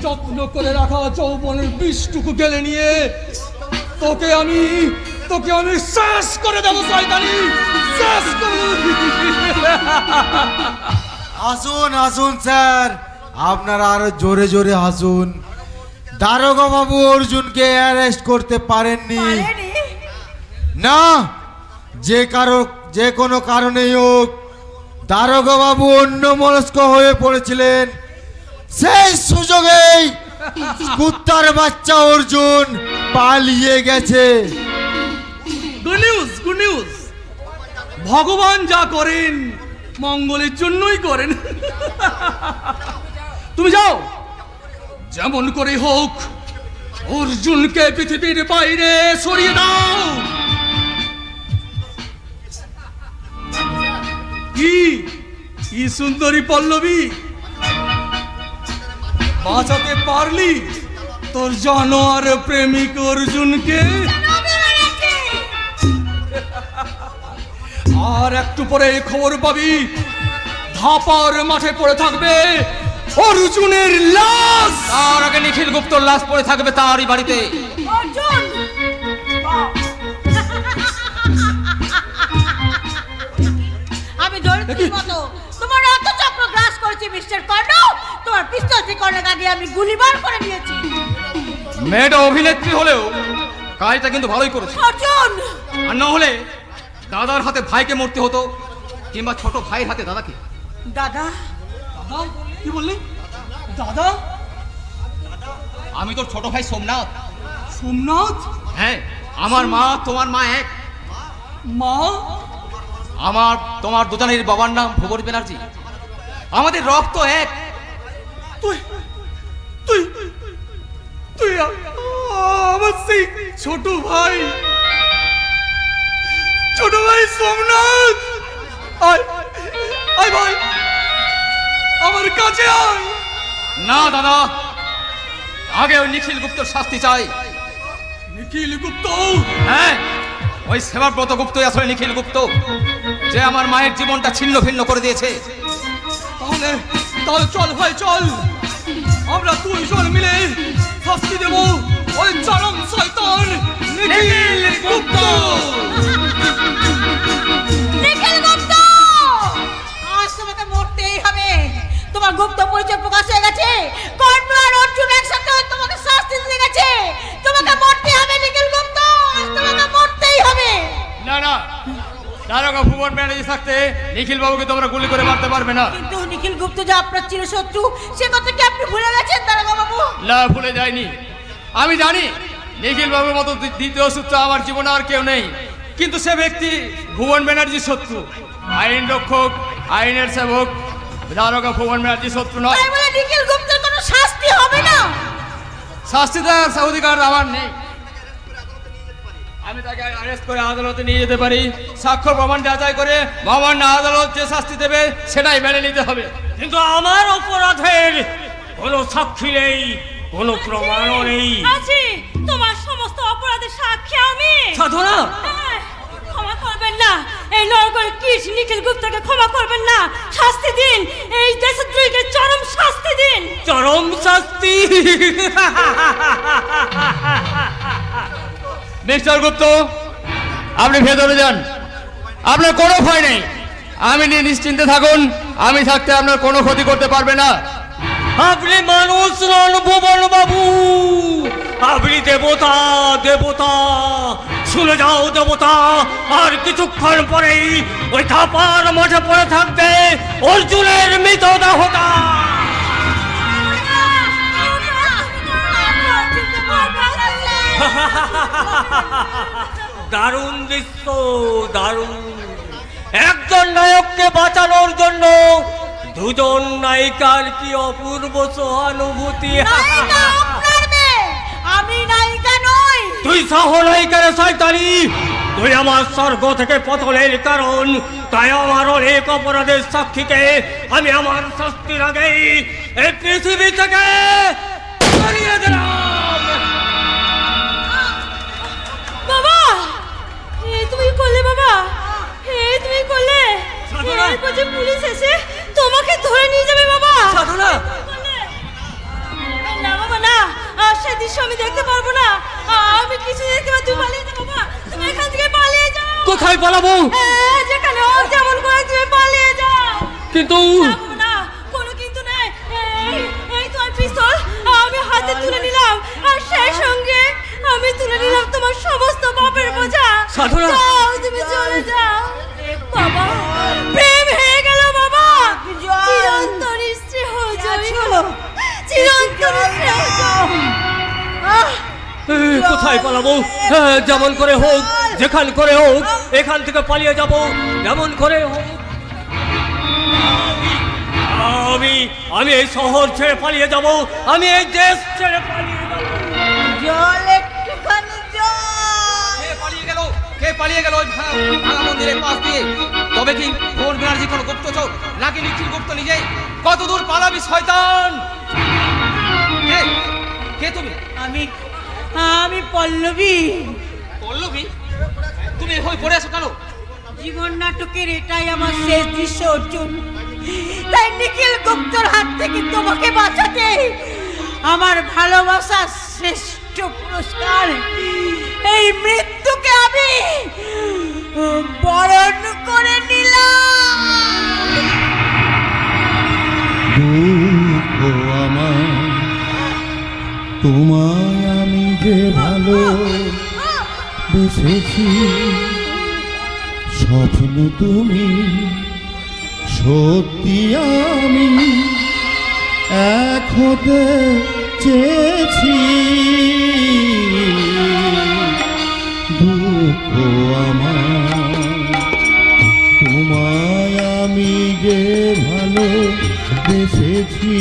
যত্ন করে রাখা যৌবনের বিষটুকু গেলে নিয়ে তোকে আমি শেষ করে দেবো শয়তানি, শেষ করে আসুন আসুন স্যার, আপনারা আরো জোরে জোরে হাসুন। দারোগা বাবু অর্জুনকে অ্যারেস্ট করতে পারেননি না, যে কোনো কারণেই হোক দারোগা বাবু অন্যমনস্ক হয়ে পড়েছিলেন। সেই সুযোগেই কুত্তার বাচ্চা অর্জুন পালিয়ে গেছে। গুড নিউজ, ভগবান যা করেন মঙ্গলের জন্যই করেন। তুমি যাও, যেমন করে হোক অর্জুনকে পৃথিবীর বাইরে সরিয়ে দাও। কি কি সুন্দরী পল্লবী, বাঁচাতে পারলি তোর জানোয়ার প্রেমিক অর্জুনকে? আর একটু পরে খবর পাবি ধাপার মাঠে পড়ে থাকবে অর্জুনের লাশ। তার আগে নিখিল গুপ্তর লাশ পড়ে থাকবে তারই বাড়িতে। আমি ধরেছি মতো তোমার অত চক্র গ্রাস করেছি মিস্টার কর্ণ। তোমার পিস্তল থেকে অনেক আগে আমি গুলি বার করে দিয়েছি। মেয়েটা অভিনেত্রী হলেও কাজটা কিন্তু ভালোই করেছে অর্জুন। আর না হলে দাদার হাতে ভাইকে মরতে হতো, কিংবা ছোট ভাইয়ের হাতে দাদাকে। দাদা কি বললি? দাদা? আমি তোর ছোট ভাই সোমনাথ। সোমনাথ? হ্যাঁ, আমার মা তোমার মা এক। মা? আমার তোমার দুজনের বাবার নাম ভুবন ব্যানার্জি, আমাদের রক্ত এক। তুই তুই তুই আমার সেই ছোট ভাই সোমনাথ। আয় আয় ভাই, আমার কাছে আয়। না দাদা, আগে ওই নিখিল গুপ্তর শাস্তি চাই। নিখিল গুপ্ত? হ্যাঁ, ওই সেবাব্রত গুপ্তই আসলে নিখিল গুপ্ত, যে আমার মায়ের জীবনটা ছিন্ন ভিন্ন করে দিয়েছে। তাহলে তাহলে চল ভাই চল, আমরা দুইজন মিলে শাস্তি দেব ওই চরম শয়তান নিখিল গুপ্ত। নিখিল গুপ্ত, আজ তোমাকে মরতেই হবে। তোমার গুপ্ত পরিচয় প্রকাশ হয়ে গেছে। কর্ণ আর অর্জুন একসাথে তোমাকে শাস্তি দিয়ে গেছে। তোমাকে মরতে হবে নিখিল গুপ্ত, আজ তোমাকে মরতেই হবে। না না, দারোগা ভুবন ব্যানার্জি থাকতে নিখিল বাবুকে তোমরা গুলি করে মারতে পারবে না। কিন্তু নিখিল গুপ্ত যে আপনার চিরশত্রু, সে কথা কি আপনি ভুলে গেছেন দারোগা বাবু? না, ভুলে যায়নি। আমি জানি নিখিল বাবুর মতো দ্বিতীয় শত্রু আমার জীবনে আর কেউ নেই, কিন্তু সে ব্যক্তি ভুবন ব্যানার্জির শত্রু। আইন রক্ষক, আইনের সেবক দারোগা ভুবন ব্যানার্জির শত্রু নয়। তাই বলে নিখিল গুপ্তের কোনো শাস্তি হবে না? শাস্তি দেওয়ার অধিকার আমার নেই। আমি তাকে অ্যারেস্ট করে আদালতে নিয়ে যেতে পারি, সাক্ষ্য প্রমাণ যাচাই করে মহামান্য আদালত যে শাস্তি দেবে সেটাই মেনে নিতে হবে। কিন্তু আমার অপরাধের কোনো সাক্ষী নেই, কোনো প্রমাণও নেই। আছি, তোমার সমস্ত অপরাধের সাক্ষী আমি। সাধনা, ক্ষমা করবেন না, এই নরকের কীট নিখিল গুপ্তকে ক্ষমা করবেন না। শাস্তি দিন, এই দেশদ্রোহীকে চরম শাস্তি দিন। চরম শাস্তি? মিস্টার গুপ্ত, আপনি ভেতরে যান, আপনার কোনো ভয় নেই। আমি নিয়ে নিশ্চিন্তে থাকুন, আমি থাকতে আপনার কোনো ক্ষতি করতে পারবে না। আপনি মানুষ নন ভুবন বাবু, আপনি দেবতা। দেবতা, শুনে যাও দেবতা, আর কিছুক্ষণ পরেই ওই থাপার মাঠে পড়ে থাকবে অর্জুনের মৃতদেহটা। দারুণ দৃশ্য, দারুণ। একজন নায়ককে বাঁচানোর জন্য দুজন নায়িকার কি অপূর্ব সহানুভূতি। আমি নায়িকা নই। তুই সহনায়িকার শয়তানি, তুই আমার স্বর্গ থেকে পতনের কারণ। তাই আমার অনেক অপরাধের সাক্ষীকে আমি আমার শাস্তির আগেই এই পৃথিবী থেকে সরিয়ে দিলাম। বাবা, এই তুমি করলে বাবা, এই তুমি করলে। এরপর যে পুলিশ এসে তোমাকে ধরে নিয়ে যাবে বাবা। সাধনা, না বাবা না, সে দৃশ্য আমি দেখতে পারবো না। আমি কিছু দেখতে পাবো। তুমি পালিয়ে যাও বাবা, তুমি এখান থেকে পালিয়ে যাও। কোথায় পালাবো? যেখানে হোক, যেমন করে তুমি পালিয়ে যাও। কিন্তু না, কোনো কিন্তু নেই। এই তোমার পিস্তল আমি হাতে তুলে নিলাম, আর সেই সঙ্গে আমি তুলে নিলাম তোমার সমস্ত পাপের বোঝা। সাধনা, যাও, তুমি চলে যাও বাবা। প্রেম হয়ে গেল বাবা, চিরন্তন স্ত্রী হয়ে হলো, চিরন্তন কোথায় পালাবো? যেমন করে হোক, যেখান করে হোক, এখান থেকে পালিয়ে যাব, যেমন করে হোক। আমি এই শহর ছেড়ে পালিয়ে যাব, আমি এই দেশ ছেড়ে পালিয়ে যাব। জল একটুখানি জল। কে পালিয়ে গেল? কে পালিয়ে গেল ওই ভাঙা মন্দিরের পাশ দিয়ে? তবে কি ভুবন ব্যানার্জি কোনো গুপ্তচর নাকি নিখিল গুপ্ত নিজেই? কত দূর পালাবি শয়তান? কে কে তুমি? আমি পল্লবী। পল্লবী, তুমি এভাবে পড়ে আছো কেন? জীবন নাটকের এটাই আমার শেষ দৃশ্য অর্জুন। তাই নিখিল গুপ্তর হাত থেকে তোমাকে বাঁচাতে আমার ভালোবাসার শ্রেষ্ঠ পুরস্কার এই মৃত্যুকে আমি বরণ করে নিলাম। দুঃখ আমার, তোমায় আমি যে ভালো বেসেছি, স্বপ্ন তুমি সত্যি আমি এক হতে চেয়েছি। দুঃখ আমার, তোমায় আমি যে ভালো বেসেছি,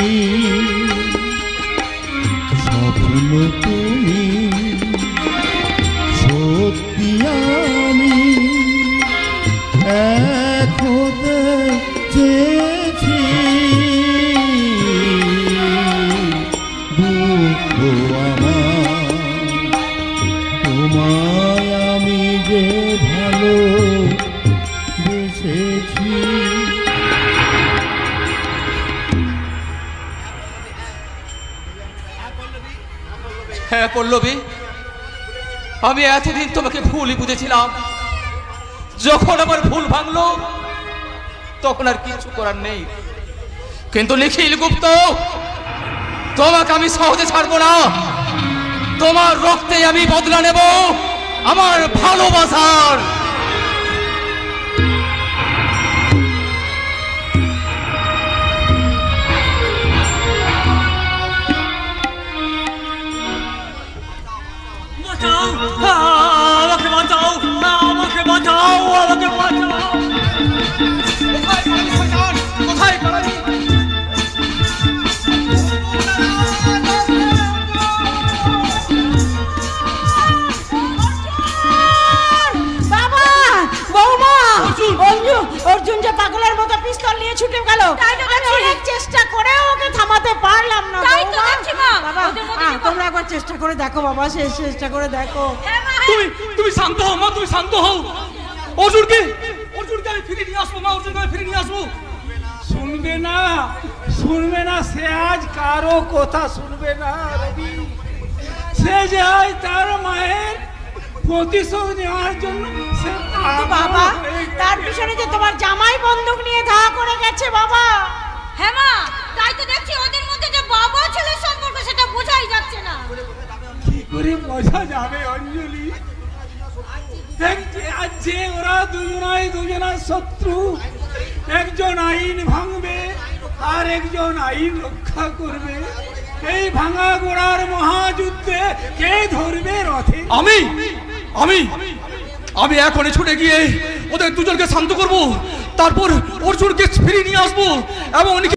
স্বপ্ন তুমি সত্যি আমি এক হতে চেয়েছি। দুঃখ আমার, তোমায় আমি যে ভালো বেসেছি। হ্যাঁ পল্লবী, আমি এতদিন তোমাকে ভুলই বুঝেছিলাম। যখন আমার ভুল ভাঙলো তখন আর কিছু করার নেই। কিন্তু নিখিল গুপ্ত, তোমাকে আমি সহজে ছাড়বো না। তোমার রক্তে আমি বদলা নেব আমার ভালোবাসার। আমাকে বাঁচাও, আমাকে বাঁচাও, আমাকে বাঁচাও। কোথায় পালাবি? বাবা, বৌমা, অর্জুন যে পাগলের মতো পিস্তল নিয়ে ছুটে গেল। আমি অনেক চেষ্টা করে ওকে থামাতে পারলাম না। বাবা, তোমরা একবার চেষ্টা করে দেখো বাবা, শেষ চেষ্টা করে দেখো। তুমি শান্ত হও মা, তুমি শান্ত হও। অর্জুনকে আমি ফিরিয়ে নিয়ে আসবো মা, অর্জুনকে আমি ফিরিয়ে নিয়ে আসবো। শুনবে না, শুনবে না, সে আজ কারো কথা শুনবে না রবি। সে যে আজ তার মায়ের প্রতিশোধ নেওয়ার জন্য সে বাবা, তার পিছনে যে তোমার জামাই বন্দুক নিয়ে ধাওয়া করে গেছে বাবা। হ্যাঁ মা, তাই তো দেখছি ওদের মধ্যে যে বাবা ছেলের সম্পর্ক সেটা বোঝাই যাচ্ছে না। কি করে বোঝা যাবে অঞ্জলি? আজ যে ওরা দুজনার শত্রু, একজন আইন ভাঙবে আর একজন আইন রক্ষা করবে। এই ভাঙা গোড়ার মহাযুদ্ধে কে ধরবে রথে? আমি এখনই ছুটে গিয়ে ওদের দুজনকে শান্ত করব, তারপর অর্জুনকে ফিরিয়ে নিয়ে আসবো এবং